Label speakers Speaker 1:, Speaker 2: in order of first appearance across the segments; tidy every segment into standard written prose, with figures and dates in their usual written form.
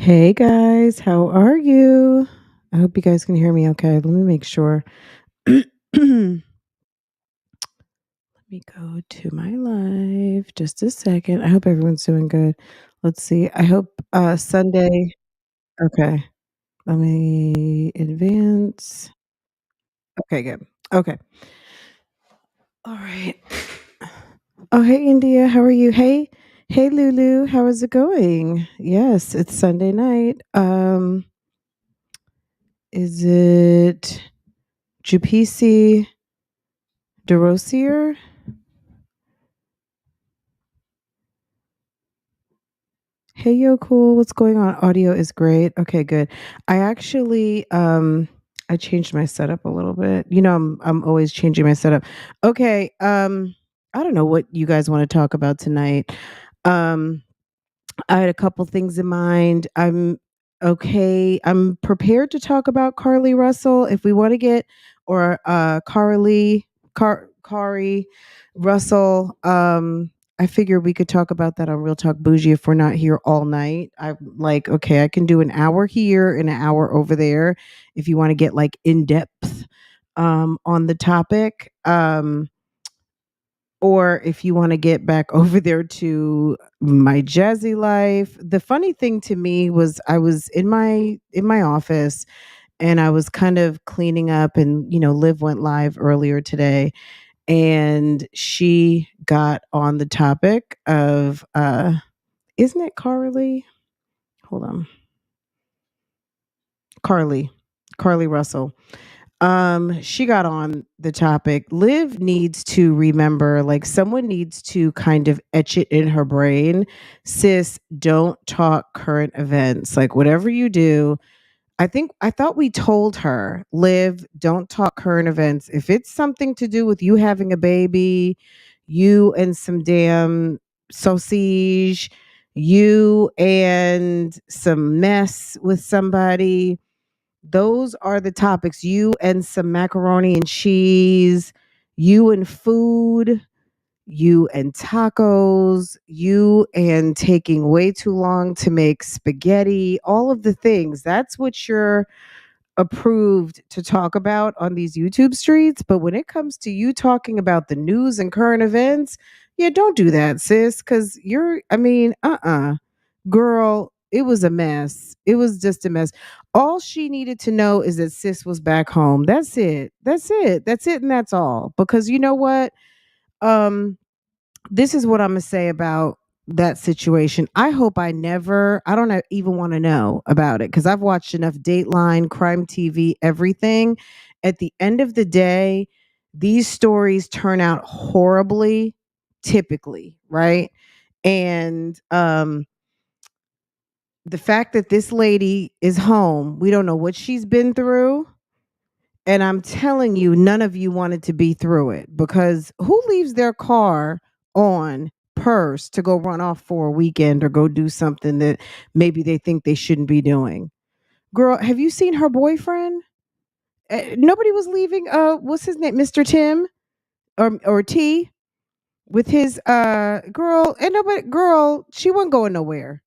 Speaker 1: Hey guys, how are you? I hope you guys can hear me okay. Let me make sure. Let me go to my live just a second. I hope everyone's doing good. Let's see. I hope Sunday. Okay. Let me advance. Okay, good. Okay. All right. Oh, hey India, how are you? Hey Lulu, how is it going? Yes, it's Sunday night. Is it Jupisi DeRosier? Hey, yo, cool. What's going on? Audio is great. Okay, good. I actually I changed my setup a little bit. I'm always changing my setup. Okay, I don't know what you guys want to talk about tonight. Um I had a couple things in mind. I'm okay. I'm prepared to talk about Carly Russell if we want to get or Kari Russell. I figure we could talk about that on Real Talk Bougie if we're not here all night. I'm like, okay, I can do an hour here and an hour over there if you want to get like in depth on the topic. Or if you want to get back over there to my jazzy life. The funny thing to me was I was in my office and I was kind of cleaning up, and Liv went live earlier today, and she got on the topic of isn't it Carly? Hold on. Carly. Carly Russell. She got on the topic. Liv needs to remember, like, someone needs to kind of etch it in her brain. Sis, don't talk current events. Like, whatever you do, I thought we told her, Liv, don't talk current events. If it's something to do with you having a baby, you and some damn sausage, you and some mess with somebody, those are the topics. You and some macaroni and cheese, you and food, you and tacos, you and taking way too long to make spaghetti, all of the things. That's what you're approved to talk about on these YouTube streets. But when it comes to you talking about the news and current events, yeah, don't do that, sis, because girl, it was a mess. It was just a mess. All she needed to know is that sis was back home. That's it. That's it. That's it. And that's all. Because you know what? Um, this is what I'm gonna say about that situation. I don't even want to know about it because I've watched enough Dateline, crime TV, everything. At the end of the day, these stories turn out horribly, typically, right? And the fact that this lady is home, we don't know what she's been through. And I'm telling you, none of you wanted to be through it, because who leaves their car on purse to go run off for a weekend or go do something that maybe they think they shouldn't be doing? Girl, have you seen her boyfriend? Nobody was leaving what's his name? Mr. Tim or T with his girl, and nobody, girl, she wasn't going nowhere.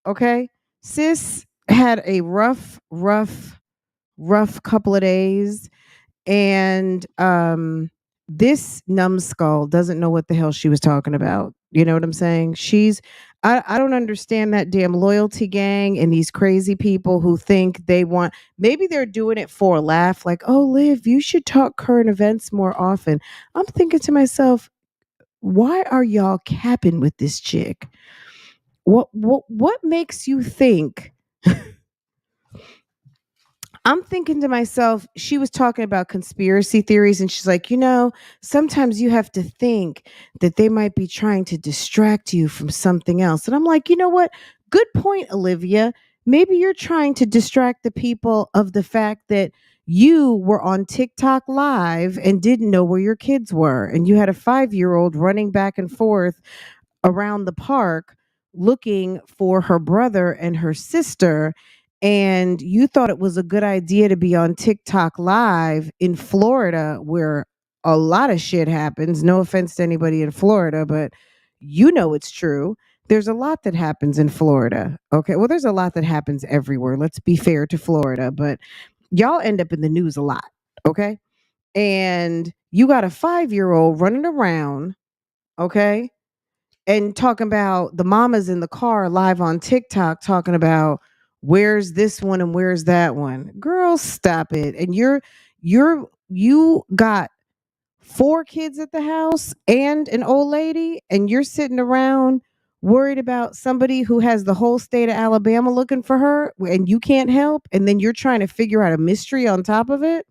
Speaker 1: Okay? Sis had a rough couple of days, and this numbskull doesn't know what the hell she was talking about. You know what I'm saying? I don't understand that damn loyalty gang and these crazy people who think they want, maybe they're doing it for a laugh, like, oh, Liv, you should talk current events more often. I'm thinking to myself, why are y'all capping with this chick? What makes you think? I'm thinking to myself, she was talking about conspiracy theories, and she's like, sometimes you have to think that they might be trying to distract you from something else. And I'm like, you know what? Good point, Olivia. Maybe you're trying to distract the people of the fact that you were on TikTok live and didn't know where your kids were. And you had a 5-year-old running back and forth around the park looking for her brother and her sister, and you thought it was a good idea to be on TikTok live in Florida where a lot of shit happens. No offense to anybody in Florida, but it's true. There's a lot that happens in Florida. Okay. Well, there's a lot that happens everywhere. Let's be fair to Florida, but y'all end up in the news a lot. Okay. And you got a 5-year-old running around. Okay. And talking about the mamas in the car live on TikTok talking about where's this one and where's that one. Girl, stop it. And you got 4 kids at the house and an old lady, and you're sitting around worried about somebody who has the whole state of Alabama looking for her and you can't help, and then you're trying to figure out a mystery on top of it.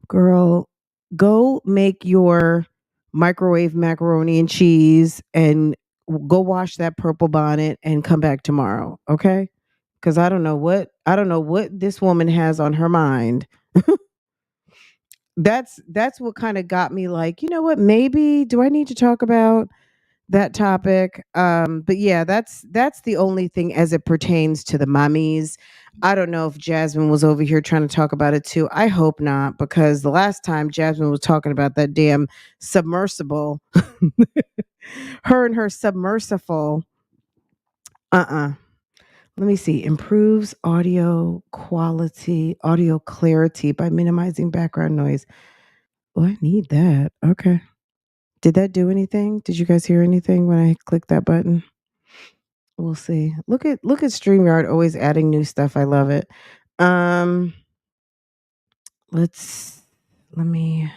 Speaker 1: Girl, go make your microwave macaroni and cheese and go wash that purple bonnet and come back tomorrow, okay? Cuz I don't know what this woman has on her mind. That's what kind of got me like, you know what? Maybe do I need to talk about that topic? But yeah, that's the only thing as it pertains to the mummies. I don't know if Jasmine was over here trying to talk about it too. I hope not, because the last time Jasmine was talking about that damn submersible, her and her submersible, uh-uh. Let me see. Improves audio quality, audio clarity by minimizing background noise. Oh, I need that. Okay. Did that do anything? Did you guys hear anything when I clicked that button? We'll see. Look at StreamYard always adding new stuff. I love it. Um let's let me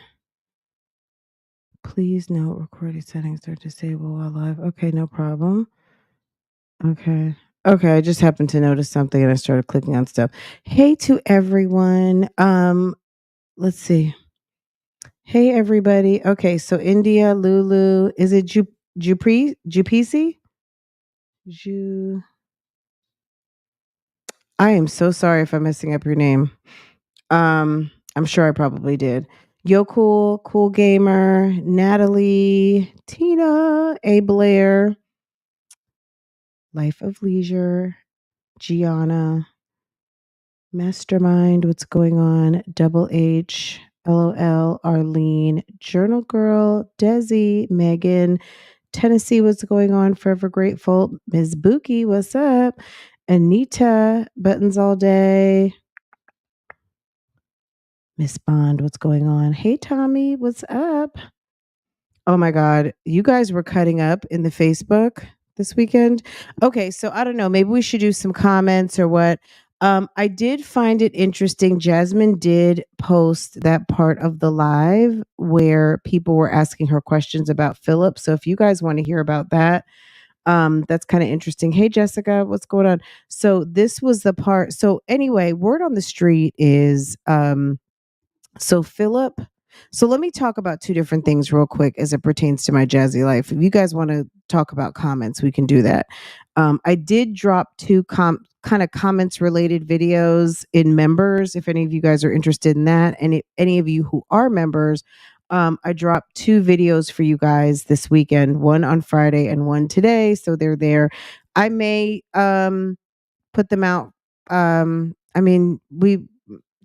Speaker 1: please note recording settings are disabled while live. Okay, no problem. Okay. Okay, I just happened to notice something and I started clicking on stuff. Hey to everyone. Let's see. Hey everybody. Okay, so India, Lulu, is it Jupisi? Ju I am so sorry if I'm messing up your name. I'm sure I probably did. Yo Cool Gamer, Natalie, Tina, A Blair, Life of Leisure, Gianna, Mastermind, what's going on? Double H, LOL, Arlene, Journal Girl, Desi, Megan, Tennessee, what's going on? Forever Grateful, Ms. Buki, what's up? Anita, Buttons All Day, Miss Bond, what's going on? Hey Tommy, what's up? Oh my God. You guys were cutting up in the Facebook this weekend. Okay, so I don't know. Maybe we should do some comments or what. I did find it interesting. Jasmine did post that part of the live where people were asking her questions about Philip. So if you guys want to hear about that, that's kind of interesting. Hey Jessica, what's going on? So this was the part. So anyway, word on the street is so Philip, so let me talk about two different things real quick as it pertains to my jazzy life. If you guys want to talk about comments, we can do that. I did drop two kind of comments related videos in members. If any of you guys are interested in that, and if any of you who are members, I dropped two videos for you guys this weekend, one on Friday and one today. So they're there. I may put them out. I mean, I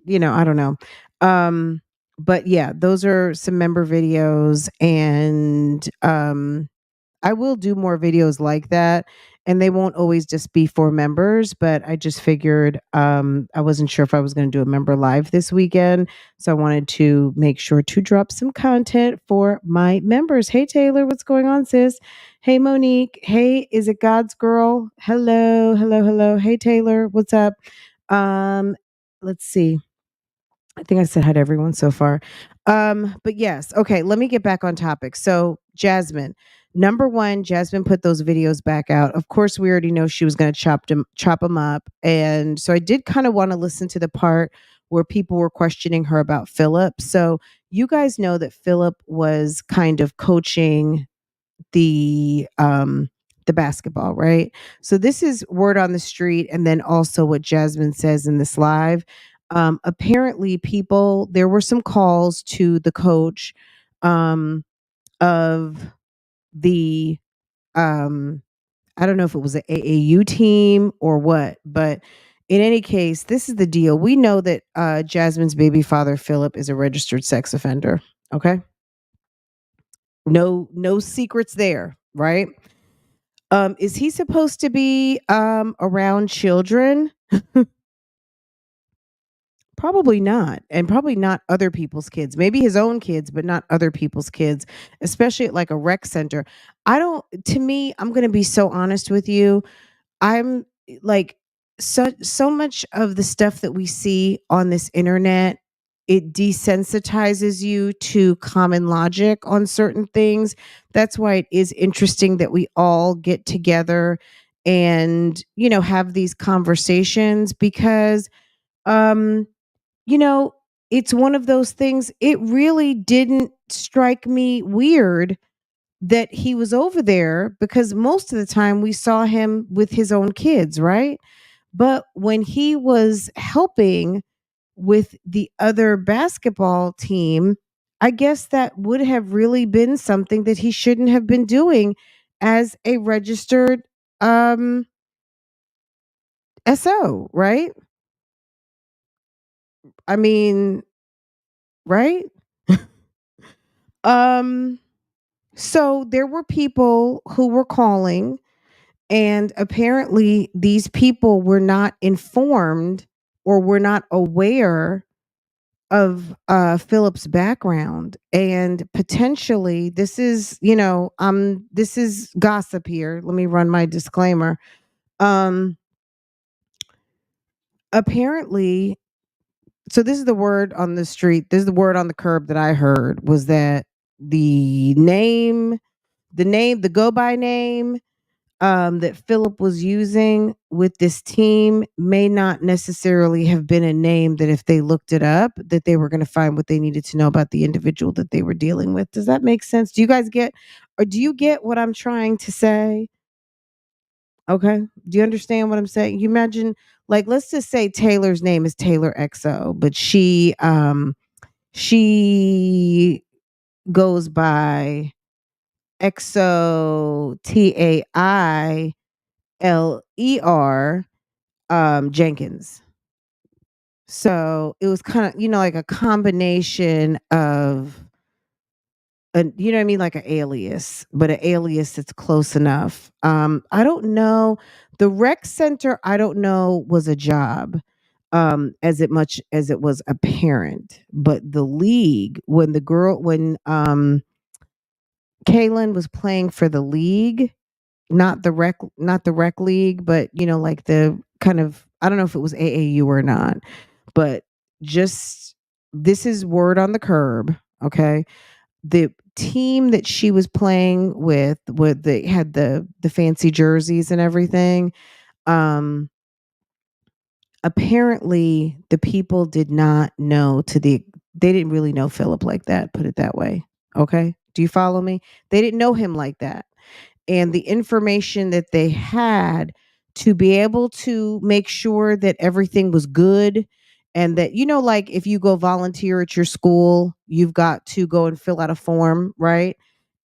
Speaker 1: don't know. Um, but yeah, those are some member videos, and I will do more videos like that. And they won't always just be for members, but I just figured I wasn't sure if I was going to do a member live this weekend. So I wanted to make sure to drop some content for my members. Hey, Taylor, what's going on, sis? Hey, Monique. Hey, is it God's girl? Hello, hello, hello. Hey, Taylor, what's up? Um, let's see. I think I said hi to everyone so far. But yes, okay, let me get back on topic. So, Jasmine, number one, Jasmine put those videos back out. Of course, we already know she was going to chop them up, and so I did kind of want to listen to the part where people were questioning her about Philip. So, you guys know that Philip was kind of coaching the basketball, right? So this is word on the street, and then also what Jasmine says in this live. Apparently, people there were some calls to the coach um, of the I don't know if it was an AAU team or what, but in any case, this is the deal. We know that Jasmine's baby father Philip is a registered sex offender. Okay, no secrets there, right? Is he supposed to be around children? Probably not. And probably not other people's kids. Maybe his own kids, but not other people's kids, especially at like a rec center. I don't To me, I'm going to be so honest with you. I'm like so much of the stuff that we see on this internet, it desensitizes you to common logic on certain things. That's why it is interesting that we all get together and, have these conversations because um you know, it's one of those things. It really didn't strike me weird that he was over there because most of the time we saw him with his own kids, right? But when he was helping with the other basketball team, I guess that would have really been something that he shouldn't have been doing as a registered um SO, right? I mean, right? um So there were people who were calling, and apparently these people were not informed or were not aware of Philip's background. And potentially, this is gossip here. Let me run my disclaimer. Um, Apparently, so this is the word on the street. This is the word on the curb that I heard was that the name, the go by name that Philip was using with this team may not necessarily have been a name that if they looked it up, that they were going to find what they needed to know about the individual that they were dealing with. Does that make sense? Do you guys get, or do you get what I'm trying to say? Okay. Do you understand what I'm saying? You imagine, like, let's just say Taylor's name is Taylor XO, but she goes by XOTAILER Jenkins. So it was kind of, like a combination of you know what I mean, like an alias, but an alias that's close enough. I don't know. The rec center, I don't know, was a job as it much as it was a parent. But the league, when Kaylin was playing for the league, not the rec league, but like the kind of, I don't know if it was AAU or not, but just, this is word on the curb, okay? The team that she was playing with they had the fancy jerseys and everything. um Apparently the people did not know they didn't really know Philip like that, put it that way. Okay, do you follow me? They didn't know him like that, and the information that they had to be able to make sure that everything was good, and that, like, if you go volunteer at your school, you've got to go and fill out a form, right?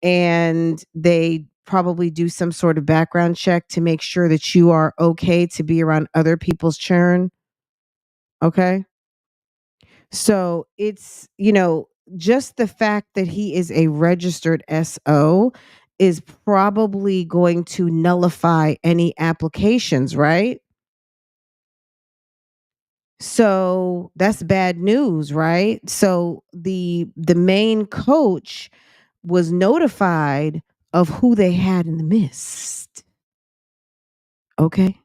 Speaker 1: And they probably do some sort of background check to make sure that you are okay to be around other people's children. Okay, so it's, just the fact that he is a registered SO is probably going to nullify any applications, right? So that's bad news, right? So the main coach was notified of who they had in the mist. Okay?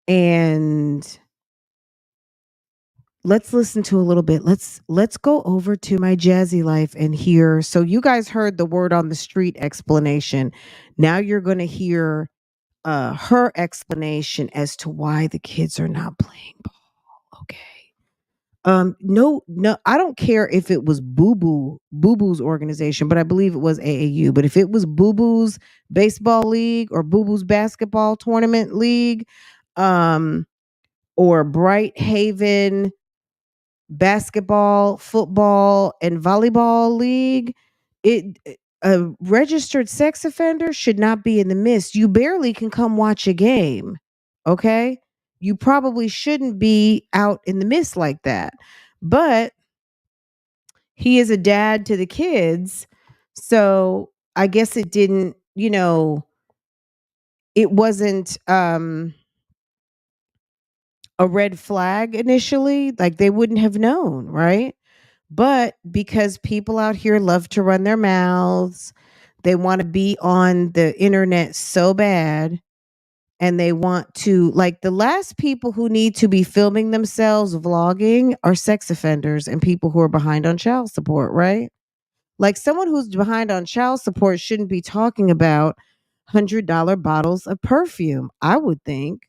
Speaker 1: And let's listen to a little bit. Let's go over to my jazzy life and hear. So you guys heard the word on the street explanation. Now you're going to hear her explanation as to why the kids are not playing ball. Okay. No, I don't care if it was Boo Boo's organization, but I believe it was AAU. But if it was Boo Boo's baseball league or Boo Boo's basketball tournament league, um, or Bright Haven basketball, football, and volleyball league, it a registered sex offender should not be in the midst. You barely can come watch a game. Okay? You probably shouldn't be out in the midst like that. But he is a dad to the kids. So I guess it didn't, it wasn't a red flag initially, like they wouldn't have known, right? But because people out here love to run their mouths, they want to be on the internet so bad, and they want to, like, the last people who need to be filming themselves vlogging are sex offenders and people who are behind on child support, right? Like, someone who's behind on child support shouldn't be talking about $100 bottles of perfume, I would think.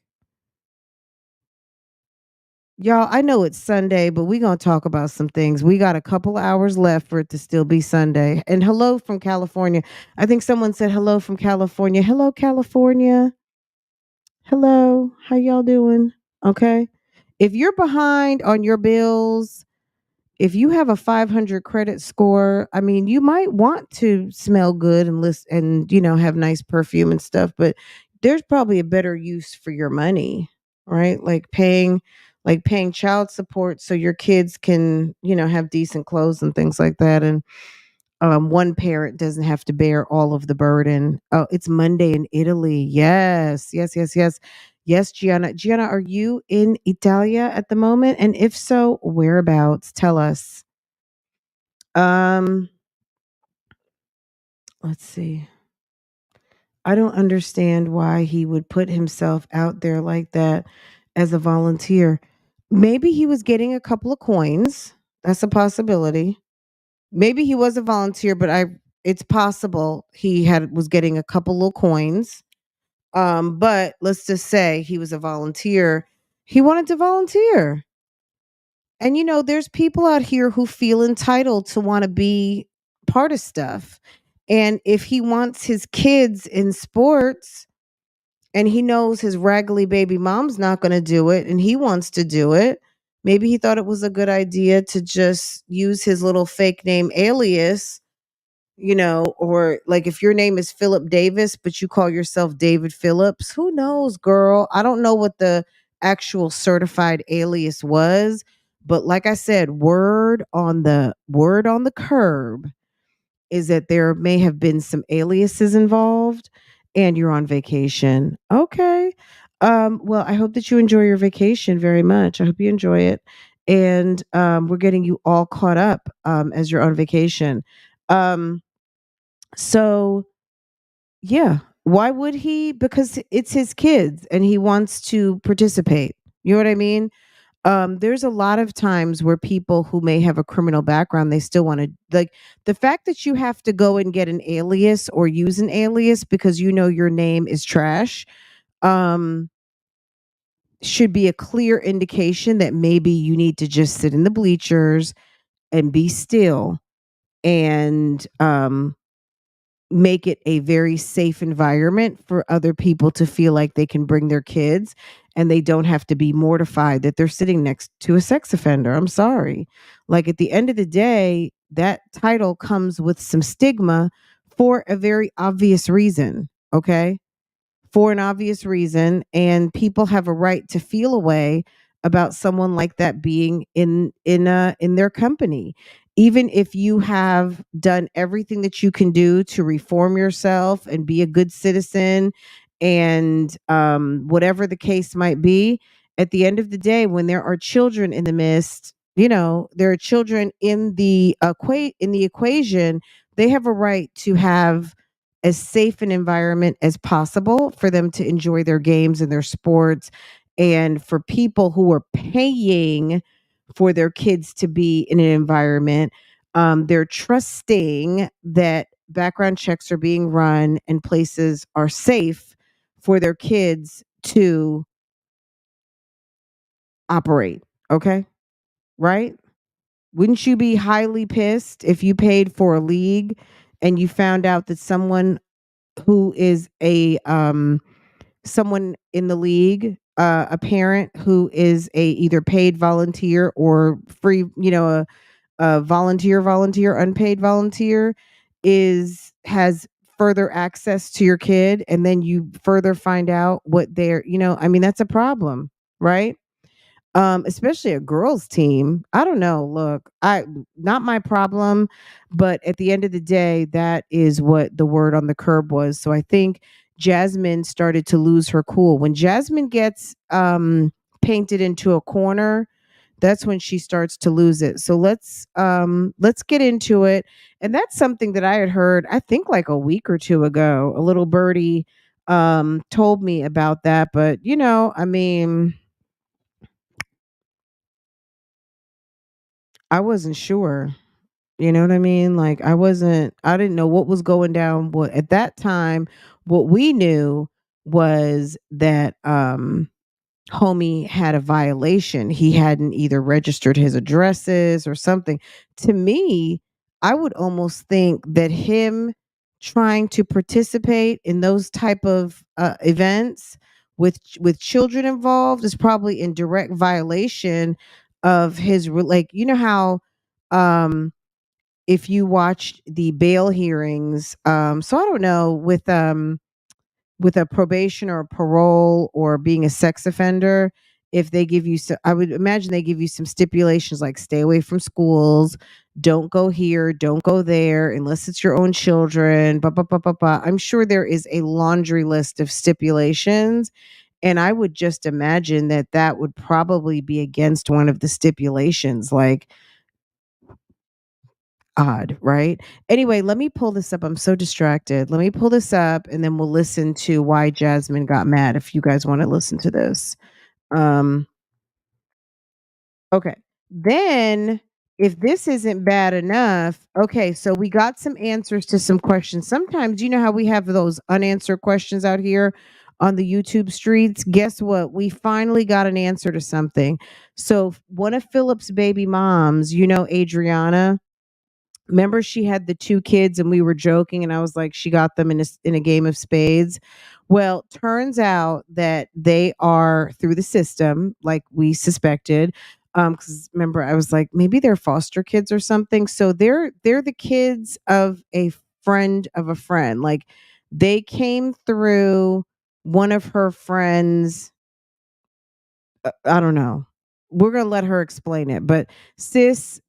Speaker 1: Y'all, I know it's Sunday, but we gonna talk about some things. We got a couple hours left for it to still be Sunday. And hello from California. I think someone said hello from California. Hello, California. Hello. How y'all doing? Okay. If you're behind on your bills, if you have a 500 credit score, I mean, you might want to smell good and list and, have nice perfume and stuff, but there's probably a better use for your money, right? Like paying child support so your kids can, have decent clothes and things like that. And one parent doesn't have to bear all of the burden. Oh, it's Monday in Italy. Yes, yes, yes, yes. Yes, Gianna. Gianna, are you in Italia at the moment? And if so, whereabouts? Tell us. Um, let's see. I don't understand why he would put himself out there like that as a volunteer. Maybe he was getting a couple of coins. That's a possibility. Maybe he was a volunteer, but it's possible he had was getting a couple little coins. But let's just say he was a volunteer. He wanted to volunteer. And there's people out here who feel entitled to want to be part of stuff. And if he wants his kids in sports and he knows his raggedy baby mom's not going to do it and he wants to do it, maybe he thought it was a good idea to just use his little fake name alias, or like if your name is Philip Davis, but you call yourself David Phillips, who knows, girl? I don't know what the actual certified alias was, but like I said, word on the curb is that there may have been some aliases involved and you're on vacation. Okay. Well, I hope that you enjoy your vacation very much. I hope you enjoy it. And we're getting you all caught up as you're on vacation. Um, so yeah, why would he? Because it's his kids and he wants to participate. You know what I mean? There's a lot of times where people who may have a criminal background, they still want to, like, the fact that you have to go and get an alias or use an alias because your name is trash, um, should be a clear indication that maybe you need to just sit in the bleachers and be still and make it a very safe environment for other people to feel like they can bring their kids and they don't have to be mortified that they're sitting next to a sex offender. I'm sorry. Like, at the end of the day, that title comes with some stigma for a very obvious reason. Okay, for an obvious reason, and people have a right to feel a way about someone like that being in their company, even if you have done everything that you can do to reform yourself and be a good citizen, and whatever the case might be. At the end of the day, when there are children in the midst, there are children in the equation. They have a right to have as safe an environment as possible for them to enjoy their games and their sports, and for people who are paying for their kids to be in an environment, they're trusting that background checks are being run and places are safe for their kids to operate. Okay, right? Wouldn't you be highly pissed if you paid for a league and you found out that who is someone in the league, a parent who is a either paid volunteer or free, a volunteer, unpaid volunteer, has further access to your kid, and then you further find out what I mean, that's a problem, right? Especially a girls team. I don't know. Look, I not my problem, but at the end of the day, that is what the word on the curb was. So I think Jasmine started to lose her cool. When Jasmine gets painted into a corner, that's when she starts to lose it. So let's get into it. And that's something that I had heard, I think like a week or two ago. A little birdie told me about that, but I mean, I wasn't sure. You know what I mean? Like I didn't know what was going down. What at that time, what we knew was that homie had a violation. He hadn't either registered his addresses or something. To me, I would almost think that him trying to participate in those type of events with children involved is probably in direct violation of his like how um if you watched the bail hearings, so I don't know with a probation or a parole or being a sex offender, if they give you I would imagine they give you some stipulations like stay away from schools, don't go here, don't go there unless it's your own children, blah, blah, blah, blah, blah. I'm sure there is a laundry list of stipulations. And I would just imagine that that would probably be against one of the stipulations. Like, odd, right? Anyway, let me pull this up. I'm so distracted. Let me pull this up and then we'll listen to why Jasmine got mad if you guys want to listen to this. Um okay. Then if this isn't bad enough, okay, so we got some answers to some questions. Sometimes you know how we have those unanswered questions out here on the YouTube streets. Guess what? We finally got an answer to something. So one of Philip's baby moms, Adriana, remember she had the two kids and we were joking and I was like she got them in a game of spades. Well, turns out that they are through the system like we suspected. Cuz remember I was like maybe they're foster kids or something. So they're the kids of a friend of a friend. Like they came through one of her friends. I don't know. We're gonna let her explain it, but sis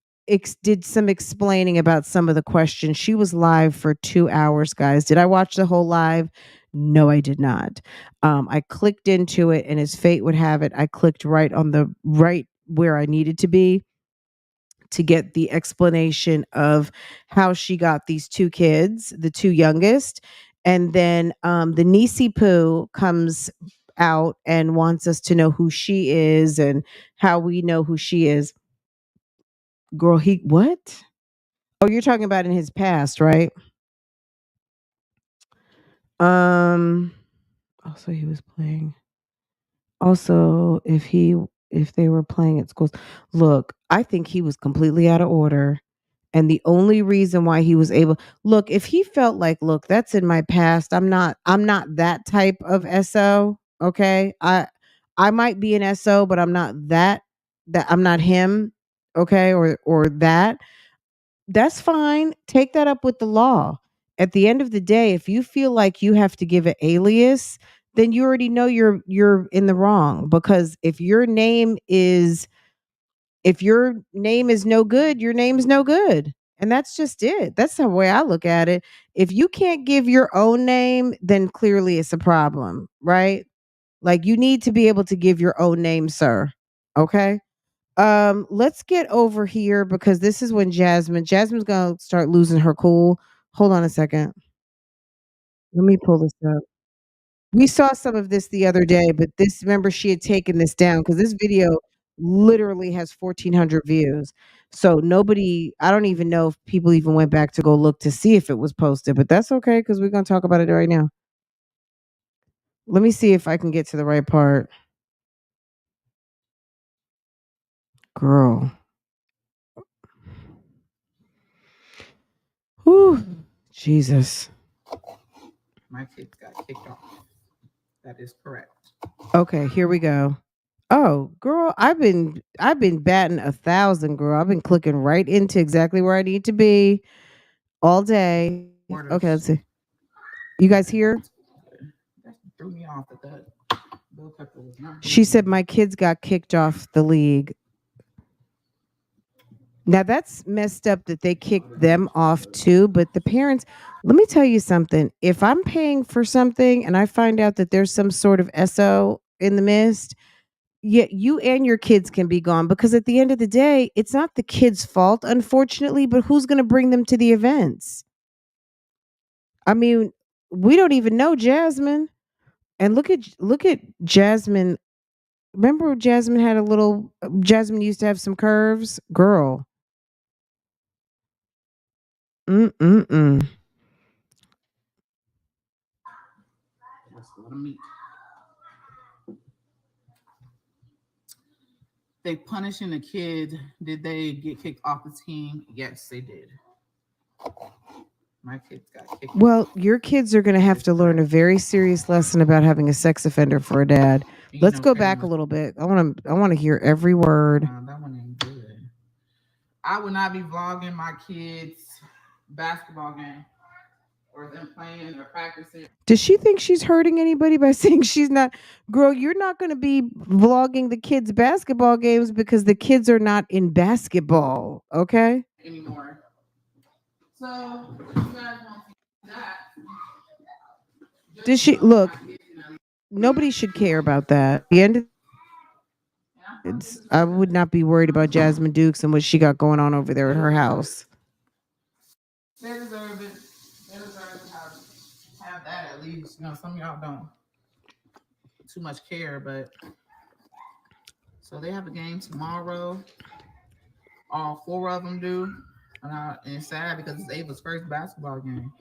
Speaker 1: did some explaining about some of the questions. She was live for 2 hours, guys. Did I watch the whole live? No, I did not. I clicked into it, and as fate would have it, I clicked right on the right where I needed to be to get the explanation of how she got these two kids, the two youngest. And then the Nisi Poo comes out and wants us to know who she is and how we know who she is. Girl, he what? Oh, you're talking about in his past, right? Um Also he was playing. Also, if they were playing at schools. Look, I think he was completely out of order. And the only reason why he was able look, if he felt like, look, that's in my past. I'm not that type of SO. Okay. I might be an SO, but I'm not that I'm not him. Okay, or that. That's fine. Take that up with the law. At the end of the day, if you feel like you have to give an alias, then you already know you're in the wrong because if your name is no good, your name's no good. And that's just it. That's the way I look at it. If you can't give your own name, then clearly it's a problem, right? Like you need to be able to give your own name, sir. Okay? Let's get over here because this is when Jasmine's going to start losing her cool. Hold on a second. Let me pull this up. We saw some of this the other day, but this remember she had taken this down because this video literally has 1,400 views. So nobody, I don't even know if people even went back to go look to see if it was posted, but that's okay because we're gonna talk about it right now. Let me see if I can get to the right part. Girl. Whew. Jesus.
Speaker 2: My kids got kicked off. That is correct.
Speaker 1: Okay, here we go. Oh, girl, I've been batting 1,000, girl. I've been clicking right into exactly where I need to be all day. Okay, let's see. You guys hear?
Speaker 2: That threw me off at that. Bell pepper was not.
Speaker 1: She said my kids got kicked off the league. Now that's messed up that they kicked them off too, but the parents, let me tell you something. If I'm paying for something and I find out that there's some sort of SO in the midst, yeah, you and your kids can be gone because at the end of the day, it's not the kids' fault, unfortunately, but who's going to bring them to the events? I mean, we don't even know Jasmine. And look at Jasmine. Remember Jasmine had a little Jasmine used to have some curves? Girl. Mm-mm-mm.
Speaker 2: That's a lot of meat. They punishing a kid. Did they get kicked off the team? Yes, they did. My kids got kicked
Speaker 1: Well,
Speaker 2: off.
Speaker 1: your kids are going to have
Speaker 2: It's
Speaker 1: to learn a
Speaker 2: correct.
Speaker 1: very serious lesson about having a sex offender for a dad.
Speaker 2: And
Speaker 1: Let's go
Speaker 2: Kaylin
Speaker 1: back a
Speaker 2: was,
Speaker 1: little bit. I want to hear every word.
Speaker 2: that one ain't good. I would not be vlogging my kids' basketball game or them playing or practicing.
Speaker 1: Does she think she's hurting anybody by saying she's not? Girl, you're not going to be vlogging the kids' basketball games because the kids are not in basketball, okay?
Speaker 2: Anymore. So you guys won't see that.
Speaker 1: Does
Speaker 2: Just
Speaker 1: she
Speaker 2: know my
Speaker 1: look?
Speaker 2: kids, you know.
Speaker 1: Nobody should care about that. At the end of I would not be worried about Jasmine Dukes and what she got going on over there at her house.
Speaker 2: They deserve it. They deserve to have that at least. You know, some of y'all don't too much care, but so they have a game tomorrow. All four of them do. And it's sad because it's Ava's first basketball game.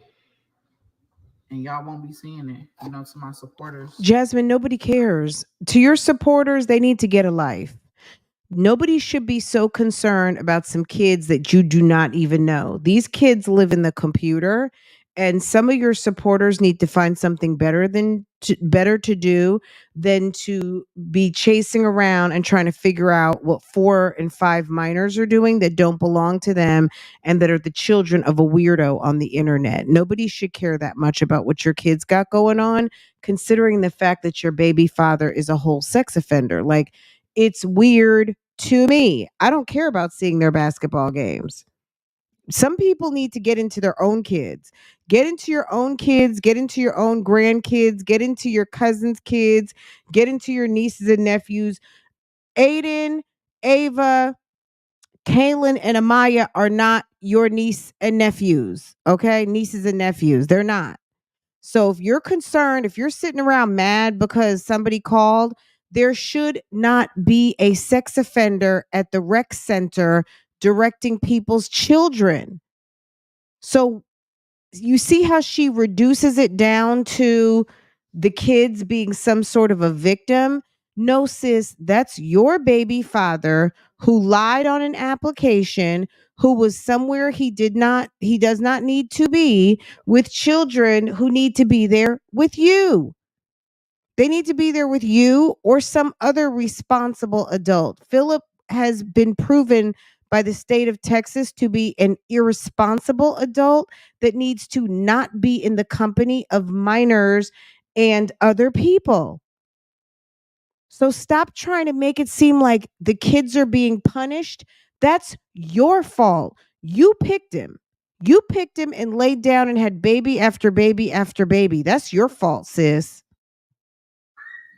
Speaker 2: And y'all won't be seeing it, you know, to my supporters.
Speaker 1: Jasmine, nobody cares. To your supporters, they need to get a life. Nobody should be so concerned about some kids that you do not even know. These kids live in the computer, and some of your supporters need to find something better to do than to be chasing around and trying to figure out what 4 and 5 minors are doing that don't belong to them and that are the children of a weirdo on the internet. Nobody should care that much about what your kids got going on, considering the fact that your baby father is a whole sex offender. Like, it's weird to me. I don't care about seeing their basketball games. Some people need to get into their own kids. Get into your own kids, get into your own grandkids, get into your cousins' kids, get into your nieces and nephews. Aiden, Ava, Kaylin, and Amaya are not your niece and nephews. Okay? Nieces and nephews. They're not. So if you're concerned, if you're sitting around mad because somebody called, there should not be a sex offender at the rec center directing people's children. So you see how she reduces it down to the kids being some sort of a victim? No, sis, that's your baby father who lied on an application, who was somewhere he does not need to be, with children who need to be there with you. They need to be there with you or some other responsible adult. Philip has been proven by the state of Texas to be an irresponsible adult that needs to not be in the company of minors and other people. So stop trying to make it seem like the kids are being punished. That's your fault. You picked him. You picked him and laid down and had baby after baby after baby. That's your fault, sis.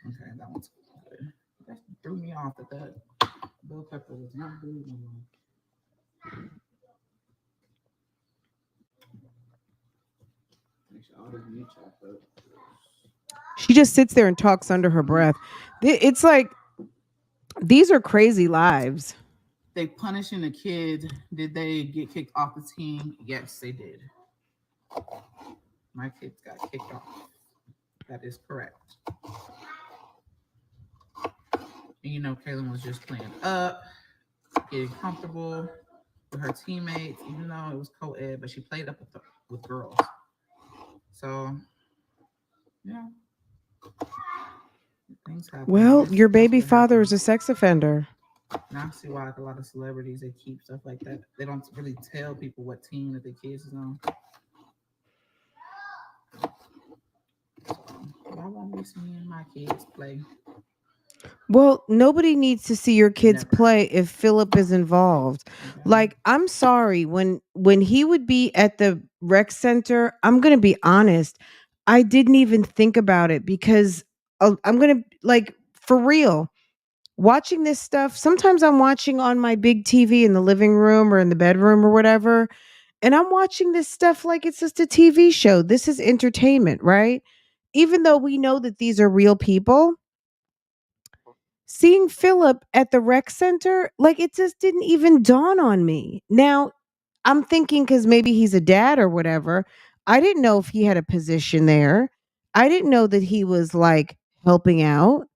Speaker 2: Okay, that one's good. That threw me off that bell pepper was not good. Make sure all this meat chopped up.
Speaker 1: She just sits there and talks under her breath. It's like these are crazy lives.
Speaker 2: They punishing a kid. Did they get kicked off the team? Yes, they did. My kids got kicked off. That is correct. And you know, Kaylin was just playing up, getting comfortable with her teammates, even though it was co-ed, but she played up with girls. So, yeah, things happen. I
Speaker 1: Well,
Speaker 2: guess
Speaker 1: your
Speaker 2: that's
Speaker 1: baby
Speaker 2: what
Speaker 1: father is
Speaker 2: happens.
Speaker 1: a sex offender.
Speaker 2: Now I see why like a lot of celebrities they keep stuff like that. They don't really tell people what team that their kids is on. So I won't be seeing my kids play.
Speaker 1: Well, nobody needs to see your kids
Speaker 2: Never.
Speaker 1: play if Philip is involved.
Speaker 2: Okay.
Speaker 1: Like, I'm sorry, when he would be at the rec center, I'm going to be honest, I didn't even think about it because I'm going to like for real. Watching this stuff, sometimes I'm watching on my big TV in the living room or in the bedroom or whatever, and I'm watching this stuff like it's just a TV show. This is entertainment, right? Even though we know that these are real people, seeing Philip at the rec center, like it just didn't even dawn on me. Now, I'm thinking because maybe he's a dad or whatever. I didn't know if he had a position there. I didn't know that he was like helping out.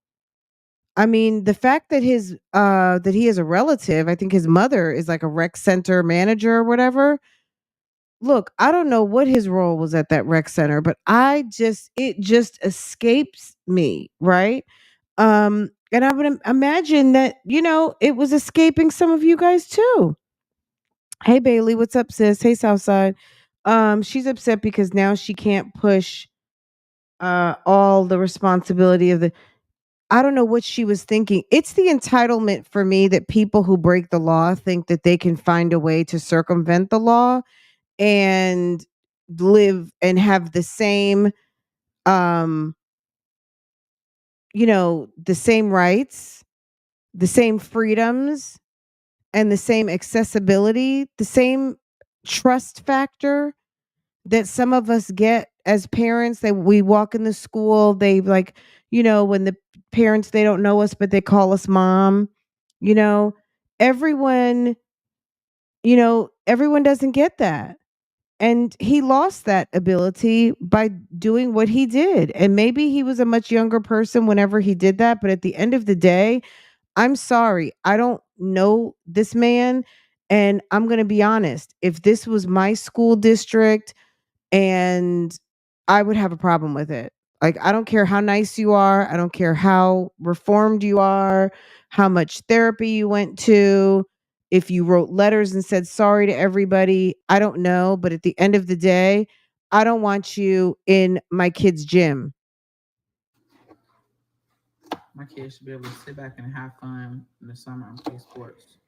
Speaker 1: I mean, the fact that that he has a relative, I think his mother is like a rec center manager or whatever. Look, I don't know what his role was at that rec center, but it just escapes me, right? And I would imagine that, it was escaping some of you guys too. Hey Bailey, what's up, sis? Hey Southside. She's upset because now she can't push all the responsibility of the I don't know what she was thinking. It's the entitlement for me that people who break the law think that they can find a way to circumvent the law and live and have the same um the same rights, the same freedoms, and the same accessibility, the same trust factor that some of us get as parents. That we walk in the school, they like, when the parents, they don't know us but they call us mom. you know everyone everyone doesn't get that, and he lost that ability by doing what he did. And maybe he was a much younger person whenever he did that, but at the end of the day, I'm sorry, I don't know this man, and I'm going to be honest, if this was my school district, and I would have a problem with it. Like, I don't care how nice you are, I don't care how reformed you are, how much therapy you went to, if you wrote letters and said sorry to everybody, I don't know, but at the end of the day, I don't want you in my kid's gym.
Speaker 2: My kids should be able to sit back and have fun in the summer and play sports.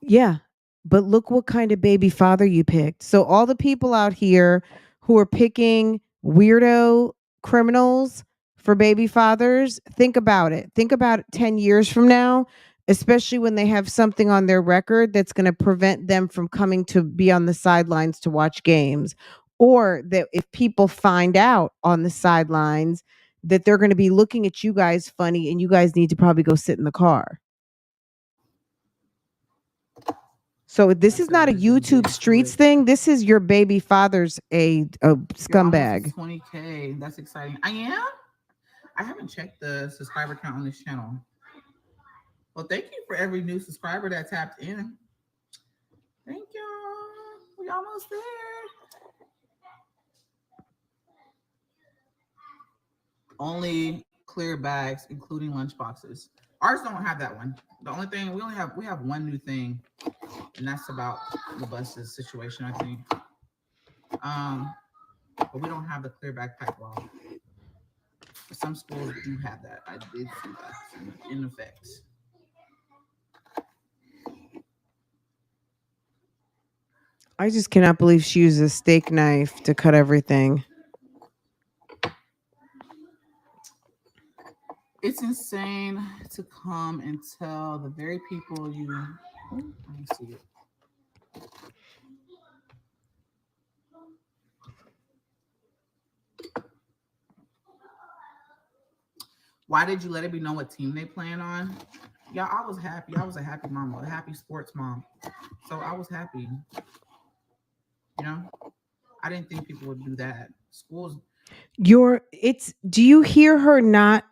Speaker 1: Yeah. But look what kind of baby father you picked. So all the people out here who are picking weirdo criminals for baby fathers, think about it. Think about it 10 years from now, especially when they have something on their record that's going to prevent them from coming to be on the sidelines to watch games. Or that if people find out on the sidelines that they're going to be looking at you guys funny and you guys need to probably go sit in the car. So this
Speaker 2: Like
Speaker 1: is
Speaker 2: the
Speaker 1: not a
Speaker 2: Resident
Speaker 1: YouTube
Speaker 2: Did do
Speaker 1: streets
Speaker 2: it.
Speaker 1: thing. This is your baby father's a
Speaker 2: You're almost at
Speaker 1: scumbag.
Speaker 2: 20K. That's exciting. I am. I haven't checked the subscriber count on this channel. Well, thank you for every new subscriber that tapped in. Thank you. We almost there. Only clear bags, including lunch boxes. Ours don't have that one. The only thing we have one new thing, and that's about the buses situation, I think. But we don't have the clear backpack law. Some schools do have that. I did see that in effect.
Speaker 1: I just cannot believe she used a steak knife to cut everything.
Speaker 2: It's insane to come and tell the very people you. I don't see it. Why did you let it be known what team they plan on? Yeah, I was happy. I was a happy mom, a happy sports mom. So I was happy. You know, I didn't think people would do that. Schools.
Speaker 1: Do you hear her not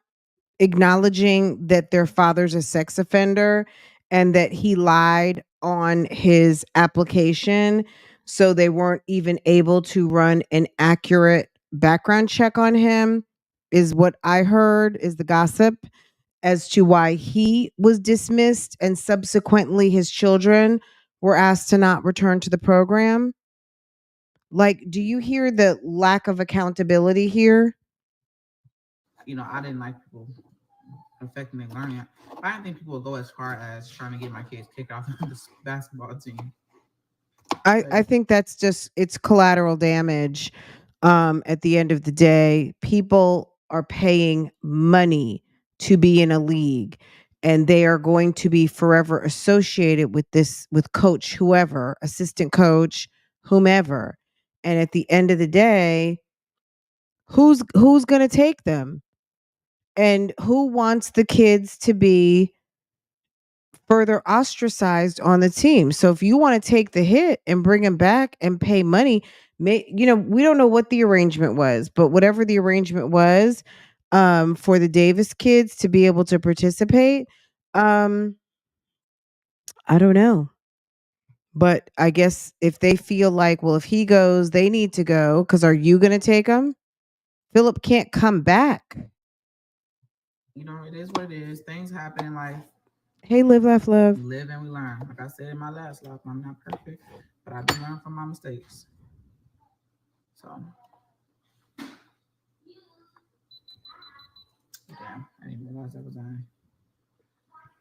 Speaker 1: acknowledging that their father's a sex offender and that he lied on his application, so they weren't even able to run an accurate background check on him? Is what I heard, is the gossip as to why he was dismissed and subsequently his children were asked to not return to the program. Like, do you hear the lack of accountability here?
Speaker 2: I didn't like people affecting their learning. I don't think people will go as far as trying to get my kids kicked off of the basketball team.
Speaker 1: I think that's just it's collateral damage. At the end of the day, people are paying money to be in a league, and they are going to be forever associated with this with coach whoever, assistant coach, whomever. And at the end of the day, who's going to take them? And who wants the kids to be further ostracized on the team? So if you want to take the hit and bring him back and pay money, we don't know what the arrangement was, but whatever the arrangement was, for the Davis kids to be able to participate, um, I don't know. But I guess if they feel like, well, if he goes, they need to go. Because are you going to take him? Philip can't come back.
Speaker 2: You know, it is what it is. Things happen in life.
Speaker 1: Hey, live, laugh, love.
Speaker 2: We live and we learn. Like I said in my last life, I'm not perfect, but I do learn from my mistakes. So, damn, I didn't realize that was on.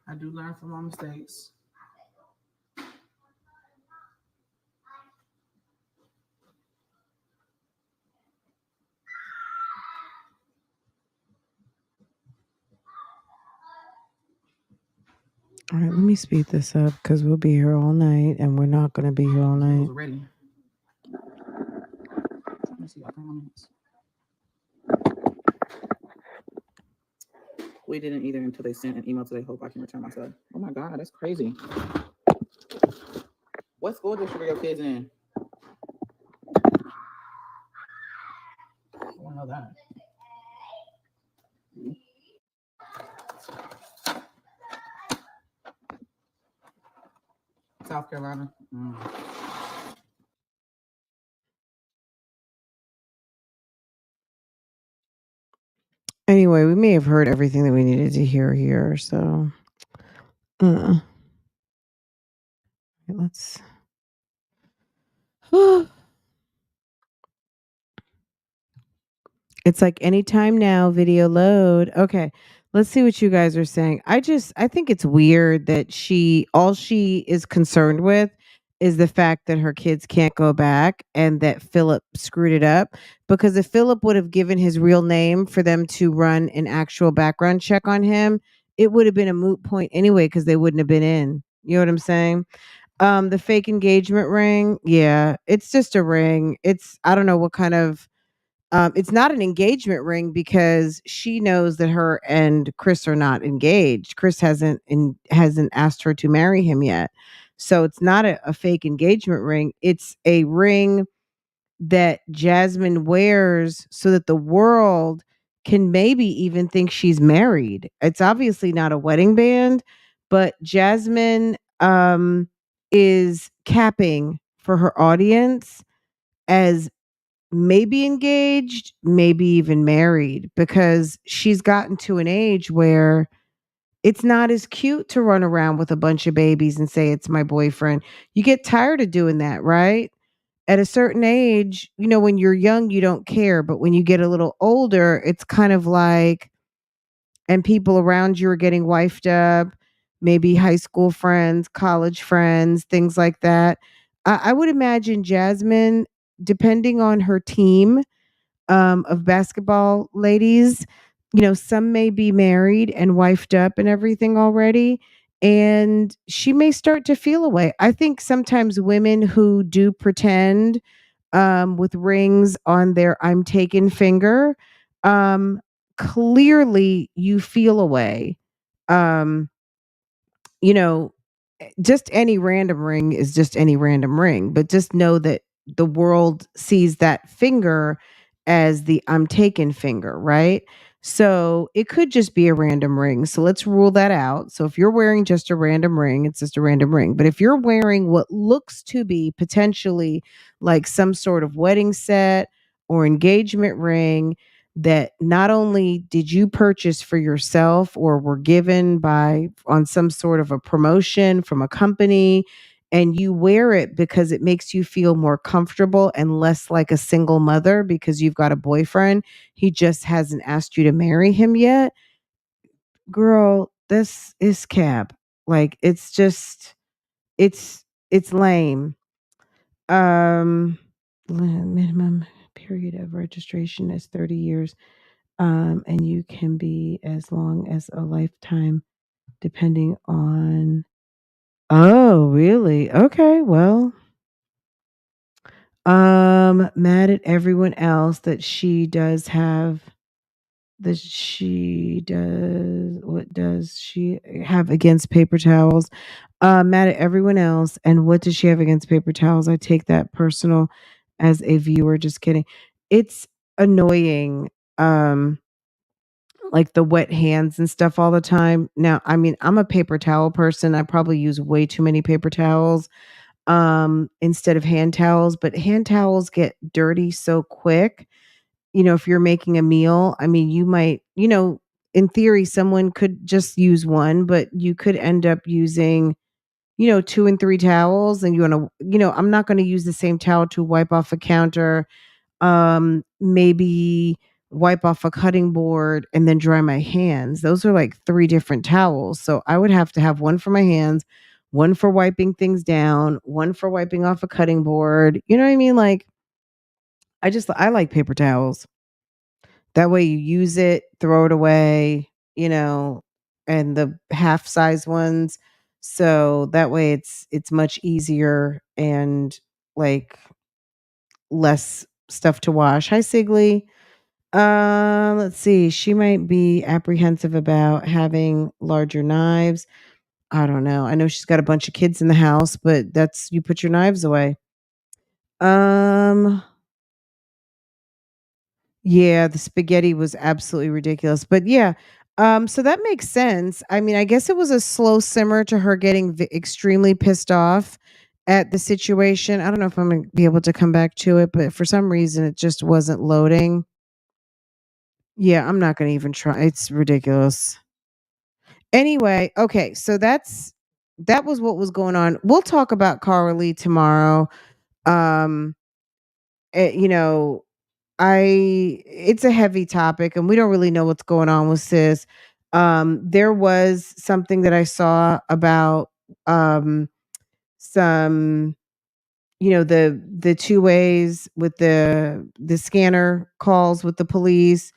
Speaker 2: I do learn from my mistakes.
Speaker 1: All right, let me speed this up because we'll be here all night, and we're not going to be here all night.
Speaker 2: Ready. Let me see. I think we didn't either until they sent an email to they hope I can return my son. Oh my God, that's crazy. What school district are your kids in? I want to know that. South Carolina.
Speaker 1: Anyway, we may have heard everything that we needed to hear here, so let's It's like anytime now, video load. Okay. Let's see what you guys are saying. I think it's weird that all she is concerned with is the fact that her kids can't go back and that Philip screwed it up. Because if Philip would have given his real name for them to run an actual background check on him, it would have been a moot point anyway, because they wouldn't have been in. You know what I'm saying? The fake engagement ring, yeah, it's just a ring. I don't know what kind of it's not an engagement ring because she knows that her and Chris are not engaged. Chris hasn't asked her to marry him yet. So it's not a fake engagement ring. It's a ring that Jasmine wears so that the world can maybe even think she's married. It's obviously not a wedding band, but Jasmine is capping for her audience as maybe engaged, maybe even married, because she's gotten to an age where it's not as cute to run around with a bunch of babies and say it's my boyfriend. You get tired of doing that, right? At a certain age, when you're young, you don't care. But when you get a little older, it's kind of like, and people around you are getting wifed up, maybe high school friends, college friends, things like that. I would imagine Jasmine, depending on her team, of basketball ladies. Some may be married and wifed up and everything already. And she may start to feel a way. I think sometimes women who do pretend with rings on their I'm taken finger, um, clearly you feel a way. Um, you know, just any random ring is just any random ring, but just know that the world sees that finger as the I'm taken finger, right? So it could just be a random ring. So let's rule that out. So if you're wearing just a random ring, it's just a random ring. But if you're wearing what looks to be potentially like some sort of wedding set or engagement ring, that not only did you purchase for yourself or were given by on some sort of a promotion from a company, and you wear it because it makes you feel more comfortable and less like a single mother because you've got a boyfriend, he just hasn't asked you to marry him yet. girl, this is cap. Like it's lame. Um Minimum period of registration is 30 years. And you can be as long as a lifetime depending on. Oh, really? Okay, well, mad at everyone else that she does have that she does what does she have against paper towels? Mad at everyone else. And what does she have against paper towels? I take that personal as a viewer. Just kidding. It's annoying. Like the wet hands and stuff all the time. Now, I mean, I'm a paper towel person. I probably use way too many paper towels instead of hand towels, but hand towels get dirty so quick. If you're making a meal, I mean, you might, in theory, someone could just use one, but you could end up using, two and three towels. And you want to, I'm not going to use the same towel to wipe off a counter, maybe wipe off a cutting board and then dry my hands. Those are like three different towels. So I would have to have one for my hands, one for wiping things down, one for wiping off a cutting board. You know what I mean? Like I like paper towels. That way you use it, throw it away, and the half size ones. So that way it's much easier and like less stuff to wash. Hi Sigley. Let's see. She might be apprehensive about having larger knives. I don't know. I know she's got a bunch of kids in the house, but that's you put your knives away. Um, yeah, the spaghetti was absolutely ridiculous. But yeah, so that makes sense. I mean, I guess it was a slow simmer to her getting extremely pissed off at the situation. I don't know if I'm going to be able to come back to it, but for some reason it just wasn't loading. Yeah, I'm not going to even try. It's ridiculous. Anyway, okay, so that was what was going on. We'll talk about Carly tomorrow. Um, you know, it's a heavy topic and we don't really know what's going on with sis. There was something that I saw about um some the two ways with the scanner calls with the police,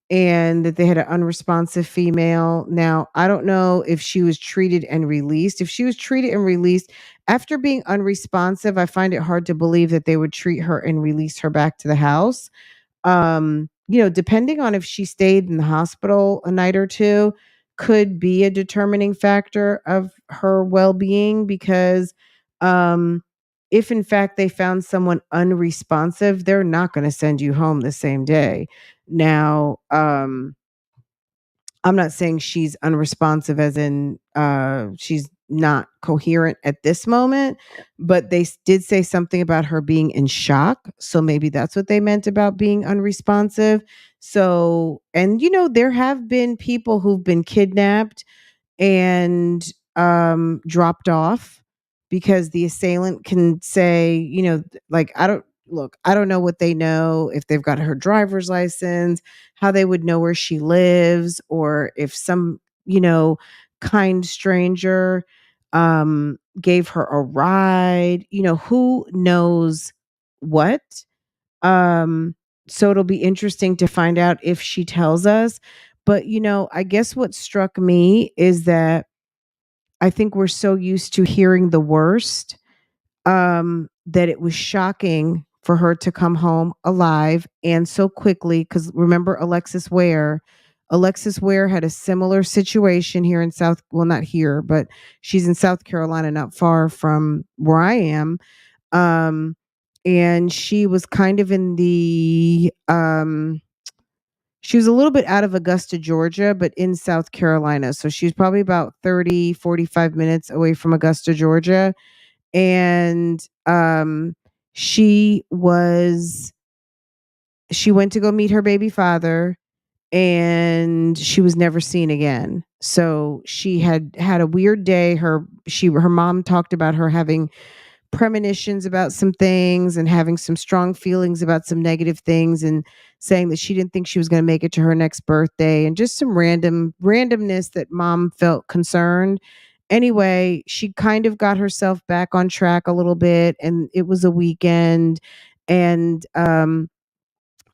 Speaker 1: and that they had an unresponsive female. Now I don't know if she was treated and released. If she was treated and released after being unresponsive, I find it hard to believe that they would treat her and release her back to the house. Depending on if she stayed in the hospital a night or two, could be a determining factor of her well-being, because um if in fact they found someone unresponsive, they're not going to send you home the same day. Now, I'm not saying she's unresponsive as in she's not coherent at this moment, but they did say something about her being in shock. So maybe that's what they meant about being unresponsive. So, and there have been people who've been kidnapped and dropped off because the assailant can say, like, I don't know what they know, if they've got her driver's license, how they would know where she lives, or if some, kind stranger gave her a ride, who knows what. Um, so it'll be interesting to find out if she tells us. But, I guess what struck me is that I think we're so used to hearing the worst, that it was shocking for her to come home alive and so quickly. Because remember Alexis Ware? Alexis Ware had a similar situation here in well, not here, but she's in South Carolina, not far from where I am. Um, and she was kind of in she was a little bit out of Augusta, Georgia, but in South Carolina. So she was probably about 30, 45 minutes away from Augusta, Georgia. And she was she went to go meet her baby father, and she was never seen again. So she had a weird day. Her mom talked about her having premonitions about some things and having some strong feelings about some negative things and saying that she didn't think she was going to make it to her next birthday and just some randomness that mom felt concerned. Anyway, she kind of got herself back on track a little bit and it was a weekend and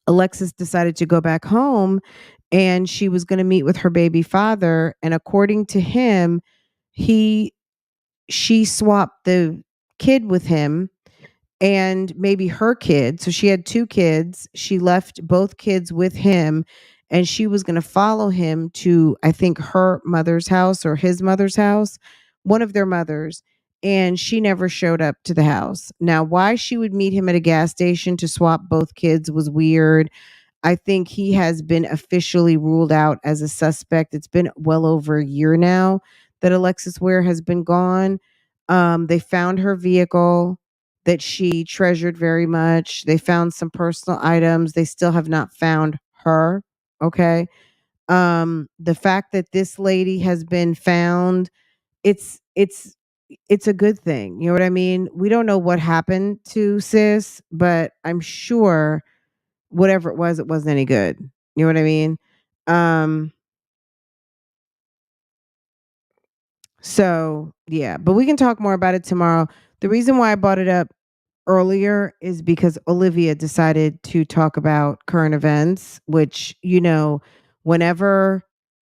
Speaker 1: Alexis decided to go back home and she was going to meet with her baby father and according to him he she swapped the kid with him and maybe her kid. So she had two kids. She left both kids with him and she was going to follow him to, I think, her mother's house or his mother's house, one of their mothers. And she never showed up to the house. Now, why she would meet him at a gas station to swap both kids was weird. I think he has been officially ruled out as a suspect. It's been well over a year now that Alexis Ware has been gone. They found her vehicle that she treasured very much. They found some personal items. They still have not found her. Okay. The fact that this lady has been found, it's it's it's a good thing. You know what I mean? We don't know what happened to sis, but I'm sure whatever it wasn't any good. You know what I mean? Um, so yeah, but we can talk more about it tomorrow. The reason why I brought it up earlier is because Olivia decided to talk about current events, which, whenever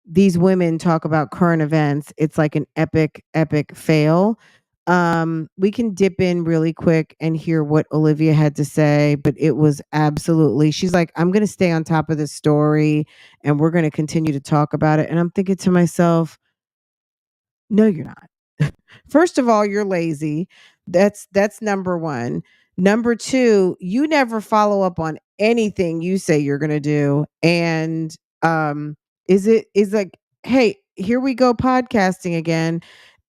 Speaker 1: these women talk about current events, it's like an epic, epic fail. We can dip in really quick and hear what Olivia had to say, but it was absolutely, she's like, I'm going to stay on top of this story and we're going to continue to talk about it. And I'm thinking to myself, no, you're not. First of all, you're lazy. That's number 1. Number 2, you never follow up on anything you say you're going to do. And is like, hey, here we go podcasting again.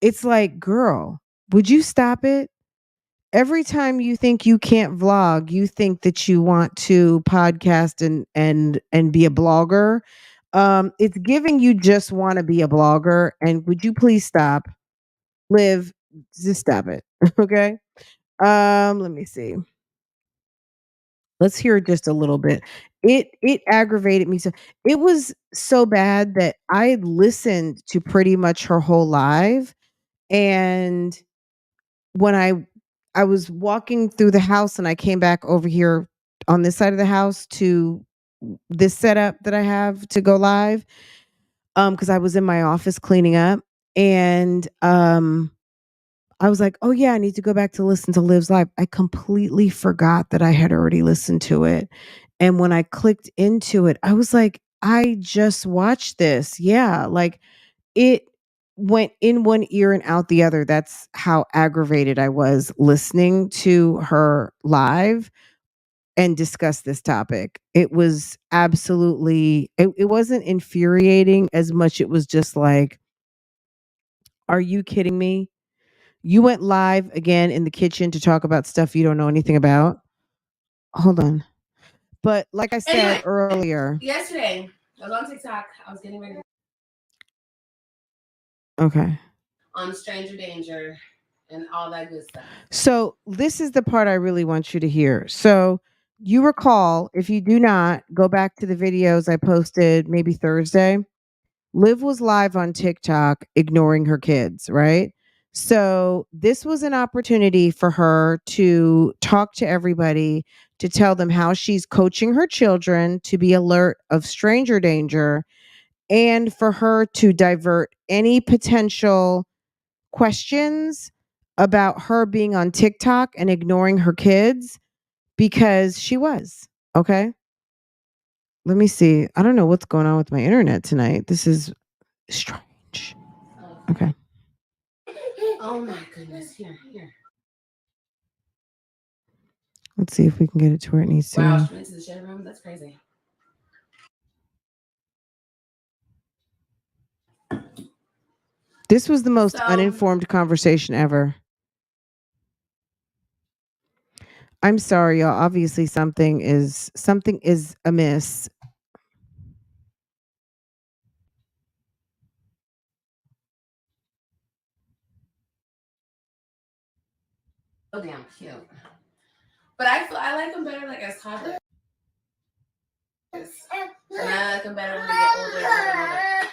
Speaker 1: It's like, girl, would you stop it? Every time you think you can't vlog, you think that you want to podcast and be a blogger. It's giving you just want to be a blogger and would you please stop? Live, just stop it. Okay. Let me see. Let's hear just a little bit. It aggravated me so it was so bad that I listened to pretty much her whole live. And when I was walking through the house and I came back over here on this side of the house to this setup that I have to go live, because I was in my office cleaning up and I was like, "Oh yeah, I need to go back to listen to Liv's live." I completely forgot that I had already listened to it. And when I clicked into it, I was like, "I just watched this." Yeah, like it went in one ear and out the other. That's how aggravated I was listening to her live and discuss this topic. It was absolutely it wasn't infuriating as much it was just like, "Are you kidding me? You went live again in the kitchen to talk about stuff you don't know anything about." Hold on. But like I said
Speaker 2: Anyway,
Speaker 1: earlier,
Speaker 2: yesterday I was on TikTok. I was getting ready
Speaker 1: okay.
Speaker 2: on stranger danger and all that good stuff.
Speaker 1: So this is the part I really want you to hear. So you recall, if you do not, go back to the videos I posted maybe Thursday. Liv was live on TikTok ignoring her kids, right? So this was an opportunity for her to talk to everybody, to tell them how she's coaching her children to be alert of stranger danger, and for her to divert any potential questions about her being on TikTok and ignoring her kids because she was. Okay. Let me see. I don't know what's going on with my internet tonight. This is strange. Okay.
Speaker 2: Oh my goodness. Here.
Speaker 1: Let's see if we can get it to where it needs to
Speaker 2: Wow,
Speaker 1: go.
Speaker 2: she went to the shed room. That's crazy.
Speaker 1: This was the most
Speaker 2: So
Speaker 1: uninformed conversation ever. I'm sorry, y'all. Obviously something is amiss.
Speaker 3: damn cute. But I like them better like as toddlers. And I like them better when they get older.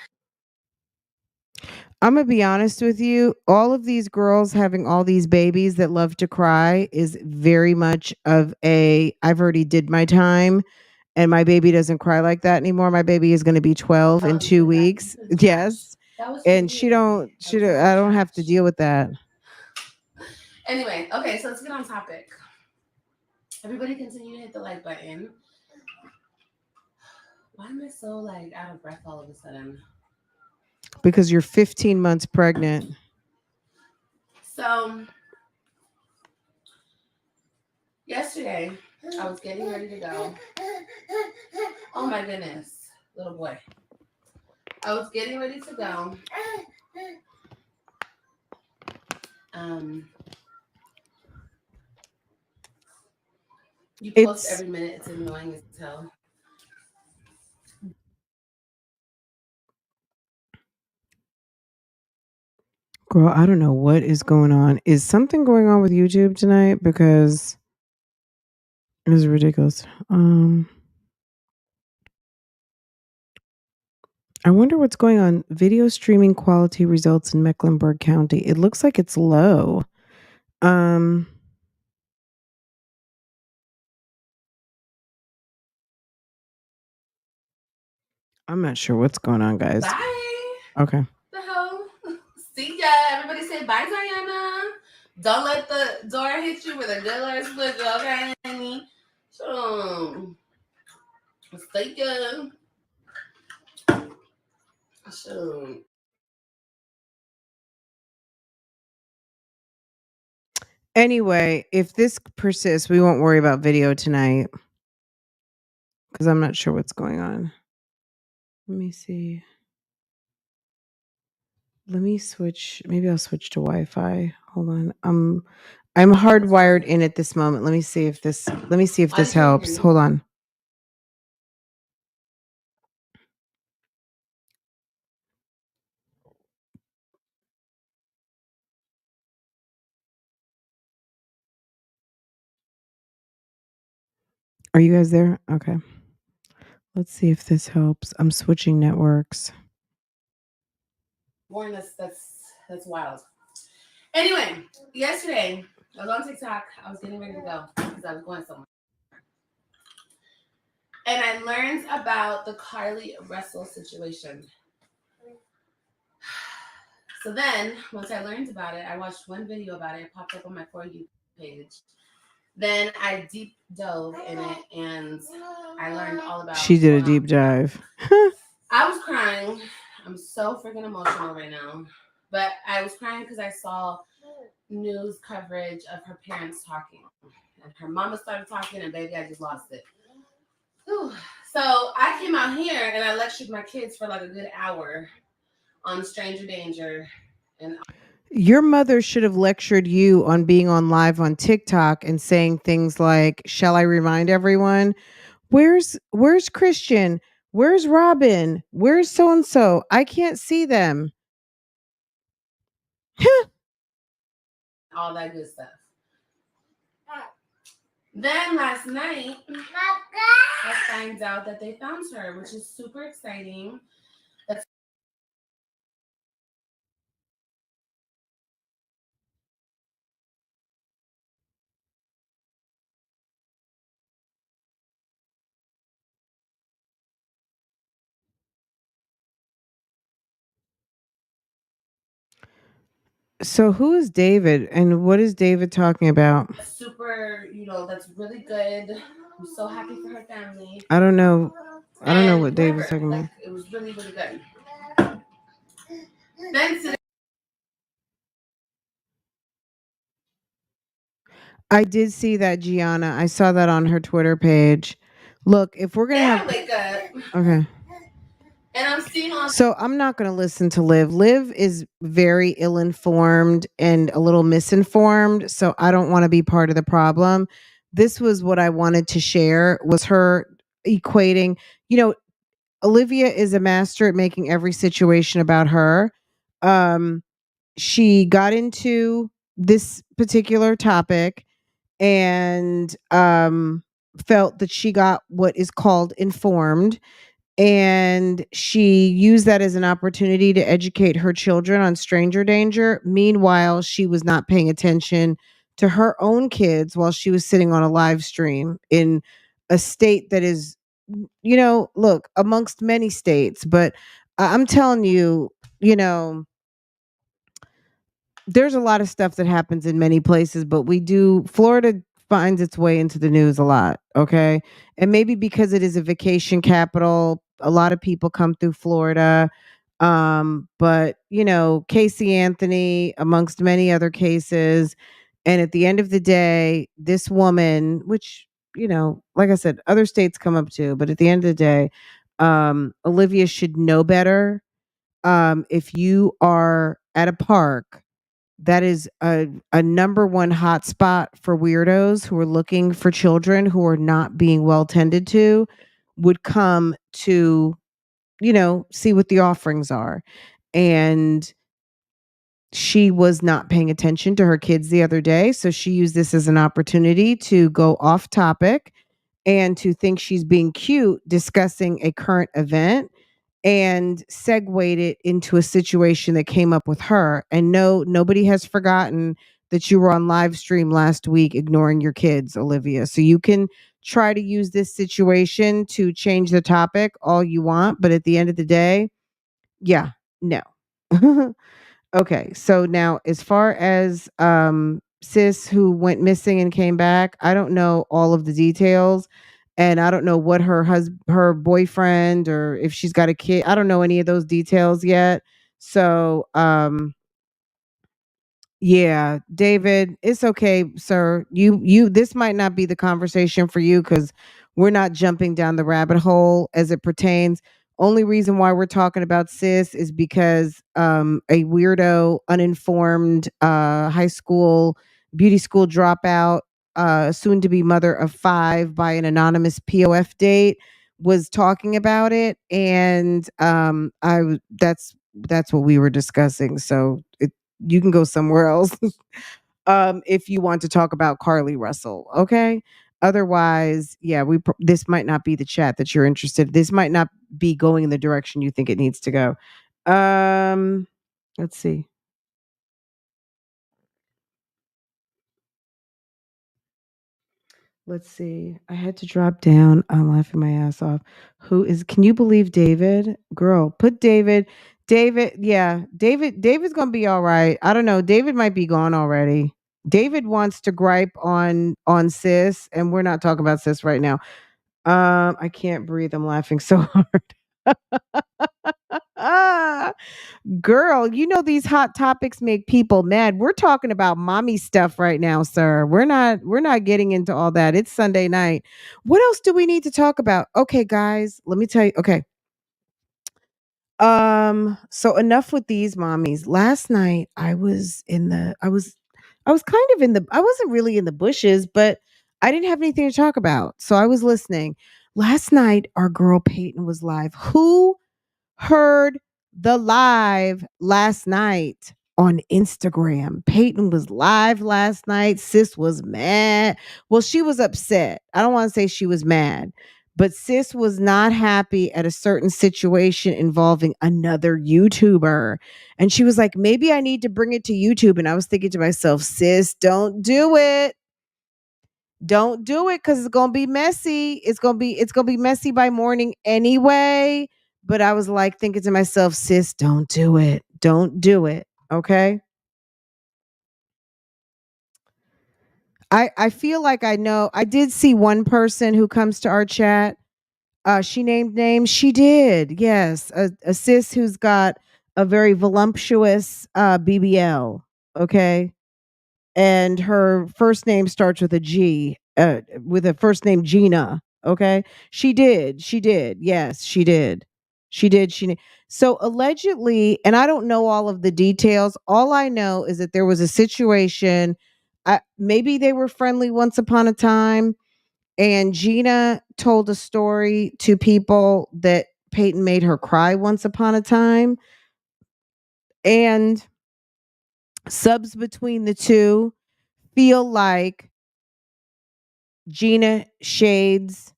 Speaker 1: I'm gonna be honest with you. All of these girls having all these babies that love to cry is very much of a I've already did my time and my baby doesn't cry like that anymore. My baby is going to be 12 in 2 weeks. Yes. And she don't I don't have to deal with that.
Speaker 3: Anyway, okay, so let's get on topic. Everybody continue to hit the like button. Why am I so like out of breath all of a sudden?
Speaker 1: Because you're 15 months pregnant.
Speaker 3: So yesterday I was getting ready to go. Oh my goodness, little boy. I was getting ready to go. You post every minute. It's annoying as hell.
Speaker 1: Girl, I don't know what is going on. Is something going on with YouTube tonight? Because it was ridiculous. I wonder what's going on. Video streaming quality results in Mecklenburg County. It looks like it's low. I'm not sure what's going on, guys.
Speaker 3: Bye.
Speaker 1: Okay.
Speaker 3: The hell? See ya. Everybody say bye, Diana. Don't let the door hit you with a good ass split, okay, honey? So, stay good. So.
Speaker 1: Anyway, if this persists, we won't worry about video tonight because I'm not sure what's going on. Let me see. Let me switch. Maybe I'll switch to Wi-Fi. Hold on. I'm hardwired in at this moment. Let me see if this helps. Hold on. Are you guys there? Okay. Let's see if this helps. I'm switching networks.
Speaker 3: Warren, that's wild. Anyway, yesterday I was on TikTok. I was getting ready to go because I was going somewhere. And I learned about the Carly Russell situation. So then, once I learned about it, I watched one video about it. It popped up on my For You page. Then I deep dove in it, and I learned all about.
Speaker 1: She did a deep dive.
Speaker 3: I was crying. I'm so freaking emotional right now. But I was crying because I saw news coverage of her parents talking. And her mama started talking, and baby, I just lost it. Whew. So I came out here and I lectured my kids for like a good hour on stranger danger. And
Speaker 1: your mother should have lectured you on being on live on TikTok and saying things like, "Shall I remind everyone? Where's Christian? Where's Robin? Where's so and so? I can't see them."
Speaker 3: All that good stuff. Then last night, I find out that they found her, which is super exciting.
Speaker 1: So who is David and what is David talking about?
Speaker 3: Super, that's really good. I'm so happy for her family.
Speaker 1: I don't know. I don't know what David's talking about.
Speaker 3: It was really, really good. Then today,
Speaker 1: I did see that, Gianna. I saw that on her Twitter page. Look, if we're gonna have
Speaker 3: wake up.
Speaker 1: Okay.
Speaker 3: And I'm seeing on.
Speaker 1: So I'm not going to listen to Liv. Liv is very ill-informed and a little misinformed. So I don't want to be part of the problem. This was what I wanted to share was her equating, Olivia is a master at making every situation about her. She got into this particular topic and felt that she got what is called informed, and she used that as an opportunity to educate her children on stranger danger. Meanwhile, she was not paying attention to her own kids while she was sitting on a live stream in a state that is, look, amongst many states, but I'm telling you, you know, there's a lot of stuff that happens in many places, but Florida finds its way into the news a lot, okay? And maybe because it is a vacation capital, a lot of people come through Florida. But Casey Anthony, amongst many other cases. And at the end of the day, this woman, which, like I said, other states come up too, but at the end of the day, Olivia should know better. If you are at a park that is a number one hotspot for weirdos who are looking for children who are not being well tended to, would come to, see what the offerings are. And she was not paying attention to her kids the other day. So she used this as an opportunity to go off topic and to think she's being cute discussing a current event, and segued it into a situation that came up with her. And no, nobody has forgotten that you were on live stream last week ignoring your kids, Olivia. So you can try to use this situation to change the topic all you want, but at the end of the day, yeah, no. Okay, so now as far as sis who went missing and came back, I don't know all of the details, and I don't know what her boyfriend, or if she's got a kid. I don't know any of those details yet. So yeah, David, it's okay, sir. You this might not be the conversation for you because we're not jumping down the rabbit hole as it pertains. Only reason why we're talking about sis is because a weirdo, uninformed high school beauty school dropout, soon to be mother of 5 by an anonymous POF date, was talking about it, and that's what we were discussing. So you can go somewhere else if you want to talk about Carly Russell, okay? Otherwise, yeah, this might not be the chat that you're interested. This might not be going in the direction you think it needs to go. Let's see. Let's see. I had to drop down. I'm laughing my ass off. Can you believe David? Girl, put David. David, yeah. David's going to be all right. I don't know. David might be gone already. David wants to gripe on sis, and we're not talking about sis right now. I can't breathe. I'm laughing so hard. Ah, girl, these hot topics make people mad. We're talking about mommy stuff right now, sir. We're not getting into all that. It's Sunday night. What else do we need to talk about? Okay, guys, let me tell you. Okay. So enough with these mommies. Last night I was kind of I wasn't really in the bushes, but I didn't have anything to talk about. So I was listening. Last night our girl Peyton was live. Who heard the live last night on Instagram? Peyton was live last night. Sis was mad. Well, she was upset. I don't want to say she was mad, but sis was not happy at a certain situation involving another YouTuber. And she was like, maybe I need to bring it to YouTube. And I was thinking to myself, sis, don't do it. Don't do it because it's gonna be messy. It's gonna be messy by morning anyway. But I was like thinking to myself, sis, don't do it. Don't do it. Okay. I feel like I know. I did see one person who comes to our chat. She named names. She did. Yes. A sis who's got a very voluptuous BBL. Okay. And her first name starts with a G, with a first name Gina. Okay, she did. Yes, she did. She did. So allegedly, and I don't know all of the details. All I know is that there was a situation. Maybe they were friendly once upon a time, and Gina told a story to people that Peyton made her cry once upon a time, and Subs between the two feel like Gina shades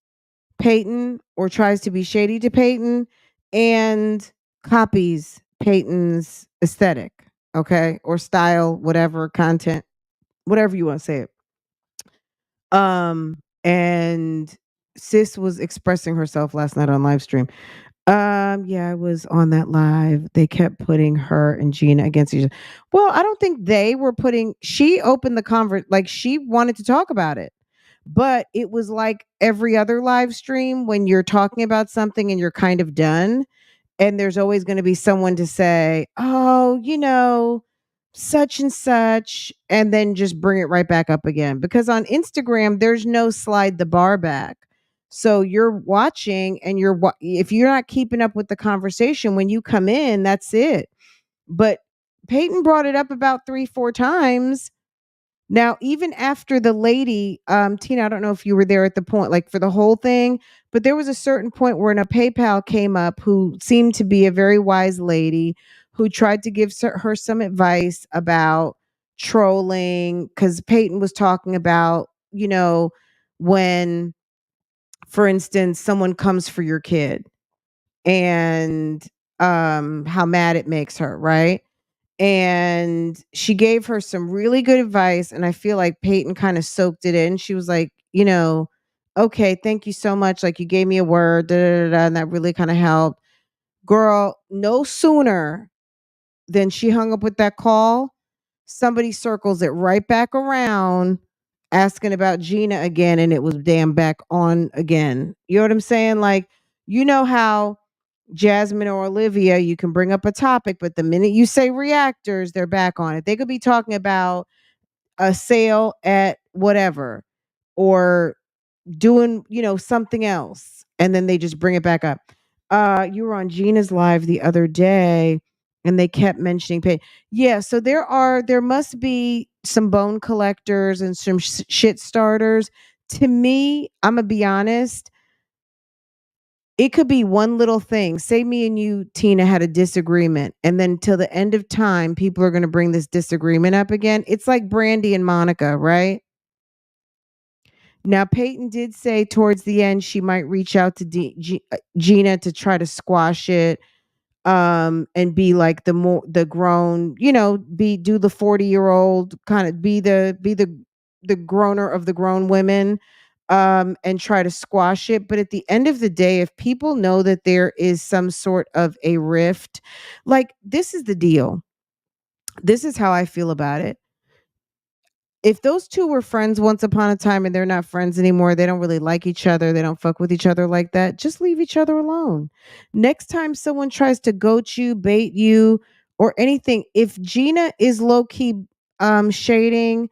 Speaker 1: Peyton or tries to be shady to Peyton and copies Peyton's aesthetic, okay? Or style, whatever, content, whatever you want to say it. And Sis was expressing herself last night on live stream. Yeah, I was on that live. They kept putting her and Gina against each other. Well, I don't think they were putting, she opened the like she wanted to talk about it. But it was like every other live stream when you're talking about something and you're kind of done, and there's always going to be someone to say, "Oh, such and such," and then just bring it right back up again. Because on Instagram, there's no slide the bar back. So you're watching, and if you're not keeping up with the conversation when you come in, that's it. But Peyton brought it up about 3-4 times. Now, even after the lady, Tina, I don't know if you were there at the point, like for the whole thing, but there was a certain point where a PayPal came up who seemed to be a very wise lady who tried to give her some advice about trolling, because Peyton was talking about, when, for instance, someone comes for your kid and how mad it makes her, right? And she gave her some really good advice, and I feel like Peyton kind of soaked it in. She was like, okay, thank you so much, like you gave me a word, da, da, da, da, and that really kind of helped. Girl, no sooner than she hung up with that call, somebody circles it right back around asking about Gina again, and it was damn back on again. You know what I'm saying? Like, how Jasmine or Olivia, you can bring up a topic, but the minute you say reactors, they're back on it. They could be talking about a sale at whatever or doing, something else, and then they just bring it back up. You were on Gina's live the other day and they kept mentioning pay. Yeah, so there must be some bone collectors and some shit starters. To me, I'm gonna be honest, it could be one little thing. Say me and you, Tina, had a disagreement, and then till the end of time, people are going to bring this disagreement up again. It's like Brandy and Monica, right? Now, Peyton did say towards the end she might reach out to Gina to try to squash it, and be like the grown, do the 40-year-old kind of, be the groaner of the grown women, and try to squash it. But at the end of the day, if people know that there is some sort of a rift, like, this is the deal, this is how I feel about it. If those two were friends once upon a time and they're not friends anymore, they don't really like each other, they don't fuck with each other like that, just leave each other alone. Next time someone tries to goat you, bait you, or anything, if Gina is low key shading,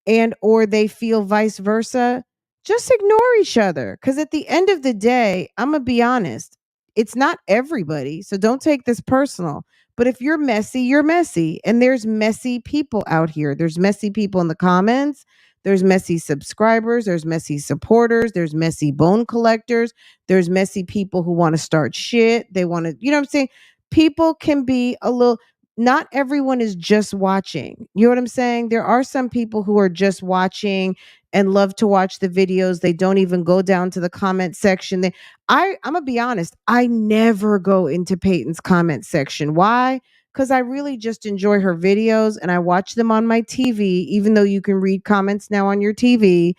Speaker 1: and or they feel vice versa, just ignore each other. Because at the end of the day, I'm going to be honest, it's not everybody. So don't take this personal. But if you're messy, you're messy. And there's messy people out here. There's messy people in the comments. There's messy subscribers. There's messy supporters. There's messy bone collectors. There's messy people who want to start shit. They want to, you know what I'm saying? People can be a little, not everyone is just watching. You know what I'm saying? There are some people who are just watching and love to watch the videos. They don't even go down to the comment section. I'm gonna be honest, I never go into Peyton's comment section. Why? Because I really just enjoy her videos and I watch them on my TV, even though you can read comments now on your TV.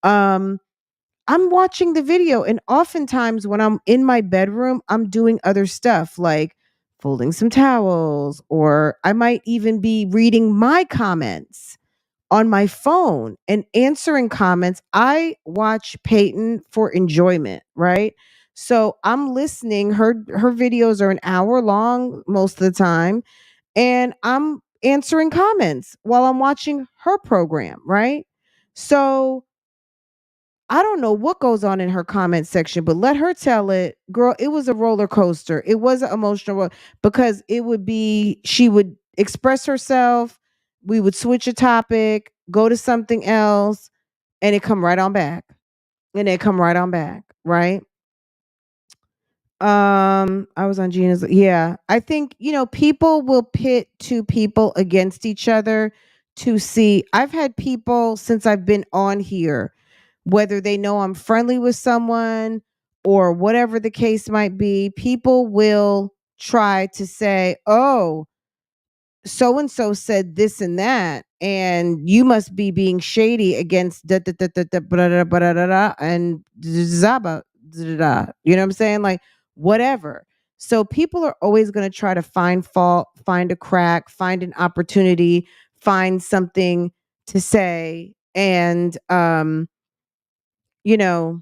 Speaker 1: Um, I'm watching the video, and oftentimes when I'm in my bedroom, I'm doing other stuff like folding some towels, or I might even be reading my comments on my phone and answering comments. I watch Peyton for enjoyment, right? So I'm listening. Her videos are an hour long most of the time, and I'm answering comments while I'm watching her program, right? So I don't know what goes on in her comment section, but let her tell it. Girl, it was a roller coaster. It was an emotional because she would express herself. We would switch a topic, go to something else, and it come right on back. And it come right on back, right? I was on Gina's. Yeah, I think people will pit two people against each other to see. I've had people since I've been on here, whether they know I'm friendly with someone or whatever the case might be, people will try to say, "Oh, so and so said this and that, and you must be being shady against da da da da da blah, da, blah, da, da, da, and zaba da, da, da." You know what I'm saying? Like whatever. So people are always going to try to find fault, find a crack, find an opportunity, find something to say, and you know,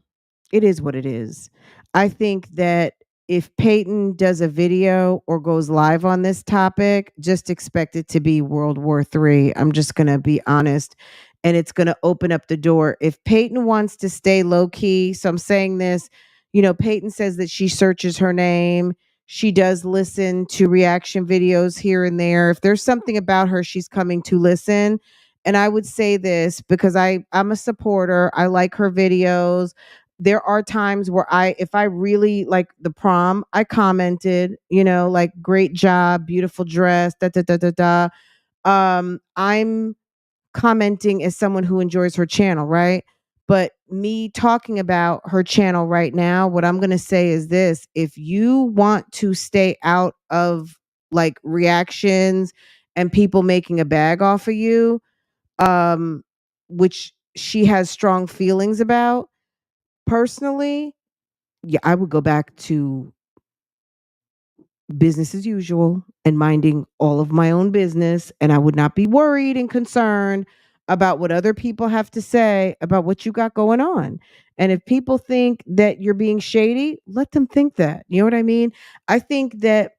Speaker 1: it is what it is. I think that if Peyton does a video or goes live on this topic, just expect it to be World War III. I'm just going to be honest. And it's going to open up the door. If Peyton wants to stay low key, so I'm saying this, Peyton says that she searches her name. She does listen to reaction videos here and there. If there's something about her, she's coming to listen. And I would say this because I'm a supporter. I like her videos. There are times where if I really like the prom, I commented, like great job, beautiful dress, da da da da da. I'm commenting as someone who enjoys her channel, right? But me talking about her channel right now, what I'm going to say is this: if you want to stay out of like reactions and people making a bag off of you, um, which she has strong feelings about. Personally, yeah, I would go back to business as usual and minding all of my own business. And I would not be worried and concerned about what other people have to say about what you got going on. And if people think that you're being shady, let them think that. You know what I mean? I think that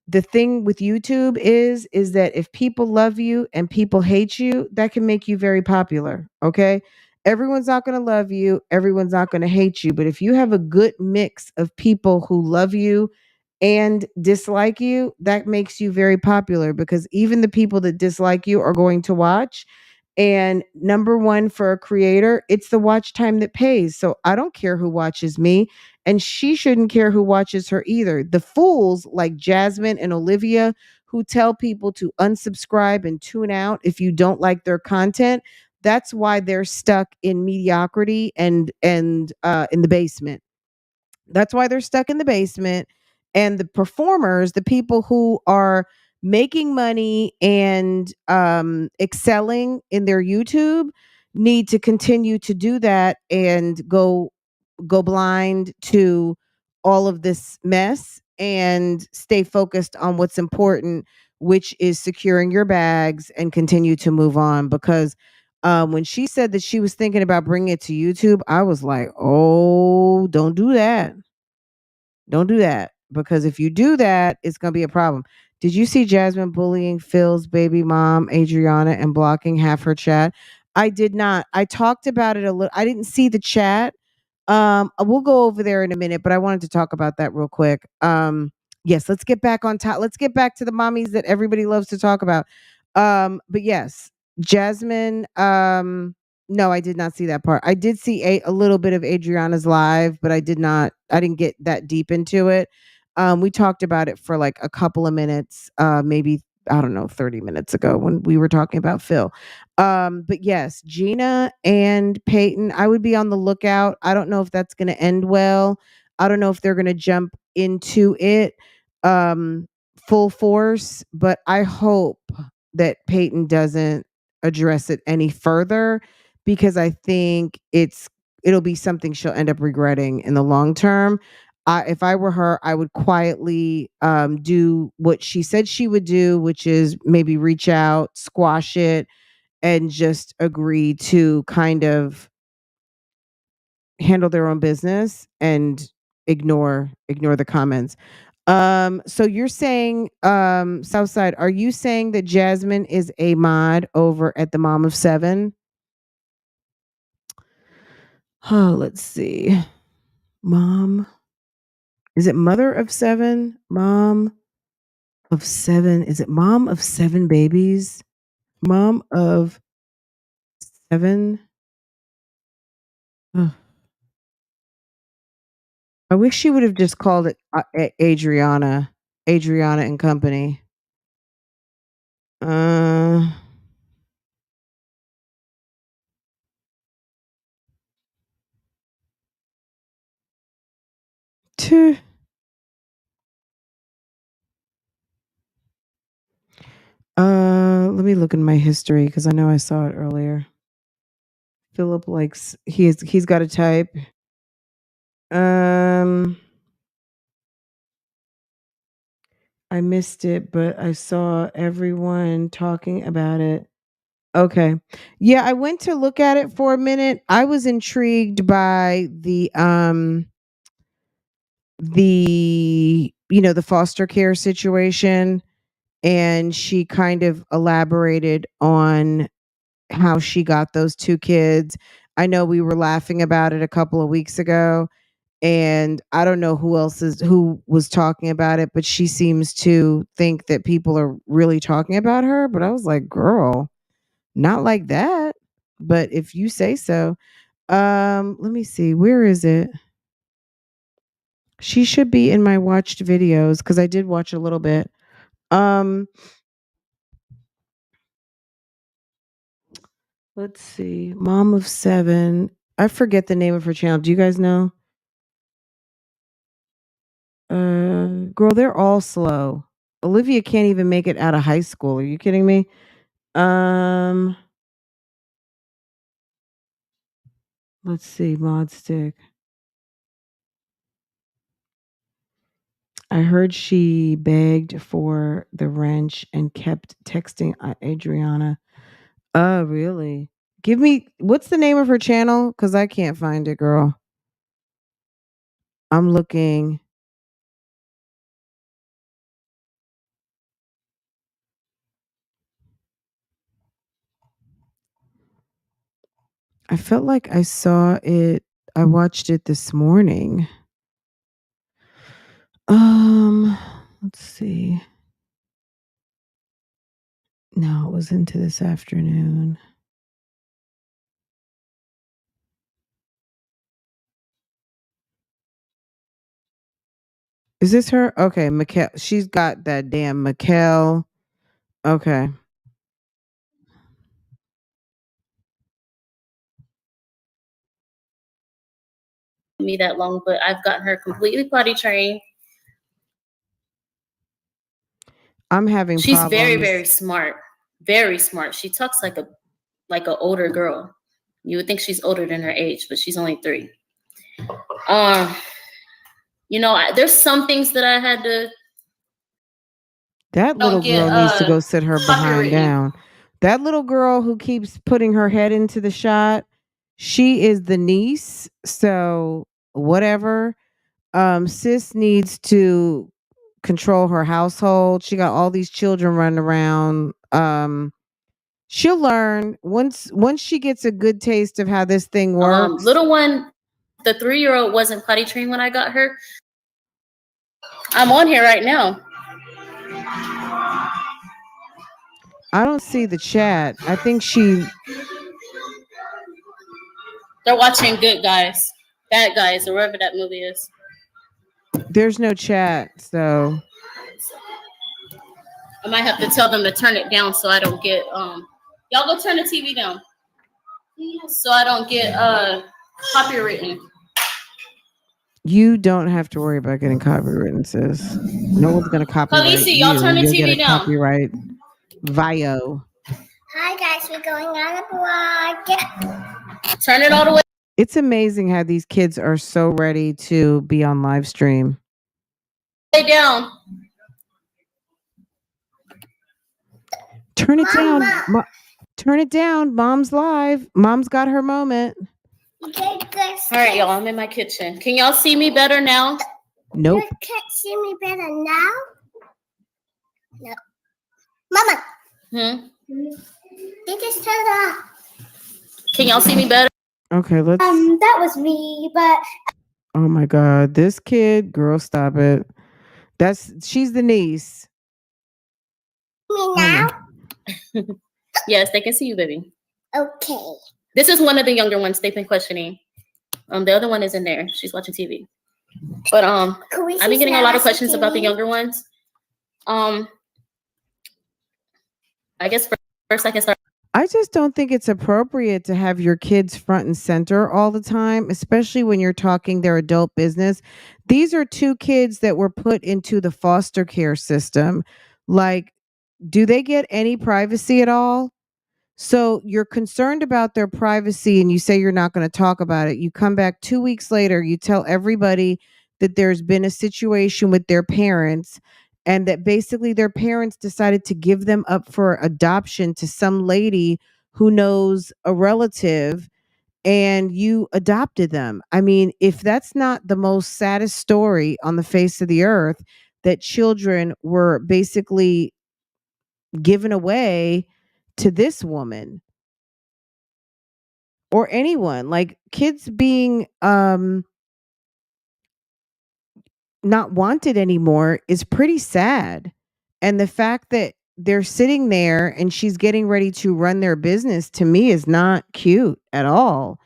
Speaker 1: the thing with YouTube is that if people love you and people hate you, that can make you very popular, okay? Everyone's not going to love you, everyone's not going to hate you, but if you have a good mix of people who love you and dislike you, that makes you very popular because even the people that dislike you are going to watch. And number one for a creator, it's the watch time that pays. So I don't care who watches me, and she shouldn't care who watches her either. The fools like Jasmine and Olivia who tell people to unsubscribe and tune out if you don't like their content, that's why they're stuck in mediocrity and in the basement. That's why they're stuck in the basement. And the performers, the people who are making money and excelling in their YouTube, need to continue to do that and go blind to all of this mess and stay focused on what's important, which is securing your bags and continue to move on. Because when she said that she was thinking about bringing it to YouTube, I was like, oh, don't do that. Don't do that because if you do that, it's going to be a problem. Did you see Jasmine bullying Phil's baby mom, Adriana, and blocking half her chat? I did not. I talked about it a little. I didn't see the chat. We'll go over there in a minute, but I wanted to talk about that real quick. Yes, let's get back on top. Let's get back to the mommies that everybody loves to talk about. But yes, Jasmine. No, I did not see that part. I did see a little bit of Adriana's live, but I didn't get that deep into it. We talked about it for like a couple of minutes, maybe I don't know, 30 minutes ago when we were talking about Phil. But yes, Gina and Peyton, I would be on the lookout. I don't know if that's going to end well. I don't know if they're going to jump into it full force, but I hope that Peyton doesn't address it any further because I think it'll be something she'll end up regretting in the long term. If I were her, I would quietly do what she said she would do, which is maybe reach out, squash it, and just agree to kind of handle their own business and ignore the comments. So you're saying, Southside, are you saying that Jasmine is a mod over at the Mom of Seven? Oh, let's see. Mom. Is it Mother of Seven? Mom of Seven. Is it Mom of Seven Babies? Mom of Seven. Ugh. I wish she would have just called it Adriana and Company. Tuh. Let me look in my history because I know I saw it earlier. Philip likes he's got a type. I missed it, but I saw everyone talking about it. Okay. Yeah, I went to look at it for a minute. I was intrigued by the the foster care situation, and she kind of elaborated on how she got those two kids. I know we were laughing about it a couple of weeks ago, and I don't know who was talking about it, but she seems to think that people are really talking about her, but I was like, "Girl, not like that." But if you say so. Let me see. Where is it? She should be in my watched videos cuz I did watch a little bit. Um let's see. Mom of 7. I forget the name of her channel. Do you guys know? Girl, they're all slow. Olivia can't even make it out of high school. Are you kidding me? Um, let's see, Mod Stick. I heard she begged for the wrench and kept texting Adriana. Oh, really? Give me what's the name of her channel? Because I can't find it, girl. I'm looking. I felt like I saw it. I watched it this morning. Let's see. No, it was into this afternoon. Is this her? Okay, Mikkel. She's got that damn Mikkel. Okay.
Speaker 4: Me that long, but I've gotten her completely potty trained.
Speaker 1: I'm having
Speaker 4: She's
Speaker 1: problems.
Speaker 4: very, very smart. Very smart. She talks like a older girl. You would think she's older than her age, but she's only 3. There's some things that I had to.
Speaker 1: That little girl needs to go sit her behind down. That little girl who keeps putting her head into the shot, she is the niece. So whatever. Sis needs to control her household. She got all these children running around. She'll learn once she gets a good taste of how this thing works.
Speaker 4: Little one, the 3-year-old wasn't potty trained when I got her. I'm on here right now.
Speaker 1: I don't see the chat. I think
Speaker 4: they're watching Good Guys, Bad Guys, or whatever that movie is.
Speaker 1: There's no chat, so
Speaker 4: I might have to tell them to turn it down so I don't get y'all go turn the TV down. So I don't get copywritten.
Speaker 1: You don't have to worry about getting copywritten, sis. No one's gonna copyright
Speaker 4: Khaleesi, y'all turn the
Speaker 1: You'll
Speaker 4: TV
Speaker 1: get a
Speaker 4: down.
Speaker 1: copyright VIO.
Speaker 5: Hi guys, we're going on a vlog.
Speaker 4: Turn it all the way.
Speaker 1: It's amazing how these kids are so ready to be on live stream.
Speaker 4: Lay down.
Speaker 1: Turn it down. Turn it down. Mom's live. Mom's got her moment.
Speaker 4: All right, y'all. I'm in my kitchen. Can y'all see me better now?
Speaker 1: Nope.
Speaker 5: You can't see me better now? No. Mama. They just turned it off.
Speaker 4: Can y'all see me better?
Speaker 1: Okay, let's.
Speaker 5: That was me, but.
Speaker 1: Oh my God, this kid, girl, stop it. She's the niece.
Speaker 5: Me now?
Speaker 4: Yes, they can see you, baby.
Speaker 5: Okay.
Speaker 4: This is one of the younger ones they've been questioning. The other one is in there. She's watching TV. But
Speaker 5: Can we
Speaker 4: I've been
Speaker 5: see
Speaker 4: getting a lot of
Speaker 5: Smell
Speaker 4: questions about the
Speaker 5: Like
Speaker 4: younger ones. I guess first I can start.
Speaker 1: I just don't think it's appropriate to have your kids front and center all the time, especially when you're talking their adult business. These are two kids that were put into the foster care system. Like, do they get any privacy at all? So you're concerned about their privacy and you say you're not going to talk about it. You come back 2 weeks later, you tell everybody that there's been a situation with their parents and that basically their parents decided to give them up for adoption to some lady who knows a relative and you adopted them. I mean, if that's not the most saddest story on the face of the earth, that children were basically given away to this woman or anyone, like kids being not wanted anymore is pretty sad. And the fact that they're sitting there and she's getting ready to run their business to me is not cute at all.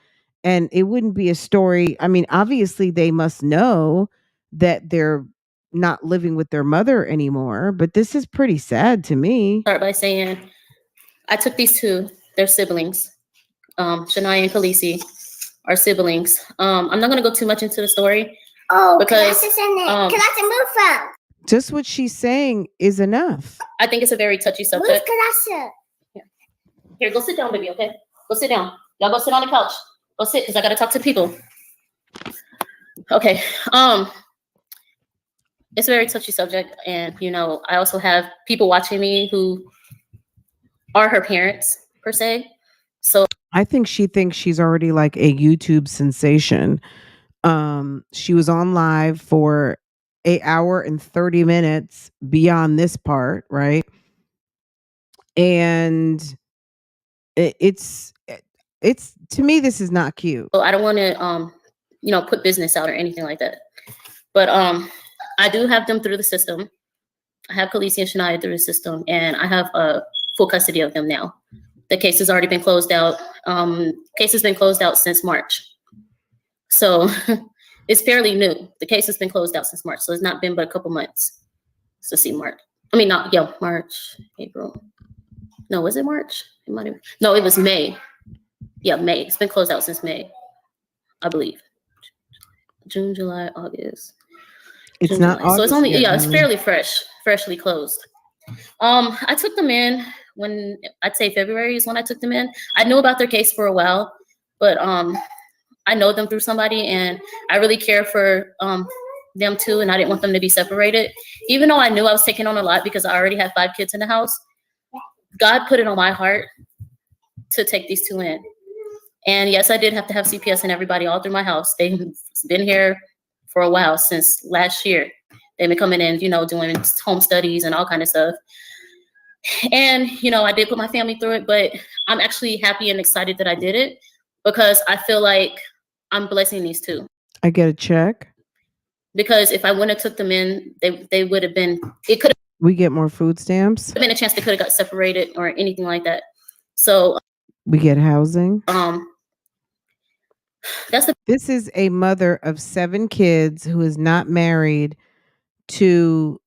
Speaker 1: And it wouldn't be a story. I mean, obviously they must know that they're not living with their mother anymore, but this is pretty sad to me.
Speaker 4: Start by saying I took these two, they're siblings. Shania and Khaleesi are siblings. I'm not gonna go too much into the story.
Speaker 5: Oh,
Speaker 4: because
Speaker 5: move from.
Speaker 1: Just what she's saying is enough.
Speaker 4: I think it's a very touchy
Speaker 5: Move,
Speaker 4: subject.
Speaker 5: Kalasa.
Speaker 4: Here, go sit down, baby, okay? Go sit down. Y'all go sit on the couch. Go sit, because I gotta talk to the people. Okay. It's a very touchy subject, and I also have people watching me who are her parents, per se. So
Speaker 1: I think she thinks she's already like a YouTube sensation. She was on live for 1 hour and 30 minutes beyond this part, right? And it's to me, this is not cute.
Speaker 4: I don't want to put business out or anything like that. But I do have them through the system. I have Khaleesi and Shania through the system, and I have full custody of them now. The case has already been closed out. Case has been closed out since March. So it's fairly new. The case has been closed out since March. So it's not been but a couple months. So see March. I mean, March, April. No, was it March? No, it was May. Yeah, May. It's been closed out since May, I believe. June, July, August.
Speaker 1: It's
Speaker 4: June,
Speaker 1: not
Speaker 4: July. So it's
Speaker 1: August
Speaker 4: only,
Speaker 1: yet,
Speaker 4: it's fairly freshly closed. I took them in when I'd say February is when I took them in. I knew about their case for a while, but I know them through somebody, and I really care for them too, and I didn't want them to be separated. Even though I knew I was taking on a lot because I already had 5 kids in the house, God put it on my heart to take these 2 in. And yes, I did have to have CPS and everybody all through my house. They've been here for a while, since last year. They've been coming in, doing home studies and all kind of stuff. And, I did put my family through it, but I'm actually happy and excited that I did it because I feel like I'm blessing these 2.
Speaker 1: I get a check.
Speaker 4: Because if I wouldn't have took them in, they would have been, it could have
Speaker 1: We get more food stamps.
Speaker 4: been a chance they could have got separated or anything like that. So
Speaker 1: We get housing. This is a mother of 7 kids who is not married to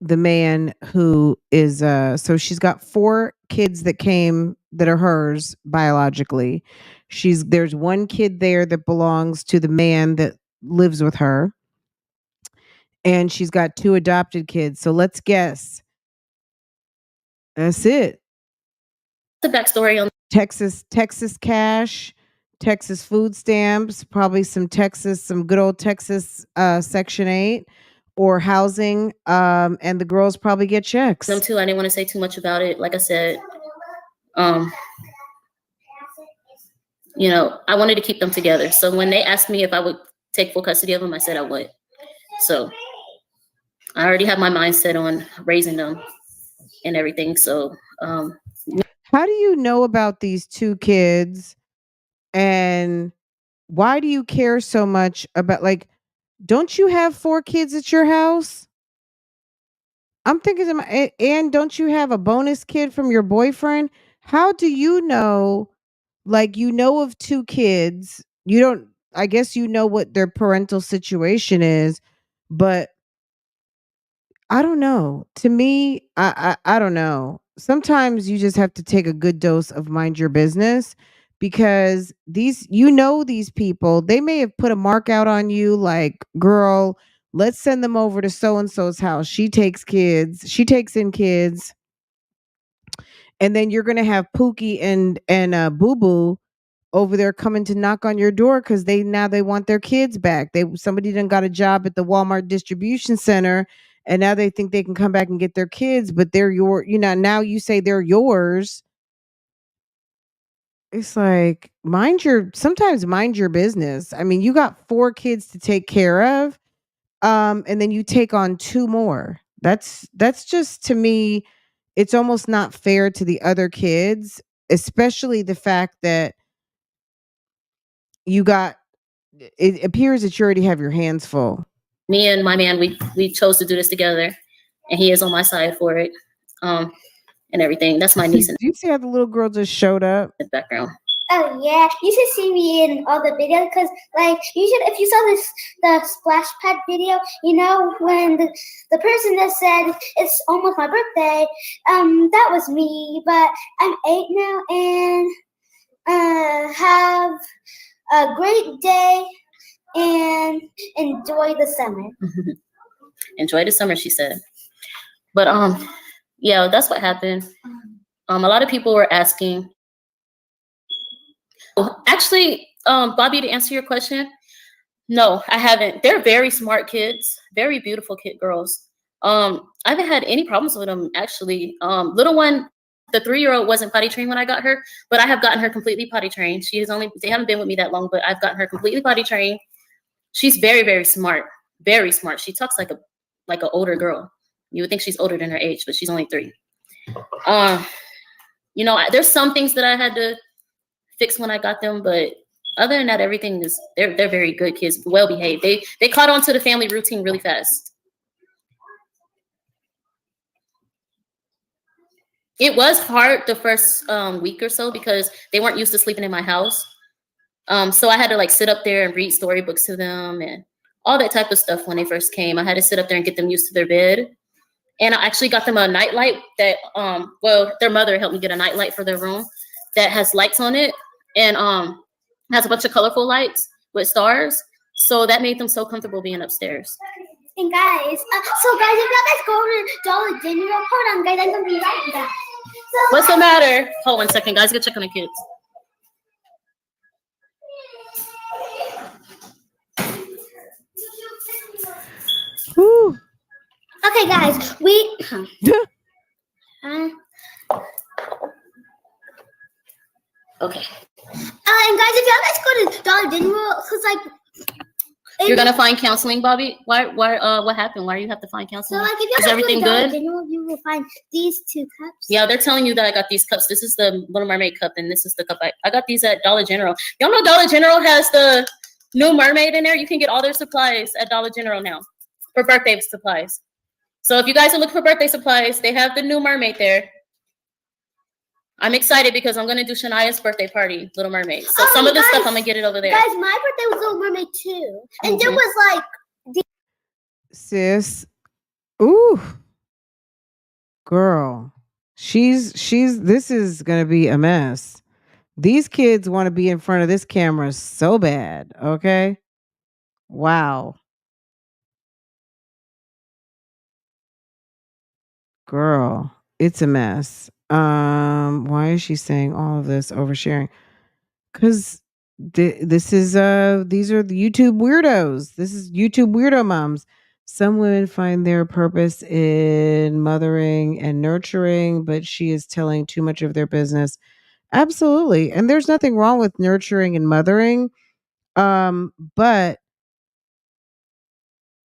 Speaker 1: the man who is so she's got 4 kids that are hers biologically. There's 1 kid there that belongs to the man that lives with her. And she's got 2 adopted kids. So let's guess. That's it.
Speaker 4: The backstory on
Speaker 1: Texas cash, Texas food stamps, probably some good old Texas Section 8 or housing, and the girls probably get checks.
Speaker 4: them too. I didn't want to say too much about it. Like I said, I wanted to keep them together. So when they asked me if I would take full custody of them, I said I would. So I already have my mindset on raising them and everything. So
Speaker 1: how do you know about these 2 kids, and why do you care so much about, like, don't you have 4 kids at your house? I'm thinking, and don't you have a bonus kid from your boyfriend? How do you know, like, of 2 kids? You don't, I guess you know what their parental situation is, but I don't know. To me, I don't know. Sometimes you just have to take a good dose of mind your business because these people, they may have put a mark out on you like, girl, let's send them over to so and so's house. She takes in kids, and then you're gonna have Pookie and Boo Boo over there coming to knock on your door because they want their kids back. Somebody done got a job at the Walmart distribution center, and now they think they can come back and get their kids, but they're now you say they're yours. It's like sometimes mind your business. I mean, you got 4 kids to take care of, and then you take on 2 more. That's just, to me, it's almost not fair to the other kids, especially the fact that you got it appears that you already have your hands full.
Speaker 4: Me and my man, we chose to do this together, and he is on my side for it, and everything. That's my niece in
Speaker 1: Do you see how the little girl just showed up?
Speaker 4: the background.
Speaker 5: Oh yeah, you should see me in all the videos because, like, if you saw the splash pad video, you know, when the person that said it's almost my birthday, that was me. But I'm 8 now and have a great day and enjoy the summer.
Speaker 4: Enjoy the summer, she said. But yeah, that's what happened. A lot of people were asking. Actually, Bobby, to answer your question, no, I haven't. They're very smart kids, very beautiful girls. I haven't had any problems with them, actually. Little one, the 3-year-old, wasn't potty trained when I got her, but I have gotten her completely potty trained. They haven't been with me that long, but I've gotten her completely potty trained. She's very, very smart, very smart. She talks like an older girl. You would think she's older than her age, but she's only 3. You know, there's some things that I had to fix when I got them, but other than that, everything is they're very good kids, well behaved. They caught on to the family routine really fast. It was hard the first week or so because they weren't used to sleeping in my house. So I had to like sit up there and read storybooks to them and all that type of stuff when they first came. I had to sit up there and get them used to their bed. And I actually got them a nightlight that, well, their mother helped me get a nightlight for their room that has lights on it and has a bunch of colorful lights with stars. So that made them so comfortable being upstairs.
Speaker 5: And guys, so guys, if you guys go to Dollar General, hold on, guys, I'm gonna be right back. So,
Speaker 4: what's the matter? Hold 1 second, guys. Go check on the kids.
Speaker 1: Woo.
Speaker 5: Okay, guys, we.
Speaker 4: Okay.
Speaker 5: And guys, if y'all guys go to Dollar General, cause like.
Speaker 4: You're gonna find counseling, Bobby? Why? What happened? Why do you have to find counseling?
Speaker 5: So like, if
Speaker 4: is everything good?
Speaker 5: General, you will find these 2 cups.
Speaker 4: Yeah, they're telling you that I got these cups. This is the Little Mermaid cup, and this is the cup I got these at Dollar General. Y'all know Dollar General has the new mermaid in there. You can get all their supplies at Dollar General now for birthday supplies. So if you guys are looking for birthday supplies, they have the new mermaid there. I'm excited because I'm gonna do Shania's birthday party, Little Mermaid. So some of the stuff I'm gonna get it over there.
Speaker 5: Guys, my birthday was Little Mermaid too, and there was like.
Speaker 1: Sis, ooh, girl, she's. This is gonna be a mess. These kids want to be in front of this camera so bad. Okay, wow, girl, it's a mess. Why is she saying all of this oversharing? Because these are the YouTube weirdos. This is YouTube weirdo moms. Some women find their purpose in mothering and nurturing, but she is telling too much of their business. Absolutely. And there's nothing wrong with nurturing and mothering. But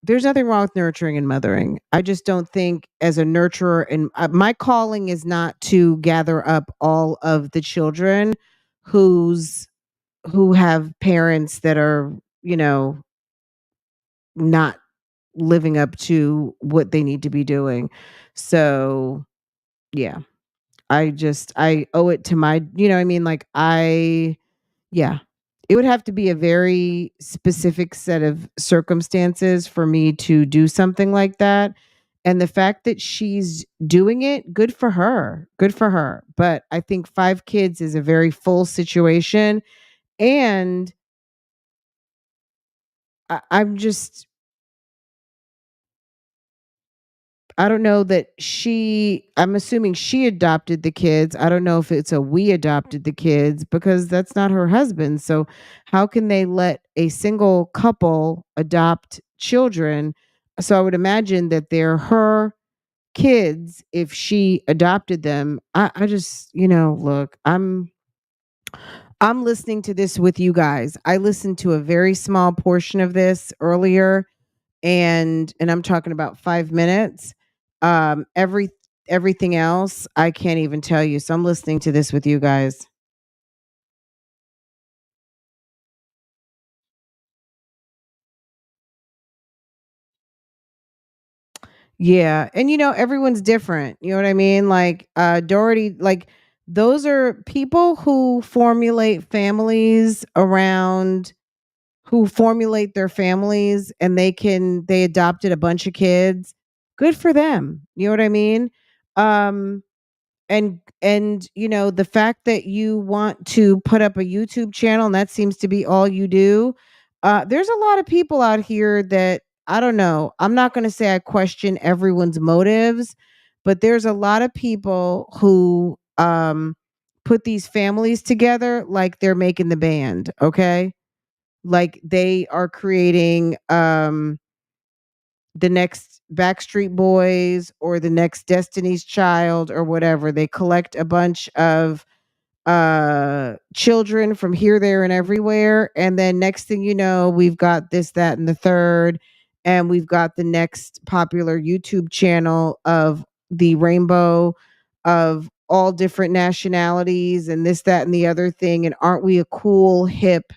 Speaker 1: there's nothing wrong with nurturing and mothering. I just don't think as a nurturer, and my calling is not to gather up all of the children who have parents that are, not living up to what they need to be doing. So, yeah. I owe it to my, like yeah. it would have to be a very specific set of circumstances for me to do something like that. And the fact that she's doing it, good for her. Good for her. But I think 5 kids is a very full situation. And I'm just, I don't know that I'm assuming she adopted the kids. I don't know if it's a we adopted the kids because that's not her husband. So how can they let a single couple adopt children? So I would imagine that they're her kids if she adopted them. I just, look, I'm listening to this with you guys. I listened to a very small portion of this earlier, and I'm talking about 5 minutes. Everything else I can't even tell you. So I'm listening to this with you guys. Yeah, and everyone's different. You know what I mean? Like Doherty, like those are people who formulate families around who formulate their families, and they adopted a bunch of kids. Good for them. You know what I mean? Um and the fact that you want to put up a YouTube channel and that seems to be all you do. There's a lot of people out here that I don't know. I'm not going to say I question everyone's motives, but there's a lot of people who put these families together like they're making the band, okay? Like they are creating the next Backstreet Boys or the next Destiny's Child or whatever. They collect a bunch of children from here, there, and everywhere. And then next thing you know, we've got this, that, and the third. And we've got the next popular YouTube channel of the rainbow of all different nationalities and this, that, and the other thing. And aren't we the cool hip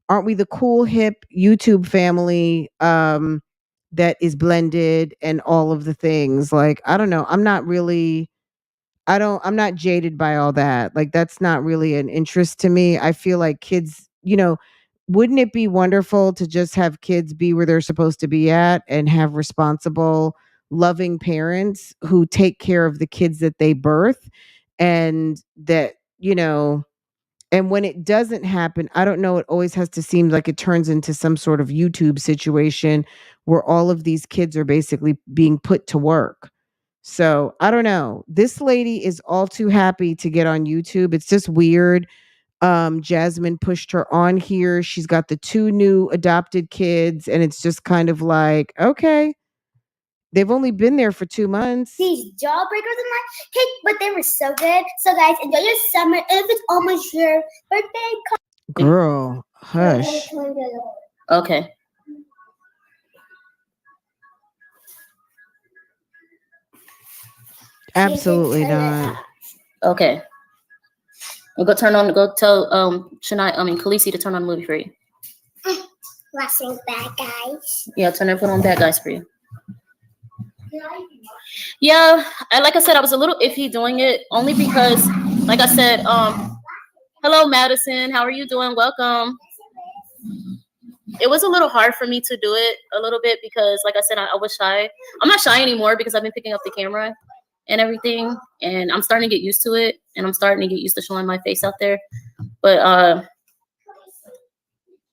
Speaker 1: YouTube family that is blended and all of the things? Like, I don't know. I'm not jaded by all that. Like that's not really an interest to me. I feel like kids, wouldn't it be wonderful to just have kids be where they're supposed to be at and have responsible, loving parents who take care of the kids that they birth and that, and when it doesn't happen, I don't know, it always has to seem like it turns into some sort of YouTube situation where all of these kids are basically being put to work. So I don't know. This lady is all too happy to get on YouTube. It's just weird. Jasmine pushed her on here. She's got the 2 new adopted kids, and it's just kind of like, okay, they've only been there for 2 months.
Speaker 5: These jawbreakers in my cake, but they were so good. So guys, enjoy your summer. If it's almost your birthday,
Speaker 1: Girl, hush.
Speaker 4: Okay.
Speaker 1: Absolutely not.
Speaker 4: Okay. We'll go tell Khaleesi to turn on the movie for you.
Speaker 5: Watching Bad Guys.
Speaker 4: Yeah, put on Bad Guys for you. Yeah, like I said, I was a little iffy doing it only because, like I said, hello Madison, how are you doing? Welcome. It was a little hard for me to do it a little bit because, like I said, I was shy. I'm not shy anymore because I've been picking up the camera and everything, and I'm starting to get used to it, and I'm starting to get used to showing my face out there. But other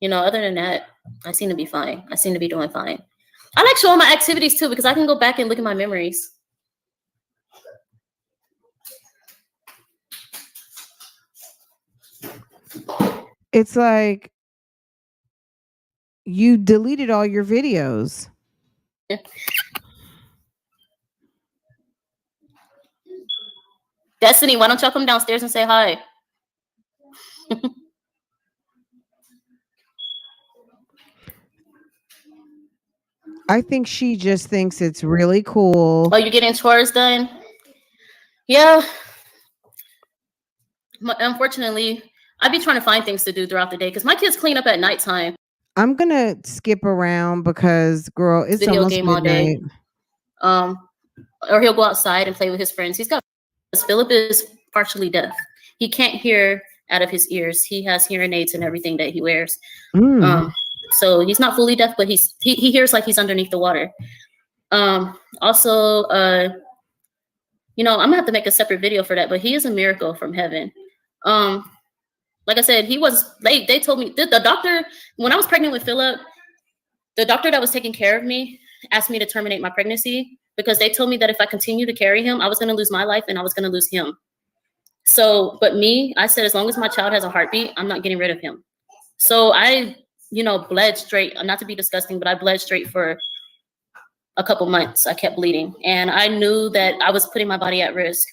Speaker 4: than that, I seem to be fine. I seem to be doing fine. I like showing my activities too because I can go back and look at my memories.
Speaker 1: It's like you deleted all your videos.
Speaker 4: Destiny, why don't y'all come downstairs and say hi?
Speaker 1: I think she just thinks it's really cool.
Speaker 4: Oh, you're getting chores done? Yeah. Unfortunately, I'd be trying to find things to do throughout the day because my kids clean up at nighttime.
Speaker 1: I'm gonna skip around because, girl, it's
Speaker 4: Video
Speaker 1: almost
Speaker 4: game
Speaker 1: midnight.
Speaker 4: All day. Or he'll go outside and play with his friends. Philip is partially deaf. He can't hear out of his ears. He has hearing aids and everything that he wears.
Speaker 1: Mm.
Speaker 4: So he's not fully deaf, but he hears like he's underneath the water. Also, you know, I'm gonna have to make a separate video for that, but he is a miracle from heaven. Like I said, they told me, the doctor, when I was pregnant with Philip, the doctor that was taking care of me asked me to terminate my pregnancy because they told me that if I continue to carry him, I was gonna lose my life and I was gonna lose him. So, but me, I said, as long as my child has a heartbeat, I'm not getting rid of him. So I, you know, bled straight, not to be disgusting, but I bled straight for a couple months. I kept bleeding and I knew that I was putting my body at risk.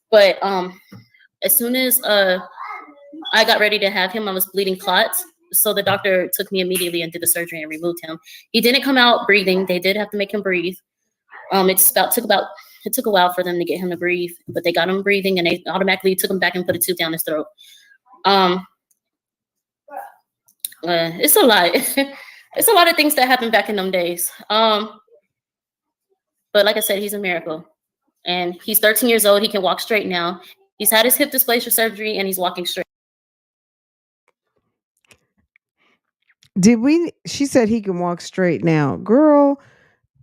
Speaker 4: But as soon as I got ready to have him, I was bleeding clots. So the doctor took me immediately and did the surgery and removed him. He didn't come out breathing. They did have to make him breathe. It took a while for them to get him to breathe, but they got him breathing and they automatically took him back and put a tube down his throat. It's a lot. It's a lot of things that happened back in them days. But like I said, he's a miracle. And he's 13 years old. He can walk straight now. He's had his hip dysplasia surgery and he's walking straight.
Speaker 1: She said he can walk straight now. Girl,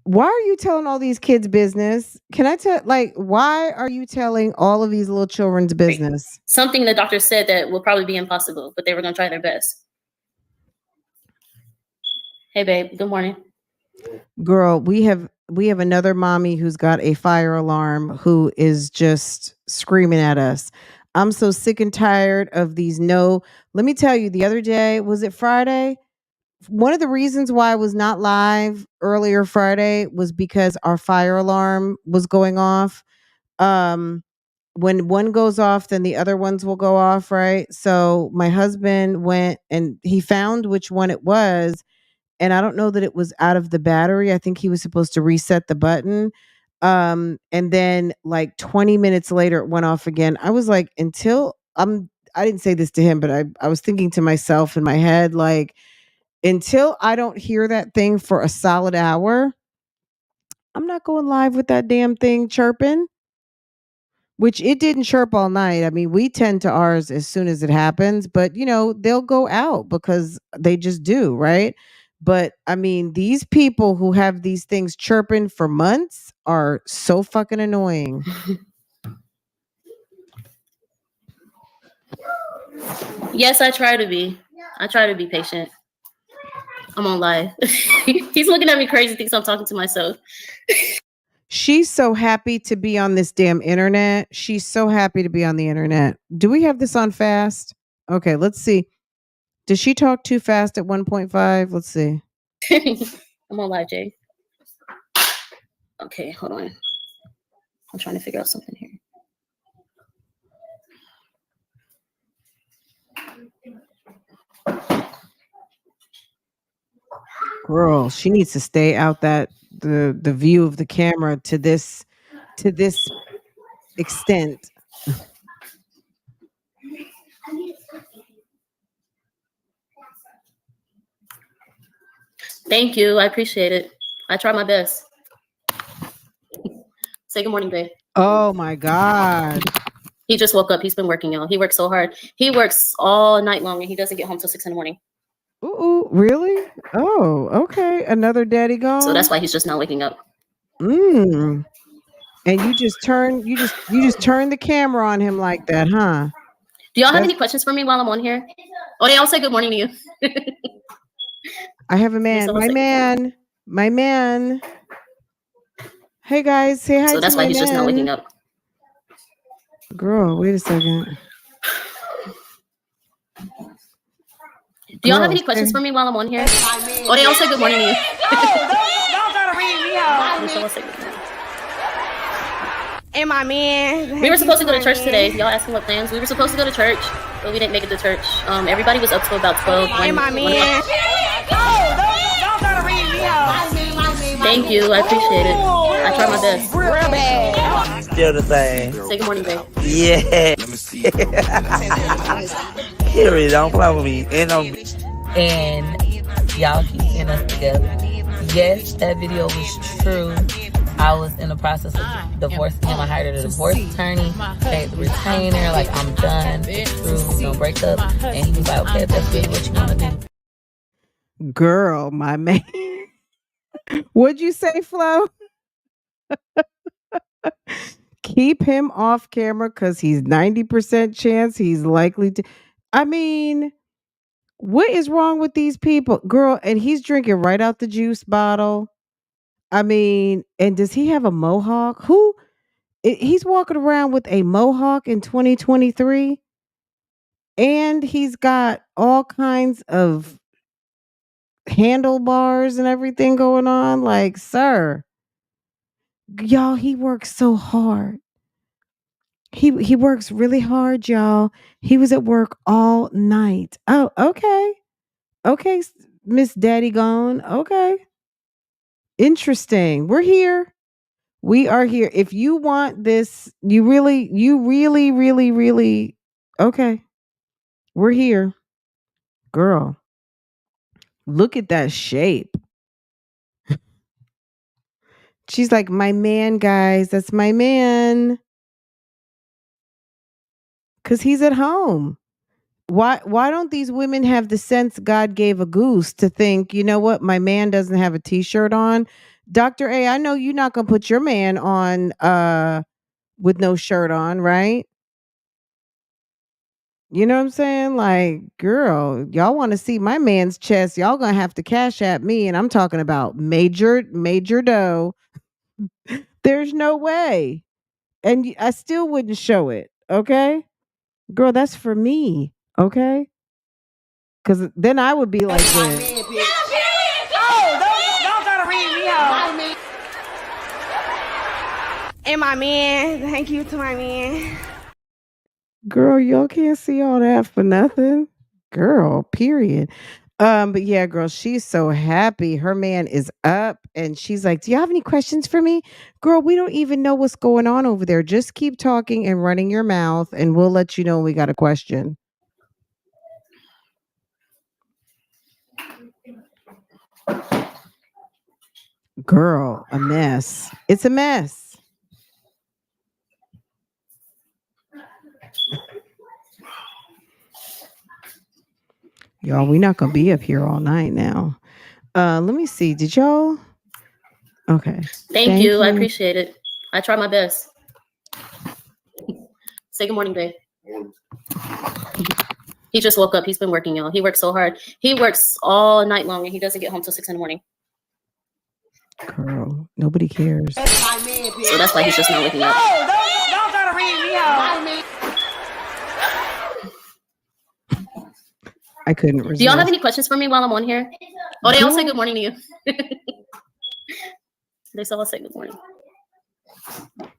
Speaker 1: why are you telling all these kids business? Can I tell, like, why are you telling all of these little children's business?
Speaker 4: Something the doctor said that will probably be impossible, but they were going to try their best. Hey, babe. Good morning.
Speaker 1: Girl, we have another mommy who's got a fire alarm who is just screaming at us. I'm so sick and tired of these. Let me tell you, the other day, was it Friday? One of the reasons why I was not live earlier Friday was because our fire alarm was going off. When one goes off, then the other ones will go off, right? So my husband went and he found which one it was. And I don't know that it was out of the battery. I think he was supposed to reset the button. And then like 20 minutes later, it went off again. I was like, I didn't say this to him, but I was thinking to myself in my head, like, until I don't hear that thing for a solid hour, I'm not going live with that damn thing chirping. Which it didn't chirp all night. I mean, we tend to ours as soon as it happens, but you know, they'll go out because they just do, right? But I mean, these people who have these things chirping for months are so fucking annoying.
Speaker 4: Yes, I try to be patient. I'm on live. He's looking at me crazy, thinks I'm talking to myself.
Speaker 1: She's so happy to be on this damn internet. She's so happy to be on the internet. Do we have this on fast? Okay, let's see. Does she talk too fast at 1.5? Let's see.
Speaker 4: I'm on live, Jay. Okay, hold on. I'm trying to figure out something here.
Speaker 1: Girl, she needs to stay out the view of the camera to this extent.
Speaker 4: Thank you. I appreciate it. I try my best. Say good morning, babe.
Speaker 1: Oh my God.
Speaker 4: He just woke up. He's been working, y'all. He works so hard. He works all night long and he doesn't get home till 6 in the morning.
Speaker 1: Ooh, really? Oh, okay. Another daddy gone.
Speaker 4: So that's why he's just not waking up.
Speaker 1: And you just turn the camera on him like that, huh?
Speaker 4: Do y'all have any questions for me while I'm on here? Oh, they all say good morning to you.
Speaker 1: I have a man. My man. Hey guys, say hi.
Speaker 4: So that's why he's just not waking up.
Speaker 1: Girl, wait a second.
Speaker 4: Do y'all have any questions for me while I'm on here? Oh, they all say good morning to you.
Speaker 6: Don't go to read me out. And my man.
Speaker 4: We were supposed to go to church today. Y'all asking what plans? We were supposed to go to church, but we didn't make it to church. Everybody was up till about 12.
Speaker 6: And my man. Don't go to read me out.
Speaker 4: Thank you. I appreciate it. I try my best.
Speaker 6: Real bad.
Speaker 7: Still the same.
Speaker 4: Say good morning, babe.
Speaker 7: Yeah. Period. Don't play with me.
Speaker 8: And y'all keep getting us together. Yes, that video was true.
Speaker 2: I was in the process of divorcing him. I hired a divorce attorney, paid the retainer, like I'm done, it's through, no breakup. And he was like, okay, if that's really what you want to do.
Speaker 1: Girl, my man. What'd you say, Flo? Keep him off camera because he's 90% chance he's likely to. I mean, what is wrong with these people? Girl, and he's drinking right out the juice bottle. I mean, and does he have a mohawk? He's walking around with a mohawk in 2023, and he's got all kinds of handlebars and everything going on. Like, sir, y'all, he works so hard. He works really hard, y'all. He was at work all night. Oh, okay. Okay, Miss Daddy Gone. Okay. Interesting. We're here. We are here. If you want this, you really, okay. We're here. Girl, look at that shape. She's like, my man, guys. That's my man. Because he's at home. Why don't these women have the sense God gave a goose to think, you know what, my man doesn't have a t-shirt on? Dr. A, I know you're not gonna put your man on with no shirt on, right? You know what I'm saying? Like, girl, y'all want to see my man's chest, y'all gonna have to cash at me, and I'm talking about major dough. There's no way. And I still wouldn't show it, okay? Girl, that's for me, okay? Because then I would be like this.
Speaker 6: Oh, don't try to read me out. And my man, thank you to my man.
Speaker 1: Girl, y'all can't see all that for nothing. Girl, period. But yeah, girl, she's so happy. Her man is up and she's like, do you have any questions for me? Girl, we don't even know what's going on over there. Just keep talking and running your mouth and we'll let you know when we got a question. Girl, a mess. It's a mess. Y'all, we're not gonna be up here all night now. Let me see. Did y'all? Okay.
Speaker 4: Thank you. I appreciate it. I try my best. Say good morning, babe. He just woke up. He's been working, y'all. He works so hard. He works all night long and he doesn't get home till 6 a.m.
Speaker 1: Girl, nobody cares.
Speaker 4: So that's why he's just not waking up.
Speaker 6: Oh, don't try to read me out.
Speaker 1: I couldn't resist.
Speaker 4: Do y'all have any questions for me while I'm on here? Oh, they all say good morning to you. They all say good morning.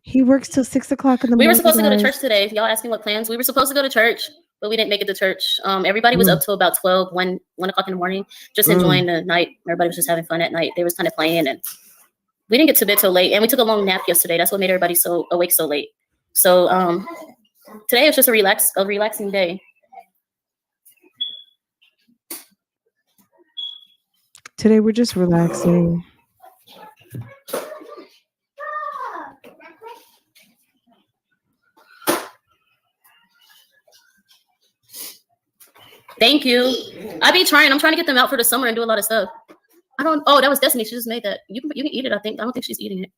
Speaker 1: He works till 6 o'clock in the morning.
Speaker 4: We were supposed to go to church today. Y'all asking what plans? We were supposed to go to church, but we didn't make it to church. Everybody was up till about 1 o'clock in the morning, just enjoying the night. Everybody was just having fun at night. They was kind of playing, and we didn't get to bed till late. And we took a long nap yesterday. That's what made everybody so awake so late. So today was just a relaxing day.
Speaker 1: Today we're just relaxing.
Speaker 4: Thank you. I be trying. I'm trying to get them out for the summer and do a lot of stuff. Oh, that was Destiny. She just made that. You can eat it, I think. I don't think she's eating it.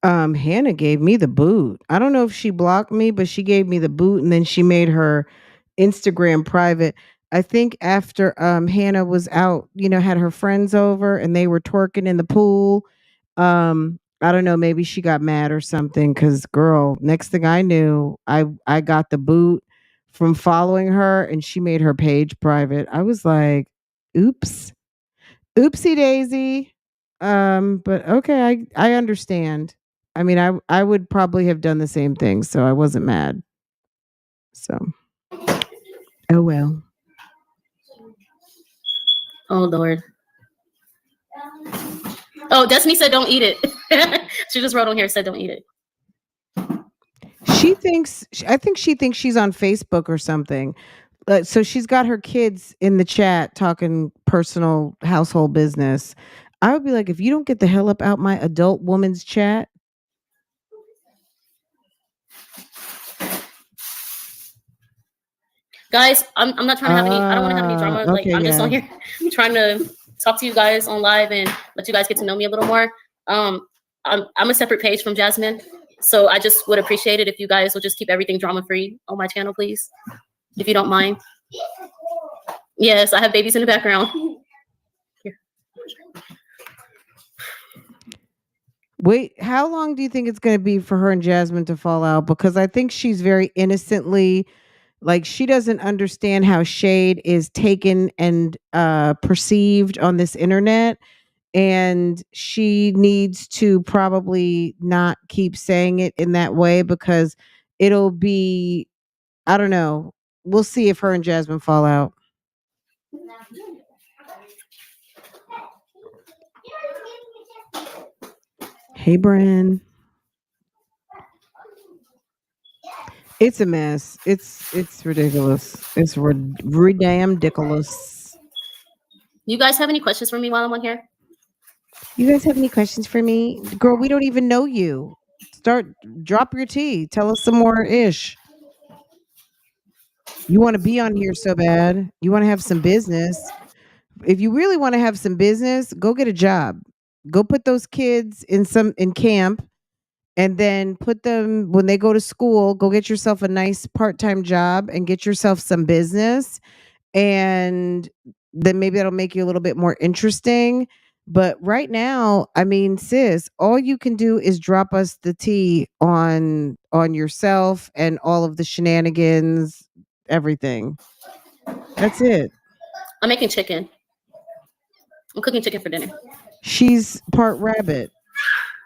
Speaker 1: Hannah gave me the boot. I don't know if she blocked me, but she gave me the boot and then she made her Instagram private. I think after Hannah was out, had her friends over and they were twerking in the pool. I don't know, maybe she got mad or something because girl, next thing I knew, I got the boot from following her and she made her page private. I was like, oops. Oopsie daisy. But okay, I understand. I mean, I would probably have done the same thing, so I wasn't mad. So, oh well.
Speaker 4: Oh Lord. Oh, Destiny said don't eat it. She just wrote on here, said don't eat it.
Speaker 1: I think she thinks she's on Facebook or something. So she's got her kids in the chat talking personal household business. I would be like, if you don't get the hell up out my adult woman's chat.
Speaker 4: Guys, I'm not trying to have any. I don't want to have any drama. Like
Speaker 1: Okay,
Speaker 4: I'm just on
Speaker 1: yeah.
Speaker 4: here trying to talk to you guys on live and let you guys get to know me a little more. I'm a separate page from Jasmine, so I just would appreciate it if you guys would just keep everything drama free on my channel, please, if you don't mind. Yes, I have babies in the background.
Speaker 1: Wait, how long do you think it's going to be for her and Jasmine to fall out? Because I think she's very innocently, like, she doesn't understand how shade is taken and perceived on this internet. And she needs to probably not keep saying it in that way because it'll be, I don't know. We'll see if her and Jasmine fall out. Hey, Bren. It's a mess. It's ridiculous. It's damn ridiculous.
Speaker 4: You guys have any questions for me while I'm on here?
Speaker 1: You guys have any questions for me? Girl, we don't even know you. Drop your tea. Tell us some more ish. You want to be on here so bad. You want to have some business. If you really want to have some business, go get a job. Go put those kids in camp, and then put them when they go to school, go get yourself a nice part-time job and get yourself some business, and then maybe that'll make you a little bit more interesting. But right now, I mean, sis, all you can do is drop us the tea on yourself and all of the shenanigans, everything. That's it.
Speaker 4: I'm making chicken. I'm cooking chicken for dinner.
Speaker 1: She's part rabbit.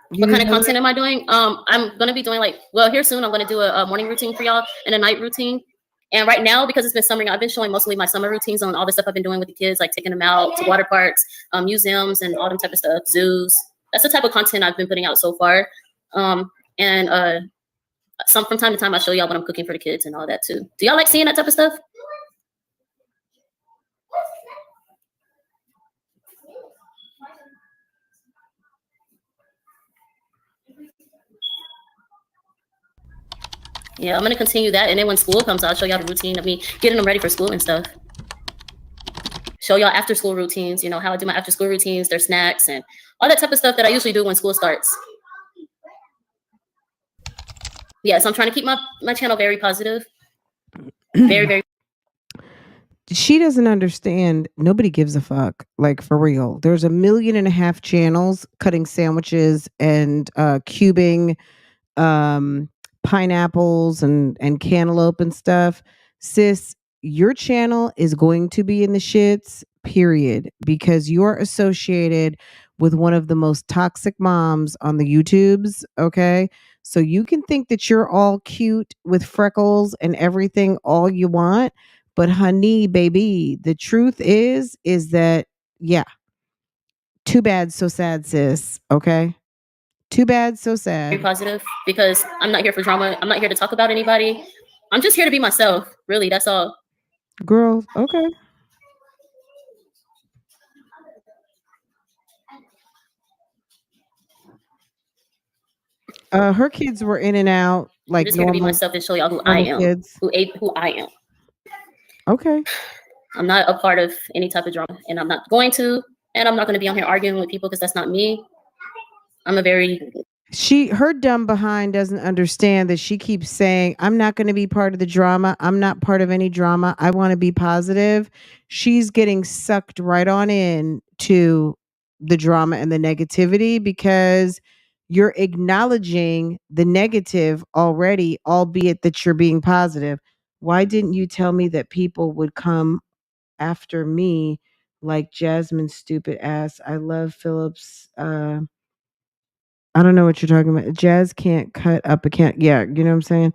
Speaker 4: What kind of content am I doing? I'm gonna be doing here soon. I'm gonna do a morning routine for y'all and a night routine. And right now, because it's been summer, I've been showing mostly my summer routines on all the stuff I've been doing with the kids, like taking them out to water parks, museums, and all them type of stuff, zoos. That's the type of content I've been putting out so far. From time to time, I show y'all what I'm cooking for the kids and all that too. Do y'all like seeing that type of stuff? Yeah, I'm going to continue that. And then when school comes, I'll show y'all the routine of me getting them ready for school and stuff. Show y'all after school routines, how I do my after school routines, their snacks, and all that type of stuff that I usually do when school starts. Yeah, so I'm trying to keep my channel very positive. Very, very.
Speaker 1: She doesn't understand. Nobody gives a fuck. Like, for real. There's 1.5 million channels cutting sandwiches and cubing pineapples and cantaloupe and stuff. Sis, your channel is going to be in the shits, period, because you're associated with one of the most toxic moms on the YouTubes, okay? So you can think that you're all cute with freckles and everything all you want, but honey, baby, the truth is that, yeah, too bad, so sad, sis, okay? Too bad, so sad.
Speaker 4: Very positive, because I'm not here for drama. I'm not here to talk about anybody. I'm just here to be myself. Really, that's all.
Speaker 1: Girl, okay. Her kids were in and out like
Speaker 4: I'm just here to be myself and show y'all who I am.
Speaker 1: Kids.
Speaker 4: Who I am.
Speaker 1: Okay.
Speaker 4: I'm not a part of any type of drama, and I'm not going to, and I'm not going to be on here arguing with people because that's not me. I'm a very
Speaker 1: her dumb behind doesn't understand that she keeps saying, I'm not going to be part of the drama. I'm not part of any drama. I want to be positive. She's getting sucked right on in to the drama and the negativity because you're acknowledging the negative already, albeit that you're being positive. Why didn't you tell me that people would come after me like Jasmine's stupid ass? I love Phillips. I don't know what you're talking about. Jazz can't cut up a can. Yeah, you know what I'm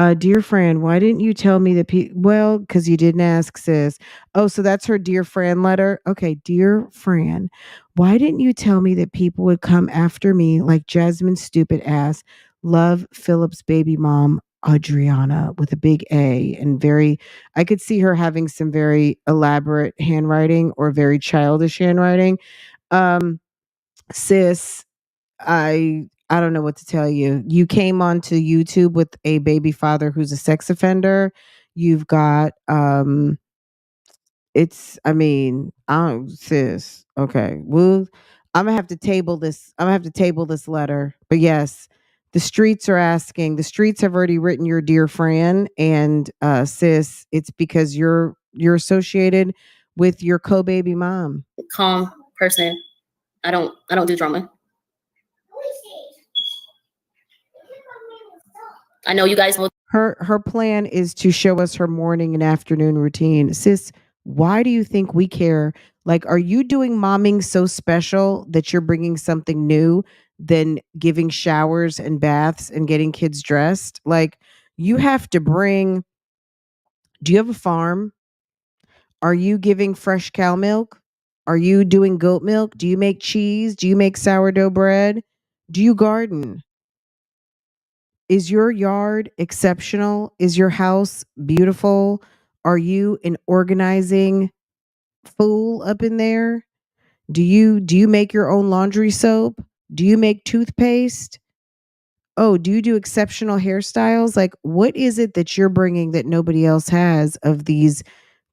Speaker 1: saying? Dear friend, why didn't you tell me that well, because you didn't ask, sis. Oh, so that's her dear friend letter. Okay, dear friend, why didn't you tell me that people would come after me like Jasmine's stupid ass? Love, Philip's baby mom. Adriana with a big A and very, I could see her having some very elaborate handwriting or very childish handwriting. Um, sis, I don't know what to tell you. You came onto YouTube with a baby father who's a sex offender. You've got it's, I mean, I don't, sis. Okay. Well, I'm gonna have to table this. I'm gonna have to table this letter. But yes, the streets are asking. The streets have already written your dear Fran, and sis, it's because you're associated with your co-baby mom.
Speaker 4: Calm person. I don't do drama. I know you guys know.
Speaker 1: Her plan is to show us her morning and afternoon routine. Sis, why do you think we care? Like, are you doing momming so special that you're bringing something new than giving showers and baths and getting kids dressed? Like, you have to bring, do you have a farm? Are you giving fresh cow milk? Are you doing goat milk? Do you make cheese? Do you make sourdough bread? Do you garden? Is your yard exceptional? Is your house beautiful? Are you an organizing fool up in there? Do you make your own laundry soap? Do you make toothpaste? Oh, do you do exceptional hairstyles? Like, what is it that you're bringing that nobody else has of these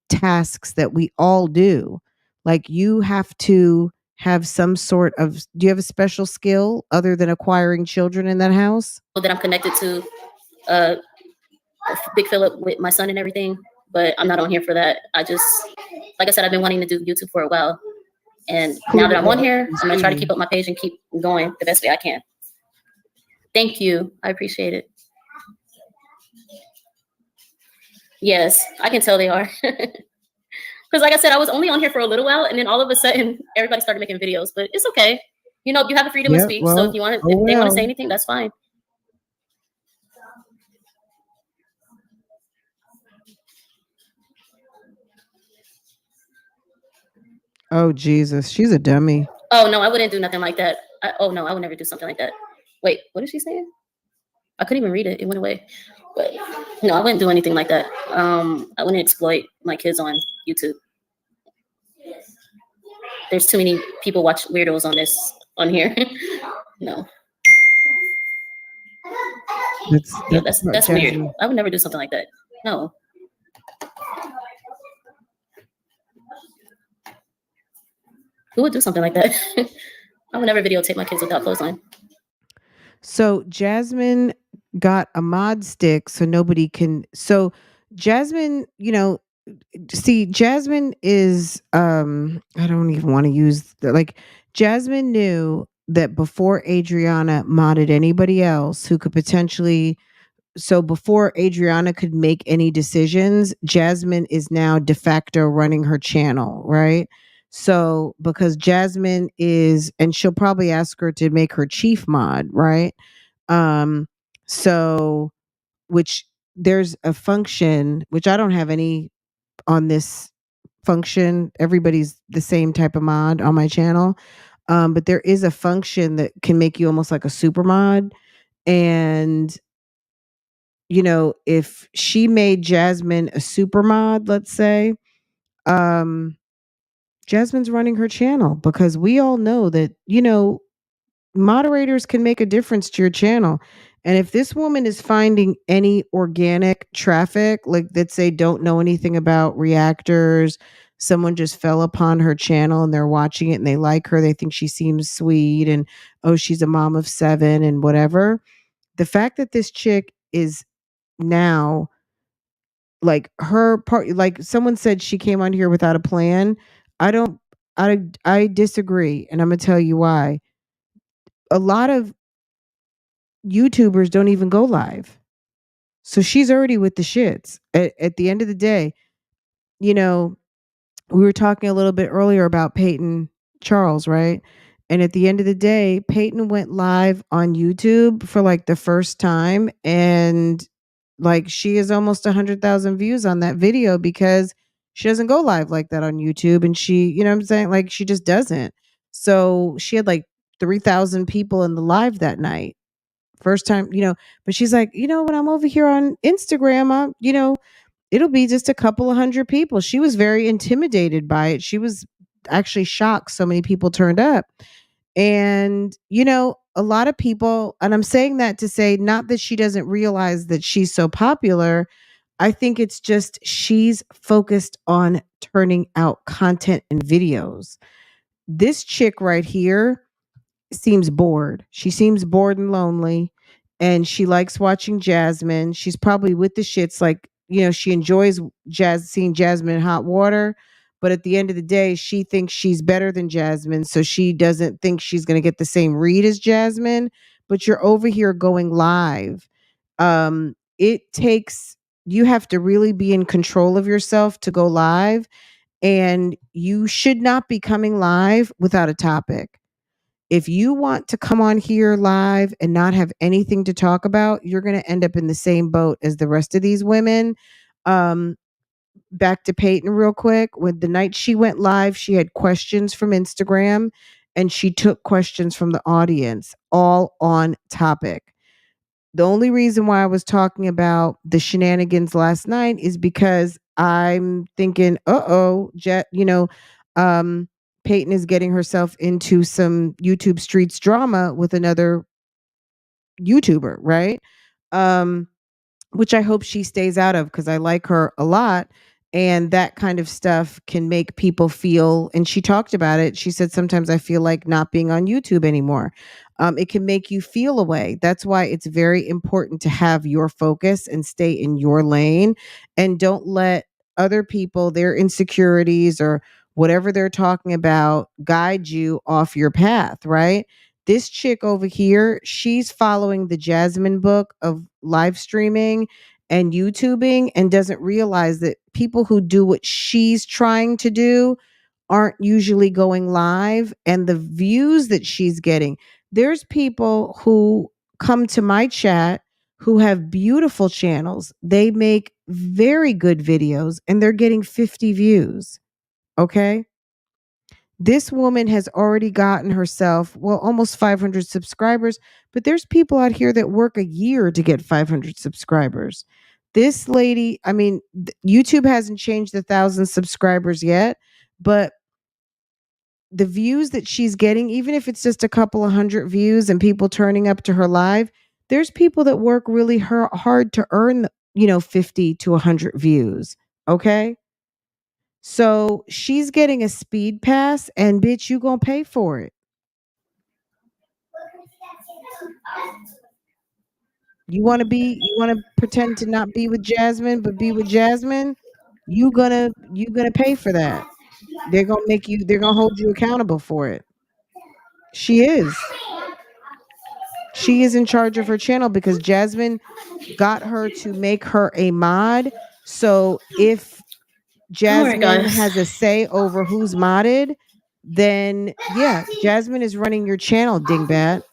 Speaker 1: tasks that we all do? Like, you have to have some sort of, do you have a special skill other than acquiring children in that house?
Speaker 4: That I'm connected to uh Big Philip with my son and everything, but I'm not on here for that. I just, like I said, I've been wanting to do YouTube for a while, and now that I'm on here, I'm gonna try to keep up my page and keep going the best way I can. Thank you, I appreciate it. Yes, I can tell they are. Because like I said, I was only on here for a little while, and then all of a sudden, everybody started making videos. But it's okay. You know, you have the freedom to speak. So if you want to, if they want to say anything, that's fine.
Speaker 1: Oh Jesus, she's a dummy.
Speaker 4: Oh no, I wouldn't do nothing like that. Oh no, I would never do something like that. Wait, what is she saying? I couldn't even read it. It went away. But no, I wouldn't do anything like that. I wouldn't exploit my kids on YouTube. There's too many people watch weirdos on here. No. That's weird. I would never do something like that. No. Who would do something like that? I would never videotape my kids without clothes on.
Speaker 1: So Jasmine got a mod stick so nobody can. So Jasmine, see, Jasmine is I don't even want to use Jasmine knew that before Adriana modded anybody else who could potentially, so before Adriana could make any decisions, Jasmine is now de facto running her channel, right? So because Jasmine is, and she'll probably ask her to make her chief mod, right? So which there's a function which I don't have any on this function. Everybody's the same type of mod on my channel. But there is a function that can make you almost like a super mod. And if she made Jasmine a super mod, let's say, Jasmine's running her channel because we all know that, moderators can make a difference to your channel. And if this woman is finding any organic traffic, like that say don't know anything about reactors, someone just fell upon her channel and they're watching it and they like her, they think she seems sweet and oh, she's a mom of 7 and whatever. The fact that this chick is now like her part, like someone said she came on here without a plan. I disagree, and I'm gonna tell you why. A lot of YouTubers don't even go live. So she's already with the shits. At the end of the day, we were talking a little bit earlier about Peyton Charles, right? And at the end of the day, Peyton went live on YouTube for like the first time. And like she has almost 100,000 views on that video because she doesn't go live like that on YouTube. And she, you know what I'm saying? Like she just doesn't. So she had like 3,000 people in the live that night first time, but she's like, when I'm over here on Instagram, it'll be just a couple of hundred people. She was very intimidated by it. She was actually shocked so many people turned up. And, a lot of people, and I'm saying that to say, not that she doesn't realize that she's so popular. I think it's just she's focused on turning out content and videos. This chick right here seems bored. She seems bored and lonely, and she likes watching Jasmine. She's probably with the shits, like, she enjoys seeing Jasmine in hot water, but at the end of the day, she thinks she's better than Jasmine, so she doesn't think she's going to get the same read as Jasmine. But you're over here going live. It takes You have to really be in control of yourself to go live, and you should not be coming live without a topic. If you want to come on here live and not have anything to talk about, you're going to end up in the same boat as the rest of these women. Back to Peyton real quick. When the night she went live, she had questions from Instagram and she took questions from the audience, all on topic. The only reason why I was talking about the shenanigans last night is because I'm thinking, Peyton is getting herself into some YouTube streets drama with another YouTuber, right? Which I hope she stays out of, because I like her a lot. And that kind of stuff can make people feel, and she talked about it. She said, sometimes I feel like not being on YouTube anymore. It can make you feel away. That's why it's very important to have your focus and stay in your lane, and don't let other people, their insecurities or whatever they're talking about, guide you off your path, right? This chick over here, she's following the Jasmine book of live streaming and YouTubing, and doesn't realize that people who do what she's trying to do aren't usually going live, and the views that she's getting. There's people who come to my chat who have beautiful channels. They make very good videos and they're getting 50 views. Okay? This woman has already gotten herself, almost 500 subscribers, but there's people out here that work a year to get 500 subscribers. This lady, YouTube hasn't changed the 1,000 subscribers yet, but the views that she's getting, even if it's just a couple of hundred views and people turning up to her live, there's people that work really hard to earn, 50 to 100 views. Okay? So she's getting a speed pass, and bitch, you gonna pay for it. You want to pretend to not be with Jasmine, but be with Jasmine. You gonna pay for that. They're gonna hold you accountable for it. She is in charge of her channel because Jasmine got her to make her a mod. So if Jasmine has a say over who's modded, then yeah, Jasmine is running your channel, dingbat.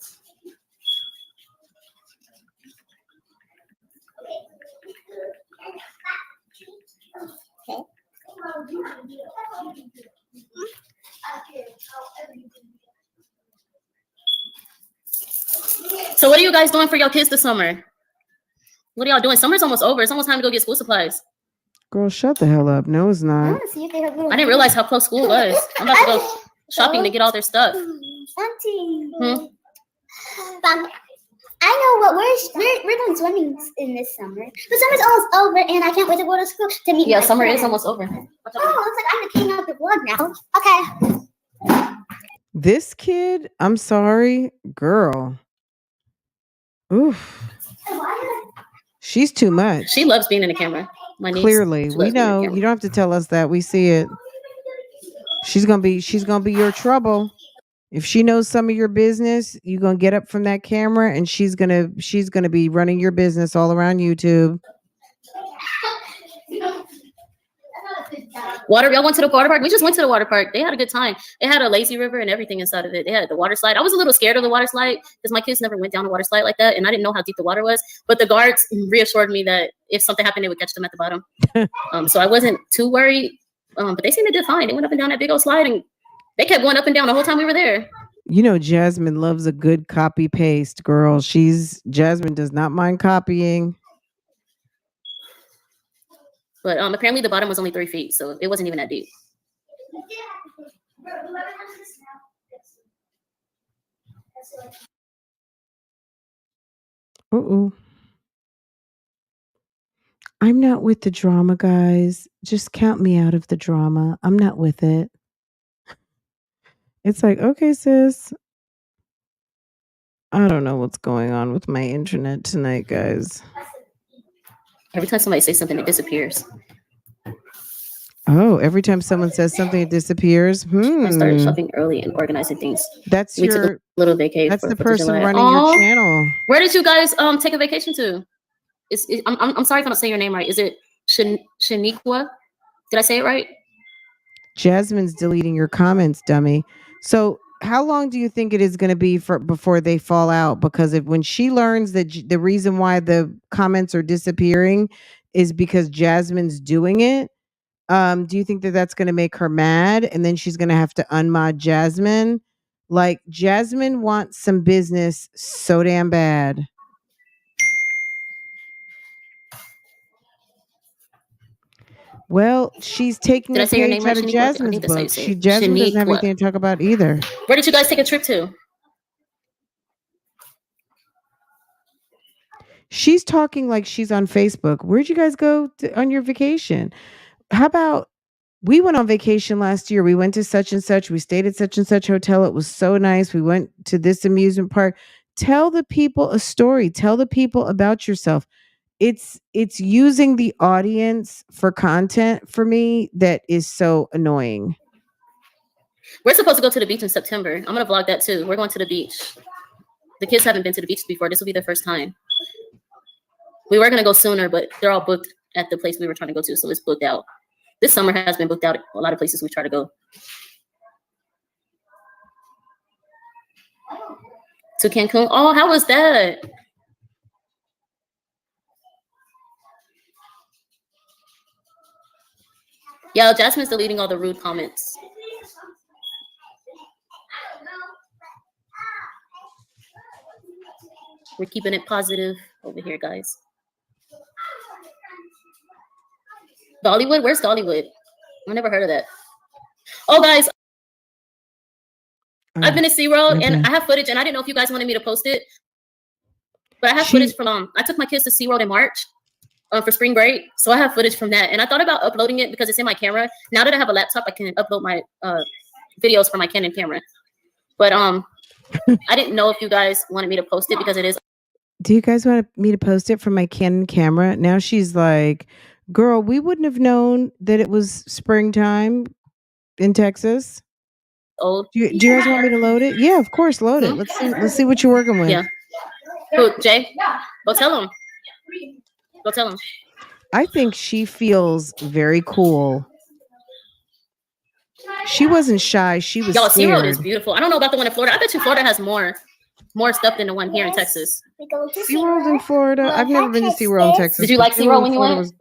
Speaker 4: So what are you guys doing for your kids this summer? What are y'all doing? Summer's almost over. It's almost time to go get school supplies.
Speaker 1: Girl, shut the hell up. No, it's not.
Speaker 4: I didn't realize how close school was. I'm about to go shopping to get all their stuff.
Speaker 5: Auntie. I know what we're going swimming in this summer. But summer's almost over, and I can't wait to go to school to meet.
Speaker 4: Yeah,
Speaker 5: my
Speaker 4: summer
Speaker 5: friends.
Speaker 4: is almost over.
Speaker 5: Oh, looks like I'm the king of the vlog now. Okay.
Speaker 1: This kid, I'm sorry, girl. Oof. She's too much.
Speaker 4: She loves being in the camera. My niece.
Speaker 1: Clearly, we know. You don't have to tell us that. We see it. She's gonna be your trouble. If she knows some of your business, you're gonna get up from that camera, and she's gonna be running your business all around YouTube.
Speaker 4: Y'all went to the water park? We just went to the water park. They had a good time. They had a lazy river and everything inside of it. They had the water slide. I was a little scared of the water slide because my kids never went down a water slide like that, and I didn't know how deep the water was. But the guards reassured me that if something happened, they would catch them at the bottom. So I wasn't too worried. But they seemed to do fine. They went up and down that big old slide, and they kept going up and down the whole time we were there.
Speaker 1: You know, Jasmine loves a good copy paste, girl. Jasmine does not mind copying.
Speaker 4: But apparently the bottom was only 3 feet, so it wasn't even that deep.
Speaker 1: Uh-oh. I'm not with the drama, guys. Just count me out of the drama. I'm not with it. It's like, okay, sis. I don't know what's going on with my internet tonight, guys.
Speaker 4: Every time somebody says something, it disappears.
Speaker 1: Oh, every time someone says something, it disappears.
Speaker 4: I started shopping early and organizing things.
Speaker 1: That's
Speaker 4: we took a little vacation.
Speaker 1: That's
Speaker 4: for
Speaker 1: the
Speaker 4: 4th of
Speaker 1: person
Speaker 4: July.
Speaker 1: running your channel.
Speaker 4: Where did you guys take a vacation to? I'm sorry if I don't say your name right. Is it Shaniqua? Did I say it right?
Speaker 1: Jasmine's deleting your comments, dummy. So how long do you think it is going to be before they fall out? Because when she learns that the reason why the comments are disappearing is because Jasmine's doing it, do you think that that's going to make her mad, and then she's going to have to unmod Jasmine? Like, Jasmine wants some business so damn bad. Well, she's taking a page out of Jasmine's book. Jasmine doesn't have anything to talk about either.
Speaker 4: Where did you guys take a trip to?
Speaker 1: She's talking like she's on Facebook. Where'd you guys go on your vacation? How about we went on vacation last year? We went to such and such. We stayed at such and such hotel. It was so nice. We went to this amusement park. Tell the people a story. Tell the people about yourself. It's using the audience for content for me that is so annoying.
Speaker 4: We're supposed to go to the beach in September. I'm going to vlog that too. We're going to the beach. The kids haven't been to the beach before. This will be their first time. We were going to go sooner, but they're all booked at the place we were trying to go to, so it's booked out. This summer has been booked out at a lot of places we try to go. To Cancun. Oh, how was that? Yeah, Jasmine's deleting all the rude comments. We're keeping it positive over here, guys. Dollywood? Where's Dollywood? I never heard of that. Oh, guys. I've been to SeaWorld and I have footage, and I didn't know if you guys wanted me to post it. But I have footage from, I took my kids to SeaWorld in March for spring break. So I have footage from that. And I thought about uploading it because it's in my camera. Now that I have a laptop, I can upload my videos from my Canon camera. But I didn't know if you guys wanted me to post it because it is.
Speaker 1: Do you guys want me to post it from my Canon camera? Now she's like, girl, we wouldn't have known that it was springtime in Texas.
Speaker 4: Old.
Speaker 1: Do you guys want me to load it? Yeah, of course, load it. Let's see what you're working with.
Speaker 4: Yeah. Who, Jay? Go tell him. Go tell him.
Speaker 1: I think she feels very cool. She wasn't shy. She was
Speaker 4: Y'all,
Speaker 1: scared.
Speaker 4: SeaWorld is beautiful. I don't know about the one in Florida. I bet you Florida has more stuff than the one here in Texas.
Speaker 1: SeaWorld in Florida. I've never been to SeaWorld in Texas.
Speaker 4: Did you like SeaWorld when you went?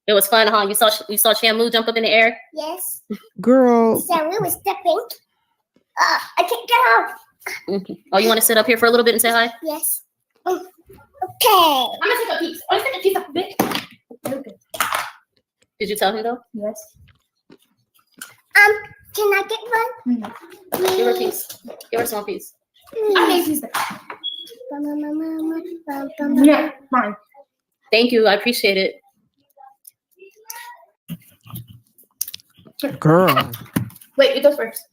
Speaker 4: It was fun, huh? You saw Shamu jump up in the air?
Speaker 5: Yes.
Speaker 1: Girl.
Speaker 5: Shamu was stepping. I can't get out.
Speaker 4: Oh, you want to sit up here for a little bit and say hi?
Speaker 5: Yes. Okay. I'm
Speaker 3: gonna take a piece. I'm gonna take a piece of it. Okay.
Speaker 4: Did you tell him though?
Speaker 3: Yes.
Speaker 5: Can I get one?
Speaker 4: Give her a piece. Give her a small piece.
Speaker 3: I made these. Yeah, fine.
Speaker 4: Thank you. I appreciate it.
Speaker 1: Girl.
Speaker 3: Wait, it goes first.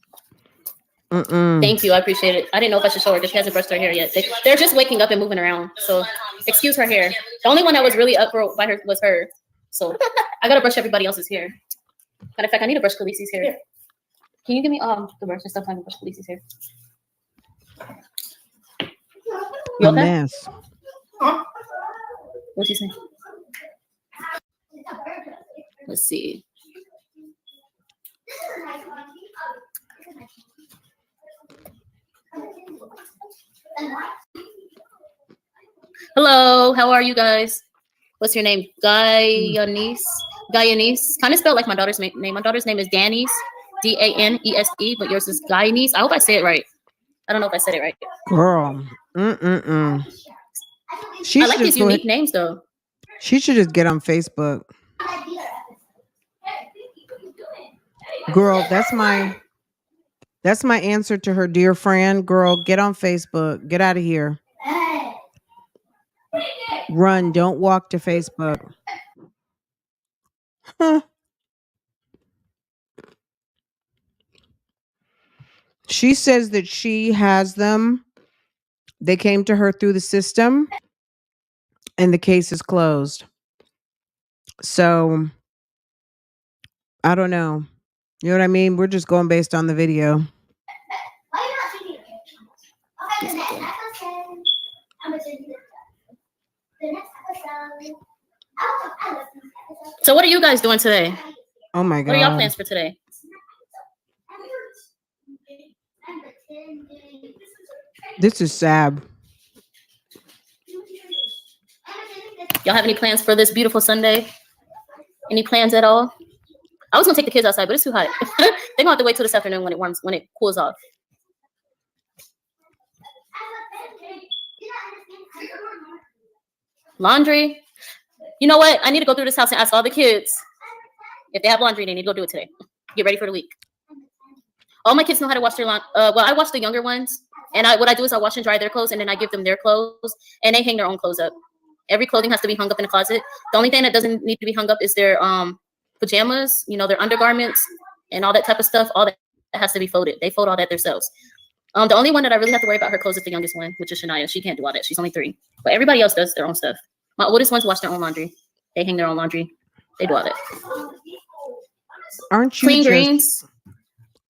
Speaker 4: Thank you. I appreciate it. I didn't know if I should show her because she hasn't brushed her hair yet. They're just waking up and moving around. So excuse her hair. The only one that was really up by her was her. So I gotta brush everybody else's hair. Matter of fact, I need to brush Khaleesi's hair. Can you give me the brush and stuff so I can brush Khaleesi's hair? You okay?
Speaker 1: Mess.
Speaker 4: What'd you say? Let's see. Hello, how are you guys? What's your name? Guyanese? Kind of spelled like my daughter's name. My daughter's name is Danese, Danese, but yours is Guyanese. I hope I say it right. I don't know if I said it right.
Speaker 1: Girl. She
Speaker 4: I
Speaker 1: should
Speaker 4: like these
Speaker 1: just go ahead.
Speaker 4: unique names though.
Speaker 1: She should just get on Facebook. Girl, that's my answer to her dear friend. Girl, get on Facebook. Get out of here. Run, don't walk to Facebook. Huh. She says that she has them. They came to her through the system and the case is closed. So I don't know. You know what I mean? We're just going based on the video.
Speaker 4: So what are you guys doing today?
Speaker 1: Oh my God.
Speaker 4: What are y'all plans for today?
Speaker 1: This is sad.
Speaker 4: Y'all have any plans for this beautiful Sunday? Any plans at all? I was gonna take the kids outside, but it's too hot. They're gonna have to wait till this afternoon when it cools off. Laundry. You know what? I need to go through this house and ask all the kids if they have laundry. They need to go do it today. Get ready for the week. All my kids know how to wash their laundry. Well, I wash the younger ones, and what I do is I wash and dry their clothes, and then I give them their clothes, and they hang their own clothes up. Every clothing has to be hung up in the closet. The only thing that doesn't need to be hung up is their pajamas, you know, their undergarments and all that type of stuff. All that has to be folded. They fold all that themselves. The only one that I really have to worry about her clothes is the youngest one, which is Shania. She can't do all that. She's only 3. But everybody else does their own stuff. My oldest ones wash their own laundry. They hang their own laundry. They do all that.
Speaker 1: Aren't you
Speaker 4: Clean greens.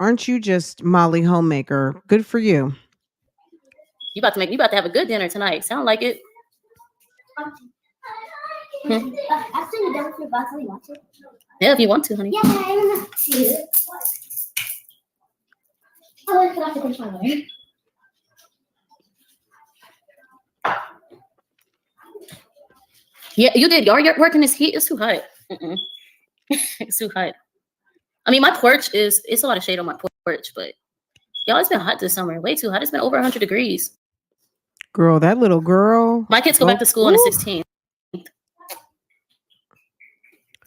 Speaker 1: Aren't you just Molly homemaker? Good for you.
Speaker 4: You about to have a good dinner tonight. Sound like it.
Speaker 5: After you're done with your box, will you watch it?
Speaker 4: Yeah, if you want to, honey.
Speaker 5: Yeah, I want to see it. Oh, I forgot to finish my water.
Speaker 4: Yeah, you did. Your work in this heat is too hot. It's too hot. I mean, my porch it's a lot of shade on my porch, but y'all, it's been hot this summer. Way too hot. It's been over 100 degrees.
Speaker 1: Girl, that little girl.
Speaker 4: My kids go back to school on the 16th.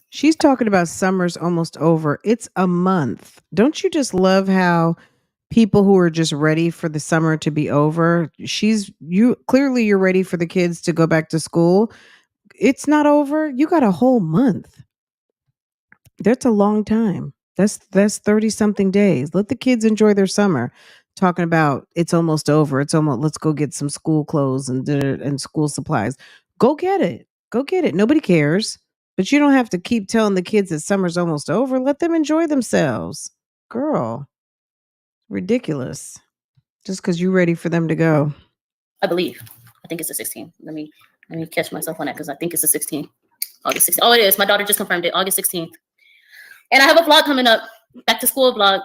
Speaker 1: She's talking about summer's almost over. It's a month. Don't you just love how people who are just ready for the summer to be over? Clearly you're ready for the kids to go back to school. It's not over. You got a whole month. That's a long time. That's 30 something days. Let the kids enjoy their summer. Talking about it's almost over. Let's go get some school clothes and school supplies. Go get it. Go get it. Nobody cares. But you don't have to keep telling the kids that summer's almost over. Let them enjoy themselves. Girl. Ridiculous. Just because you're ready for them to go.
Speaker 4: I believe. I think it's the 16th. Let me catch myself on that because I think it's the 16th. August 16th. Oh, it is. My daughter just confirmed it. August 16th. And I have a vlog coming up. Back to school vlog.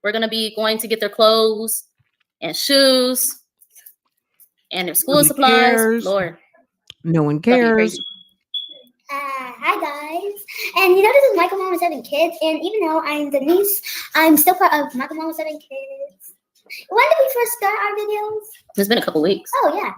Speaker 4: We're going to be going to get their clothes and shoes and their school supplies.
Speaker 1: Cares.
Speaker 4: Lord.
Speaker 1: No one cares.
Speaker 5: Hi guys, and you know this is Michael Mom with 7 kids, and even though I'm the niece, I'm still part of Michael Mom with 7 kids. When did we first start our videos?
Speaker 4: It's been a couple weeks.
Speaker 5: Oh yeah.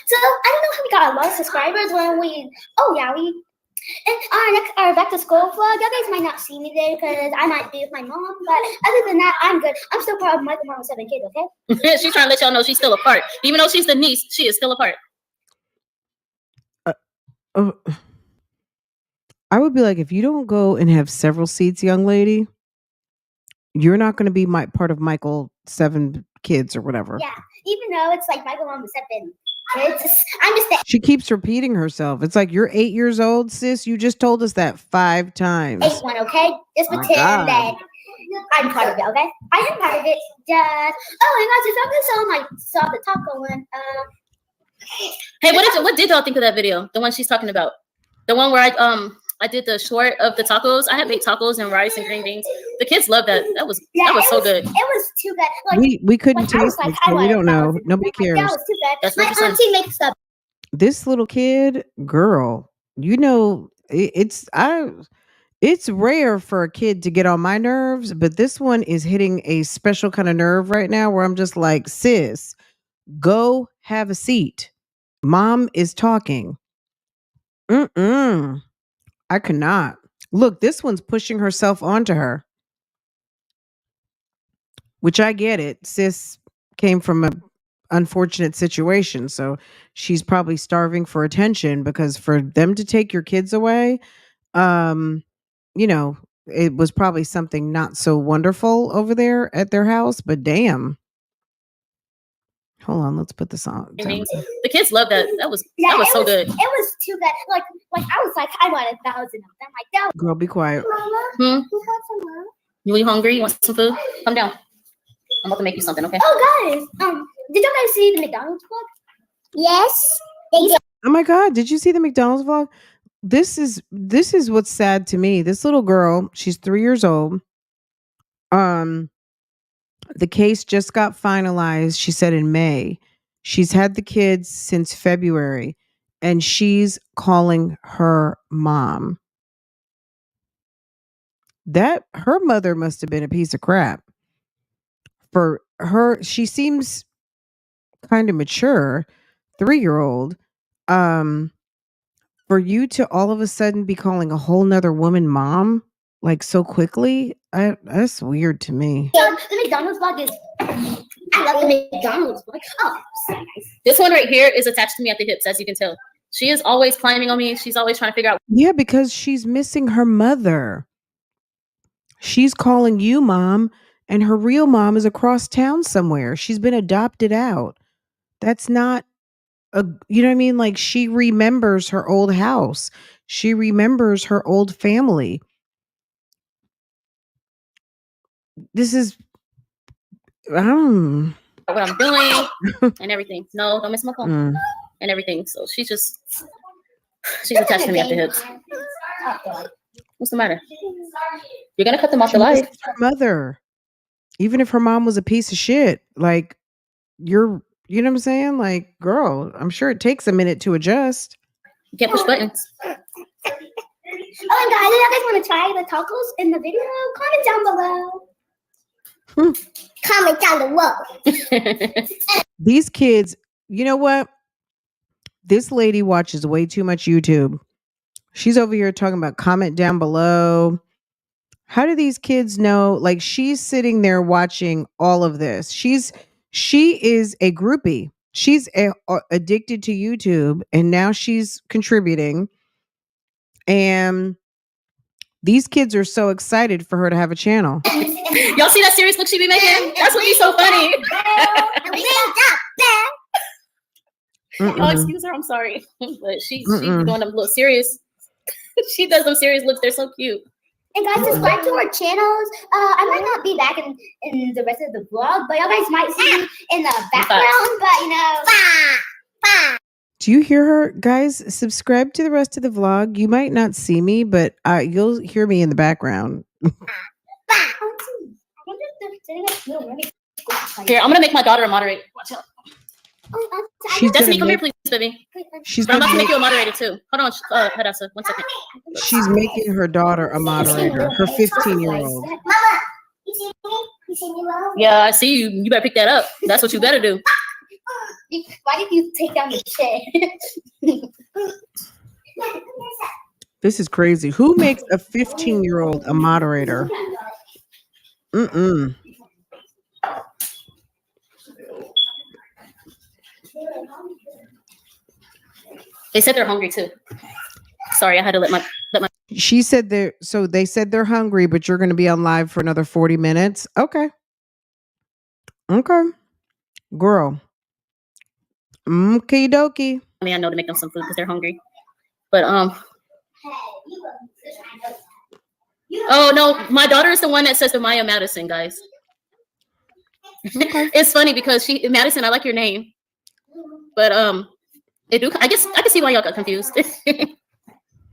Speaker 5: So I don't know how we got a lot of subscribers when we. Oh yeah, and our back to school vlog. You guys might not see me there because I might be with my mom, but other than that, I'm good. I'm still part of Michael Mom with 7 kids. Okay.
Speaker 4: She's trying to let y'all know she's still a part, even though she's the niece. She is still a part.
Speaker 1: I would be like, if you don't go and have several seats, young lady, you're not going to be part of Michael 7 kids or whatever.
Speaker 5: Yeah, even though it's like Michael Mom with 7 kids, I'm just.
Speaker 1: She keeps repeating herself. It's like you're 8 years old, sis. You just told us that 5 times.
Speaker 5: 8 1, okay? Just pretend that I'm part of it, okay? I am part of it. Oh my gosh, if I saw the taco one.
Speaker 4: Hey, what did y'all think of that video? The one she's talking about, the one where I did the short of the tacos. I had made tacos and rice and green beans. The kids loved that. That was so good.
Speaker 5: It was too good. Like,
Speaker 1: we couldn't taste it, so we don't know. Nobody cares.
Speaker 5: That was too good.
Speaker 4: That's
Speaker 5: my auntie makes stuff.
Speaker 1: This little kid, girl, you know, it's It's rare for a kid to get on my nerves, but this one is hitting a special kind of nerve right now where I'm just like, sis, go have a seat. Mom is talking. Mm-mm. I cannot. Look, this one's pushing herself onto her, which I get it. Sis came from a unfortunate situation, so she's probably starving for attention because for them to take your kids away, um, you know, it was probably something not so wonderful over there at their house, but damn. Hold on, let's put this on.
Speaker 4: The kids love that. That was so good.
Speaker 5: It was too good. Like I was like, I want 1,000 of them. Like that.
Speaker 1: Girl, be quiet.
Speaker 5: Mama, you got some love?
Speaker 4: You hungry? You want some food? Come down. I'm about to make you something, okay?
Speaker 5: Oh guys, did you guys see the McDonald's vlog? Yes, they did.
Speaker 1: Oh my god, did you see the McDonald's vlog? This is what's sad to me. This little girl, she's 3 years old. The case just got finalized, she said, in May. She's had the kids since February, and she's calling her mom. That her mother must have been a piece of crap. For her, she seems kind of mature, 3-year-old. For you to all of a sudden be calling a whole nother woman mom like so quickly, that's weird to me.
Speaker 5: The McDonald's vlog is. I love the McDonald's vlog. Oh, so nice.
Speaker 4: This one right here is attached to me at the hips, as you can tell. She is always climbing on me. She's always trying to figure out.
Speaker 1: Yeah, because she's missing her mother. She's calling you mom, and her real mom is across town somewhere. She's been adopted out. That's not you know what I mean? Like, she remembers her old house. She remembers her old family. This is
Speaker 4: what I'm doing and everything. No, don't miss my phone and everything. So she's attached to me at the hips. What's the matter? You're gonna cut them off the live.
Speaker 1: Her mother, even if her mom was a piece of shit, like you know what I'm saying? Like, girl, I'm sure it takes a minute to adjust.
Speaker 4: You can't push buttons.
Speaker 5: Oh, and guys, if you guys want to try the tacos in the video, comment down below. Comment down below.
Speaker 1: These kids, you know what? This lady watches way too much YouTube. She's over here talking about comment down below. How do these kids know? Like, she's sitting there watching all of this. She is a groupie. She's addicted to YouTube, and now she's contributing. And these kids are so excited for her to have a channel.
Speaker 4: Y'all see that serious look she be making? That's what be so funny. Y'all excuse her, I'm sorry. But she be doing them little serious. She does them serious looks. They're so cute.
Speaker 5: And guys, subscribe to our channels. I might not be back in the rest of the vlog, but y'all guys might see me in the background. But you know,
Speaker 1: do you hear her, guys? Subscribe to the rest of the vlog. You might not see me, but you'll hear me in the background.
Speaker 4: Here, I'm gonna make my daughter a moderator. Watch out. Destiny, come here, please, baby. I'm about to make you a moderator too. Hold on, Hadassah, 1 second.
Speaker 1: She's making her daughter a moderator. Her 15-year-old.
Speaker 5: Mama, you see me? You see me, Mama?
Speaker 4: Yeah, I see you. You better pick that up. That's what you better do.
Speaker 5: Why did you take down the chair?
Speaker 1: This is crazy. Who makes a 15-year-old a moderator?
Speaker 4: They said they're hungry too. Sorry, I had to let my.
Speaker 1: She said they said they're hungry, but you're going to be on live for another 40 minutes. Okay, girl. Okie dokie.
Speaker 4: I mean, I know to make them some food because they're hungry, but oh no, my daughter is the one that says the Maya Madison, guys.
Speaker 1: Okay.
Speaker 4: It's funny because Madison, I like your name, but I guess I can see why y'all got confused.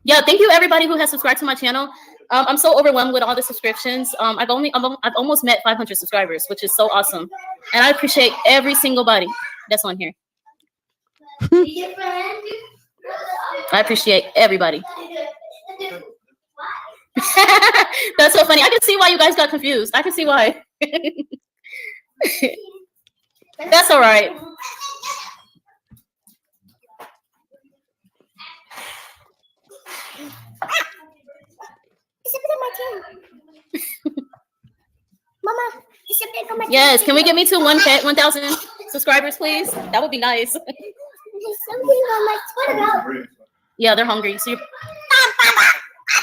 Speaker 4: Yeah, thank you everybody who has subscribed to my channel. I'm so overwhelmed with all the subscriptions. I've almost met 500 subscribers, which is so awesome, and I appreciate every single body that's on here. I appreciate everybody. That's so funny. I can see why you guys got confused. I can see why. That's all right.
Speaker 5: Mama,
Speaker 4: Yes, can we get me to 1,000 subscribers, please? That would be nice.
Speaker 5: There's something on my Twitter.
Speaker 4: Yeah, they're hungry. So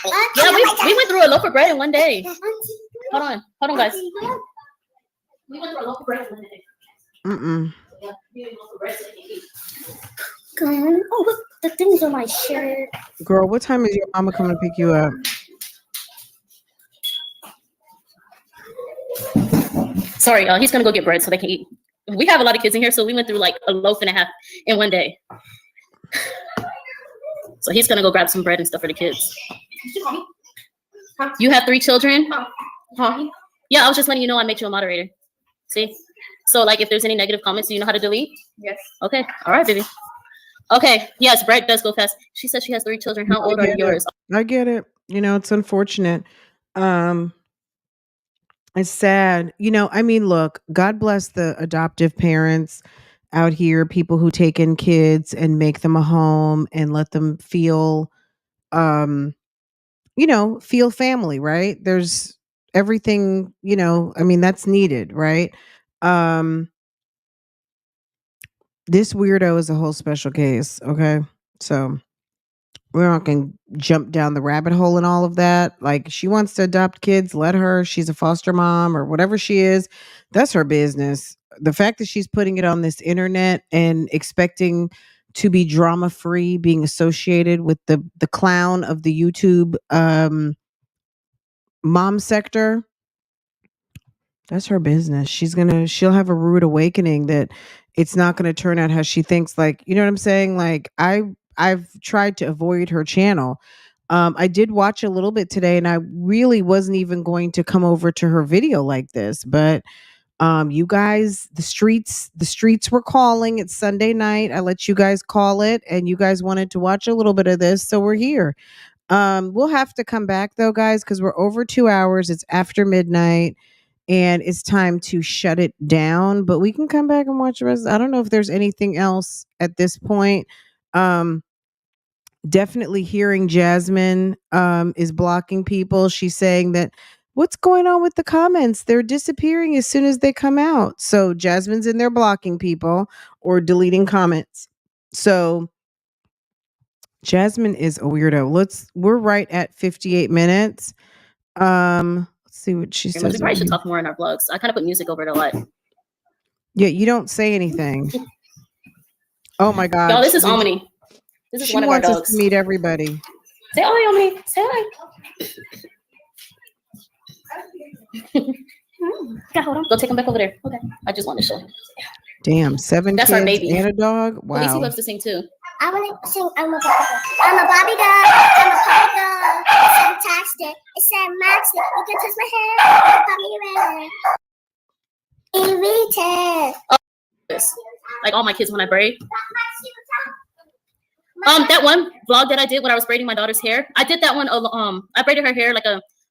Speaker 4: yeah, we went through a loaf of bread in one day. Hold on, guys. We went through a loaf of bread in one day.
Speaker 1: Mm-mm.
Speaker 4: Yeah, we went through a loaf of bread so they can eat.
Speaker 5: Oh, look, the things on my shirt.
Speaker 1: Girl, what time is your mama coming to pick you up?
Speaker 4: Sorry, he's gonna go get bread so they can eat. We have a lot of kids in here, so we went through like a loaf and a half in one day. So he's gonna go grab some bread and stuff for the kids. You have 3 children? Huh? Yeah, I was just letting you know I made you a moderator. See? So like if there's any negative comments, do you know how to delete? Yes. Okay. All right, baby. Okay. Yes, bread does go fast. She said she has 3 children. How old are yours?
Speaker 1: I get it. You know, it's unfortunate. It's sad. You know, I mean, look, God bless the adoptive parents out here, people who take in kids and make them a home and let them feel feel family, right? There's everything, I mean, that's needed, right? Um this weirdo is a whole special case, okay? So we're not going to jump down the rabbit hole and all of that. Like, she wants to adopt kids, let her. She's a foster mom or whatever she is. That's her business. The fact that she's putting it on this internet and expecting to be drama free, being associated with the clown of the YouTube mom sector, that's her business. She'll have a rude awakening that it's not gonna turn out how she thinks. Like, you know what I'm saying? Like, I've tried to avoid her channel. I did watch a little bit today and I really wasn't even going to come over to her video like this, but you guys, the streets were calling. It's Sunday night. I let you guys call it and you guys wanted to watch a little bit of this, so we're here. We'll have to come back though, guys, because we're over 2 hours. It's after midnight and it's time to shut it down. But we can come back and watch the rest. I don't know if there's anything else at this point. Um, Definitely hearing Jasmine is blocking people. She's saying that what's going on with the comments? They're disappearing as soon as they come out. So Jasmine's in there blocking people or deleting comments. So Jasmine is a weirdo. We're right at 58 minutes. Let's see what she
Speaker 4: We
Speaker 1: says.
Speaker 4: probably should talk more in our vlogs. I kind of put music over it a lot.
Speaker 1: Yeah, you don't say anything. Oh my God.
Speaker 4: Y'all, this is Omni. This is
Speaker 1: She
Speaker 4: one of our
Speaker 1: wants us
Speaker 4: dogs.
Speaker 1: to meet everybody.
Speaker 4: Say hi, Omni. Say hi. Yeah, hold on. Go take him back over there. Okay. I just want to show him.
Speaker 1: Damn, 7
Speaker 4: That's
Speaker 1: kids
Speaker 4: our baby.
Speaker 1: and a dog.
Speaker 4: At least he
Speaker 1: Wow.
Speaker 4: loves to sing too.
Speaker 5: I want to sing I'm a Barbie doll. I'm a Barbie doll. I'm a Barbie doll. It's fantastic. It's fantastic. You can touch my hair. You can irritated.
Speaker 4: This. Like all my kids when I braid. That one vlog that I did when I was braiding my daughter's hair, I did that one. I braided her hair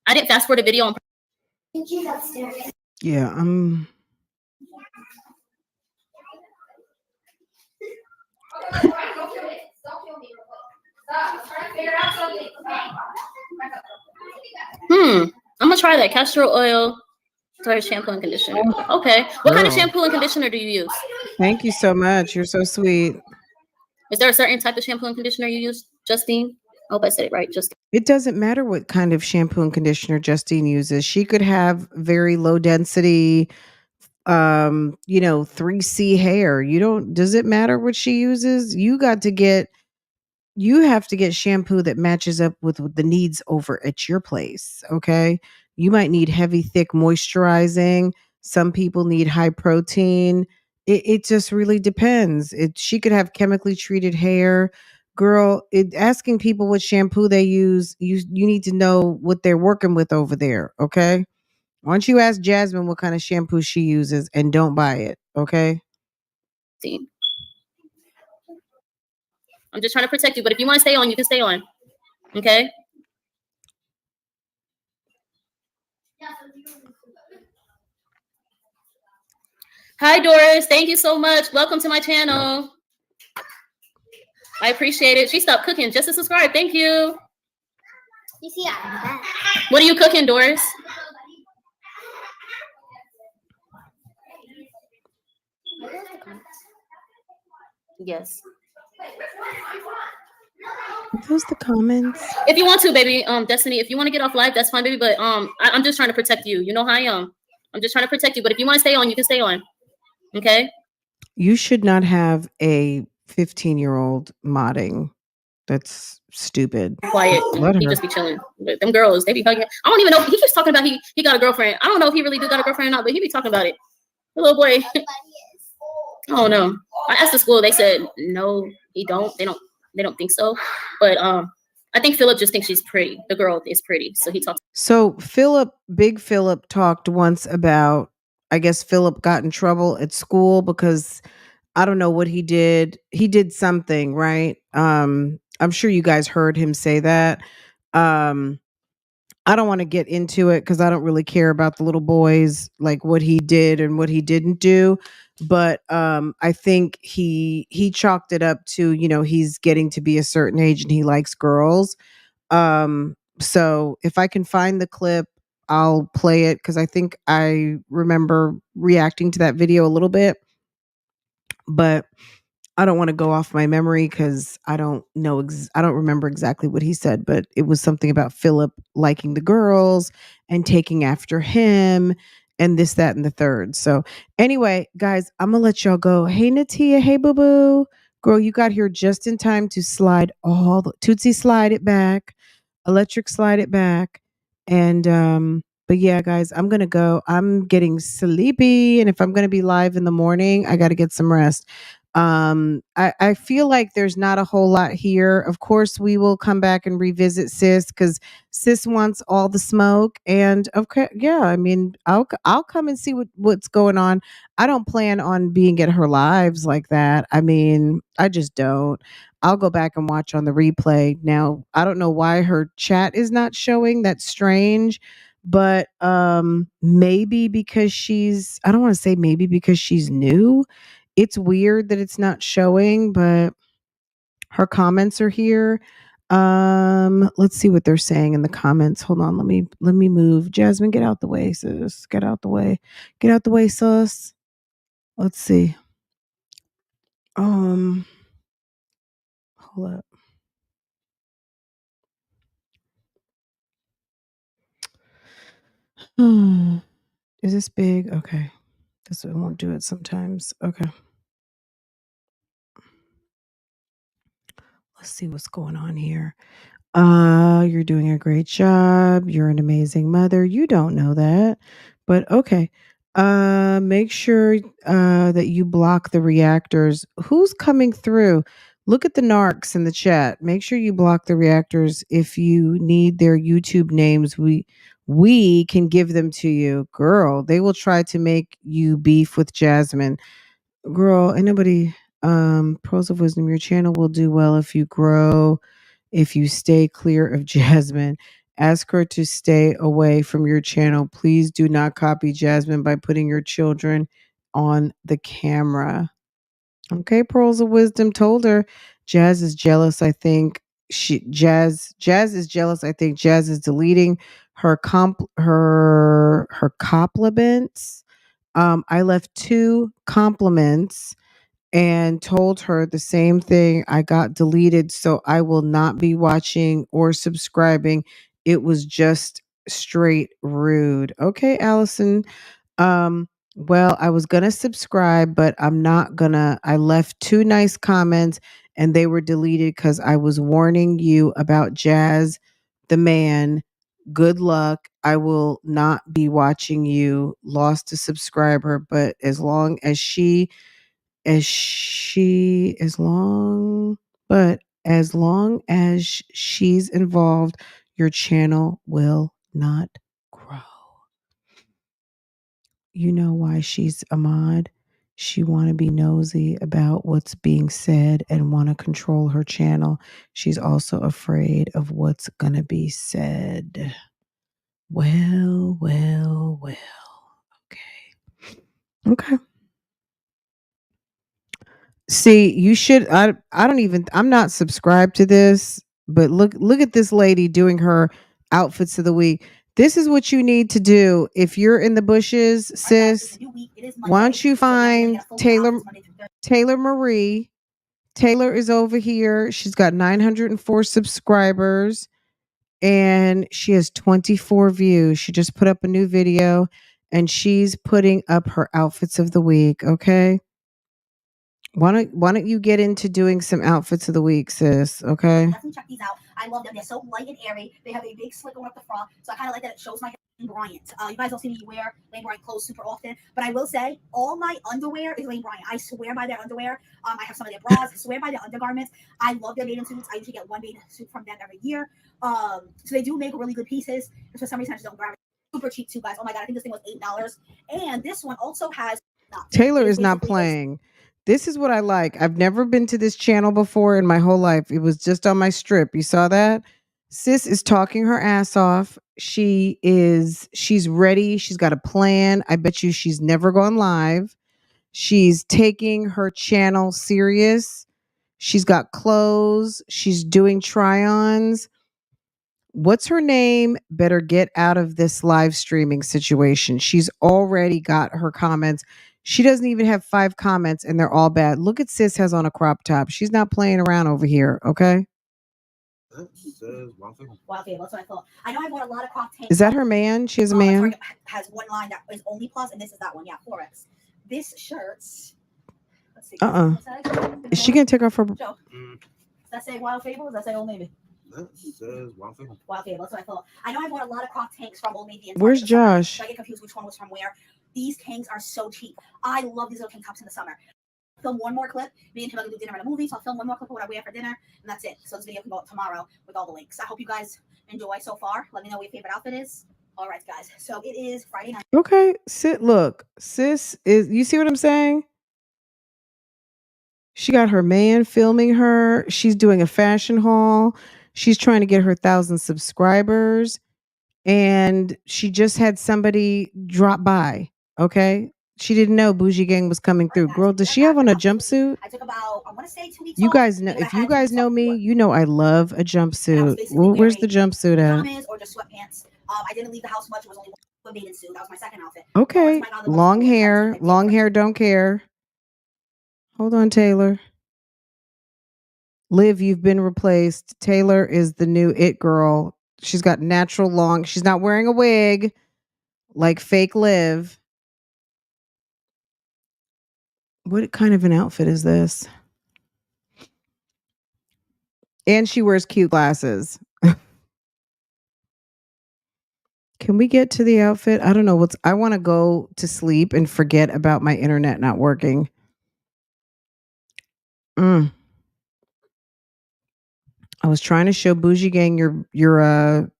Speaker 4: I didn't fast forward a video on.
Speaker 1: Yeah,
Speaker 4: I'm gonna try that castor oil, shampoo and conditioner. Okay, what kind of shampoo and conditioner do you use?
Speaker 1: Thank you so much. You're so sweet.
Speaker 4: Is there a certain type of shampoo and conditioner you use, Justine? I hope I said it right, Justine.
Speaker 1: It doesn't matter what kind of shampoo and conditioner Justine uses. She could have very low density 3C hair. Does it matter what she uses? You have to get shampoo that matches up with the needs over at your place. Okay. You might need heavy, thick moisturizing. Some people need high protein. It just really depends. She could have chemically treated hair. Girl, asking people what shampoo they use, you need to know what they're working with over there. Okay. Why don't you ask Jasmine what kind of shampoo she uses and don't buy it, okay?
Speaker 4: I'm just trying to protect you, but if you want to stay on, you can stay on. Okay? Hi, Doris. Thank you so much. Welcome to my channel. I appreciate it. She stopped cooking just to subscribe. Thank you.
Speaker 5: You see,
Speaker 4: What are you cooking, Doris? Yes.
Speaker 1: Are those the comments?
Speaker 4: If you want to, baby, Destiny, if you want to get off live, that's fine, baby. But I'm just trying to protect you. You know how I am. I'm just trying to protect you. But if you want to stay on, you can stay on. Okay?
Speaker 1: You should not have a 15-year-old modding. That's stupid.
Speaker 4: Quiet.
Speaker 1: Let
Speaker 4: He
Speaker 1: her.
Speaker 4: just be chilling. But them girls, they be hugging. I don't even know. He keeps talking about he got a girlfriend. I don't know if he really do got a girlfriend or not, but he be talking about it. The little boy. I don't know. I asked the school. They said no, he don't. They don't think so. But I think Philip just thinks she's pretty. The girl is pretty, so he talks.
Speaker 1: So Big Philip talked once about, I guess Philip got in trouble at school because I don't know what he did. He did something, right? I'm sure you guys heard him say that. Um, I don't want to get into it because I don't really care about the little boys, like what he did and what he didn't do. But I think he chalked it up to, he's getting to be a certain age and he likes girls. So if I can find the clip, I'll play it because I think I remember reacting to that video a little bit, but I don't want to go off my memory because I don't know. I don't remember exactly what he said, but it was something about Philip liking the girls and taking after him and this, that, and the third. So anyway, guys, I'm going to let y'all go. Hey, Natia. Hey, boo boo. Girl, you got here just in time to slide all the Tootsie slide it back, electric slide it back. And, but yeah, guys, I'm going to go. I'm getting sleepy. And if I'm going to be live in the morning, I got to get some rest. I feel like there's not a whole lot here. Of course, we will come back and revisit Sis because Sis wants all the smoke. And okay, yeah, I mean, I'll come and see what's going on. I don't plan on being at her lives like that. I mean, I just don't. I'll go back and watch on the replay. Now, I don't know why her chat is not showing. That's strange. But maybe because I don't want to say maybe because she's new. It's weird that it's not showing, but her comments are here. Let's see what they're saying in the comments. Hold on, let me move. Jasmine, get out the way, sis. Get out the way. Get out the way, sus. Let's see. Hold up. Is this big? Okay. This one won't do it sometimes. Okay. Let's see what's going on here. You're doing a great job. You're an amazing mother. You don't know that, but okay. Make sure that you block the reactors. Who's coming through? Look at the narcs in the chat. Make sure you block the reactors. If you need their YouTube names, we can give them to you. Girl, they will try to make you beef with Jasmine. Girl, anybody Pearls of Wisdom, your channel will do well if you grow, if you stay clear of Jasmine. Ask her to stay away from your channel. Please do not copy Jasmine by putting your children on the camera. Okay, Pearls of Wisdom told her. Jazz is jealous, I think. Jazz is jealous, I think. Jazz is deleting her her compliments. I left 2 compliments and told her the same thing. I got deleted, so I will not be watching or subscribing. It was just straight rude. Okay, Allison. Well, I was gonna subscribe, but I'm not gonna. I left 2 nice comments and they were deleted because I was warning you about Jazz, the man. Good luck. I will not be watching you. Lost a subscriber, but as long as she's involved, your channel will not grow. You know why she's a mod? She want to be nosy about what's being said and want to control her channel. She's also afraid of what's going to be said. Well. Okay. See, you should. I don't even. I'm not subscribed to this, but look at this lady doing her outfits of the week. This is what you need to do if you're in the bushes, sis. Why don't you find Taylor Marie? Taylor is over here. She's got 904 subscribers and she has 24 views. She just put up a new video and she's putting up her outfits of the week. Okay. Why don't you get into doing some outfits of the week, sis? Okay.
Speaker 8: Definitely check these out. I love them. They're so light and airy. They have a big slit going up the front, so I kind of like that. It shows my Lane Bryant. You guys don't see me wear Lane Bryant clothes super often, but I will say all my underwear is Lane Bryant. I swear by their underwear. I have some of their bras. I swear by their undergarments. I love their bathing suits. I usually get one bathing suit from them every year. So they do make really good pieces. And for some reason, I just don't grab it. Super cheap too, guys. Oh my god, I think this thing was $8. And this one also has.
Speaker 1: Taylor is not playing. This is what I like. I've never been to this channel before in my whole life. It was just on my strip. You saw that? Sis is talking her ass off. She's ready. She's got a plan. I bet you she's never gone live. She's taking her channel serious. She's got clothes. She's doing try-ons. What's her name? Better get out of this live streaming situation. She's already got her comments. She doesn't even have 5 comments and they're all bad. Look at sis has on a crop top. She's not playing around over here, okay?
Speaker 8: Wow, okay, that's what I thought. I know I bought a lot of crop tanks.
Speaker 1: Is that her man? She has a man?
Speaker 8: Has one line that is only plus, and this is that one. Yeah, Forex. This shirt. Let's see.
Speaker 1: Is she gonna take off her?
Speaker 8: Joe, does that say Wild Fable? Or does that say Old Navy? That says Wild Fable. Wild Fable. That's what I thought. I know I bought a lot of crop tanks from Old Navy.
Speaker 1: Where's Josh?
Speaker 8: I get confused which one was from where. These tanks are so cheap. I love these little tank tops in the summer. Film one more clip. Me and him are gonna do dinner and a movie, so I'll film one more clip of what I wear for dinner, and that's it. So this video can go up tomorrow with all the links. I hope you guys enjoy so far. Let me know what your favorite outfit is. All right, guys. So it is Friday night.
Speaker 1: Okay, look, sis is. You see what I'm saying? She got her man filming her. She's doing a fashion haul. She's trying to get her 1,000 subscribers, and she just had somebody drop by. Okay. She didn't know BougieGang was coming through. Girl, does she have on a jumpsuit?
Speaker 8: I took about, I want to say 2 weeks.
Speaker 1: You guys know, if you guys know me, you know I love a jumpsuit. Where's the jumpsuit at?
Speaker 8: Or just sweatpants. I didn't leave the house much. It was only one bathing suit. That was my second outfit.
Speaker 1: Okay. Long hair, don't care. Hold on, Taylor. Liv, you've been replaced. Taylor is the new it girl. She's got natural long. She's not wearing a wig like fake Liv. What kind of an outfit is this? And she wears cute glasses. Can we get to the outfit? I don't know I want to go to sleep and forget about my internet not working. I was trying to show BougieGang your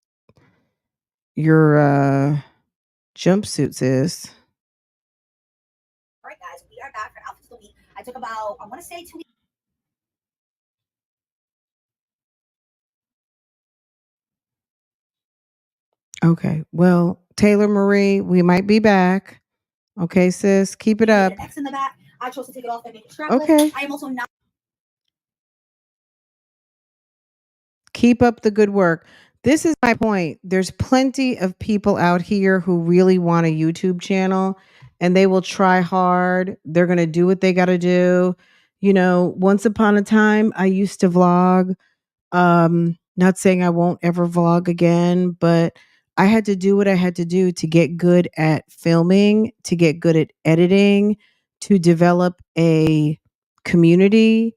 Speaker 1: jumpsuits is.
Speaker 8: All right, guys, we are back for outfits of the week. I took about, I want to say 2 weeks.
Speaker 1: Okay. Well, Taylor Marie, we might be back. Okay, sis, keep it up.
Speaker 8: X in the back. I chose to take it off and make it strapless.
Speaker 1: Okay.
Speaker 8: I am also not.
Speaker 1: Keep up the good work. This is my point. There's plenty of people out here who really want a YouTube channel and they will try hard. They're going to do what they got to do. You know, once upon a time, I used to vlog. Not saying I won't ever vlog again, but I had to do what I had to do to get good at filming, to get good at editing, to develop a community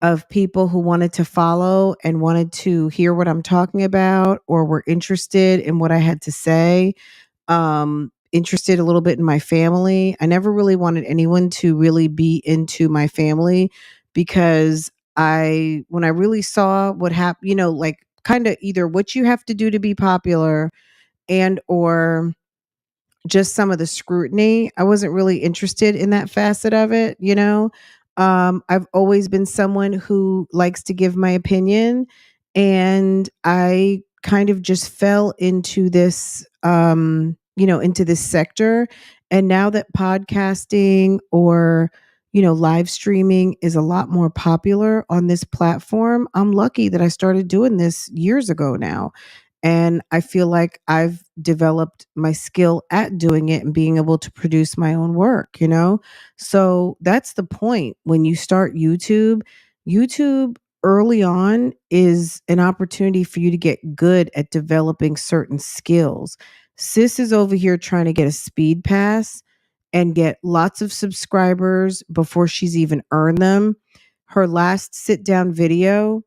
Speaker 1: of people who wanted to follow and wanted to hear what I'm talking about or were interested in what I had to say. Interested a little bit in my family. I never really wanted anyone to really be into my family because when I really saw what happened, you know, like kind of either what you have to do to be popular and or just some of the scrutiny. I wasn't really interested in that facet of it, you know. I've always been someone who likes to give my opinion, and I kind of just fell into this, into this sector. And now that podcasting or, live streaming is a lot more popular on this platform. I'm lucky that I started doing this years ago now. And I feel like I've developed my skill at doing it and being able to produce my own work. So that's the point. When you start YouTube early on is an opportunity for you to get good at developing certain skills. Sis is over here trying to get a speed pass and get lots of subscribers before she's even earned them. Her last sit down video,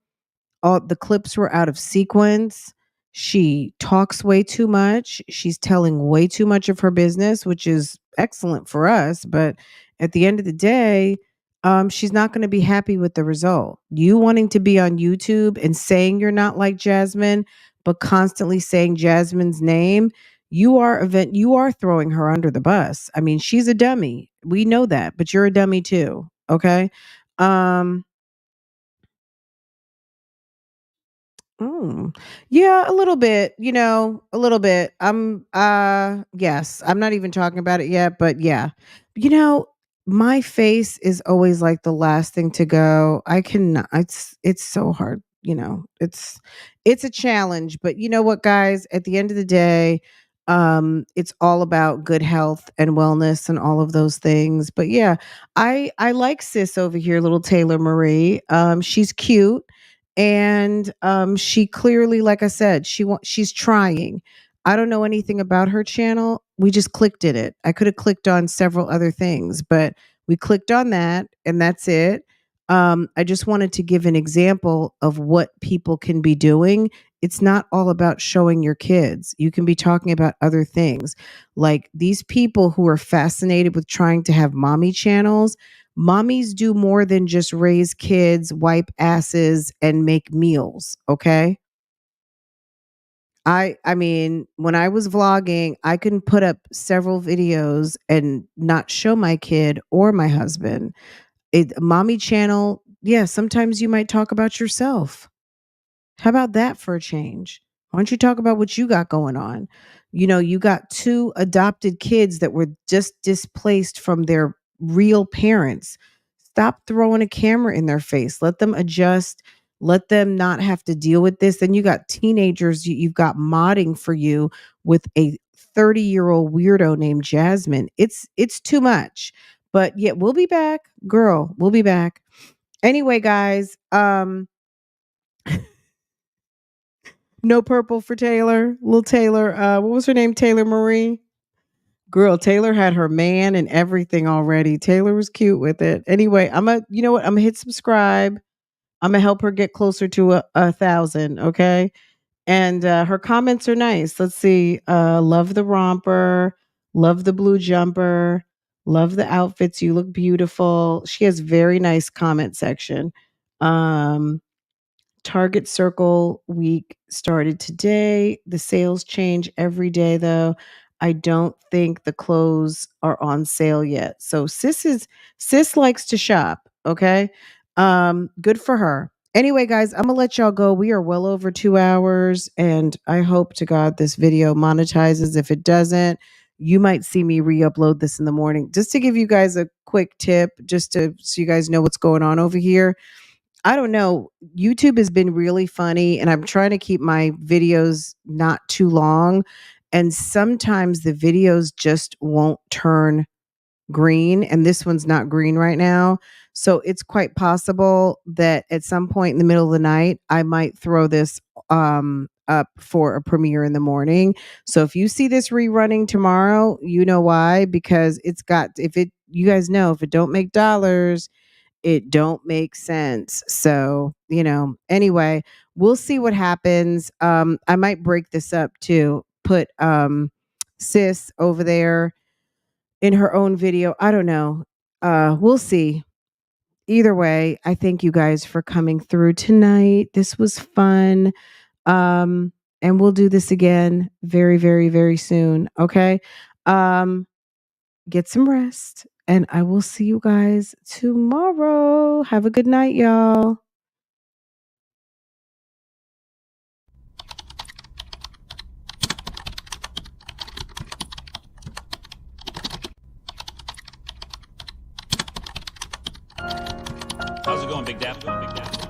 Speaker 1: all the clips were out of sequence. She talks way too much. She's telling way too much of her business, which is excellent for us. But at the end of the day, she's not going to be happy with the result. You wanting to be on YouTube and saying you're not like Jasmine, but constantly saying Jasmine's name, you are throwing her under the bus. I mean, she's a dummy. We know that, but you're a dummy too. Okay. Um, Mm. Yeah, a little bit, a little bit. Yes, I'm not even talking about it yet, but yeah. You know, my face is always like the last thing to go. I cannot it's so hard. It's a challenge, but you know what, guys, at the end of the day, it's all about good health and wellness and all of those things. But yeah, I like sis over here, little Taylor Marie. She's cute and she clearly, like I said, she's trying. I don't know anything about her channel. We just clicked in it. I could have clicked on several other things, but we clicked on that and that's it. I just wanted to give an example of what people can be doing. It's not all about showing your kids. You can be talking about other things, like these people who are fascinated with trying to have mommy channels. Mommies do more than just raise kids, wipe asses, and make meals. Okay. I mean, when I was vlogging, I can put up several videos and not show my kid or my husband. Mommy channel, yeah, sometimes you might talk about yourself. How about that for a change? Why don't you talk about what you got going on? You got two adopted kids that were just displaced from their real parents. Stop throwing a camera in their face. Let them adjust. Let them not have to deal with this. Then you got teenagers, you've got modding for you with a 30-year-old weirdo named Jasmine. It's too much. But yeah, we'll be back. Girl, we'll be back. Anyway, guys, no purple for Taylor. Little Taylor. What was her name? Taylor Marie. Girl, Taylor had her man and everything already. Taylor was cute with it. Anyway, you know what? I'm gonna hit subscribe. I'm gonna help her get closer to a 1,000. Okay. And her comments are nice. Let's see. Love the romper. Love the blue jumper. Love the outfits. You look beautiful. She has very nice comment section. Um, Target Circle week started today. The sales change every day though. I don't think the clothes are on sale yet. So sis likes to shop, okay? Good for her. Anyway, guys, I'm gonna let y'all go. We are well over 2 hours, and I hope to God this video monetizes. If it doesn't, you might see me re-upload this in the morning. Just to give you guys a quick tip, just to so you guys know what's going on over here. I don't know. YouTube has been really funny, and I'm trying to keep my videos not too long. And sometimes the videos just won't turn green, and this one's not green right now. So it's quite possible that at some point in the middle of the night, I might throw this up for a premiere in the morning. So if you see this rerunning tomorrow, you know why, because you guys know if it don't make dollars, it don't make sense. So, anyway, we'll see what happens. I might break this up too. Put sis over there in her own video. I don't know. We'll see. Either way, I thank you guys for coming through tonight. This was fun. And we'll do this again very, very, very soon. Okay. Um, get some rest, and I will see you guys tomorrow. Have a good night, y'all.
Speaker 9: depth.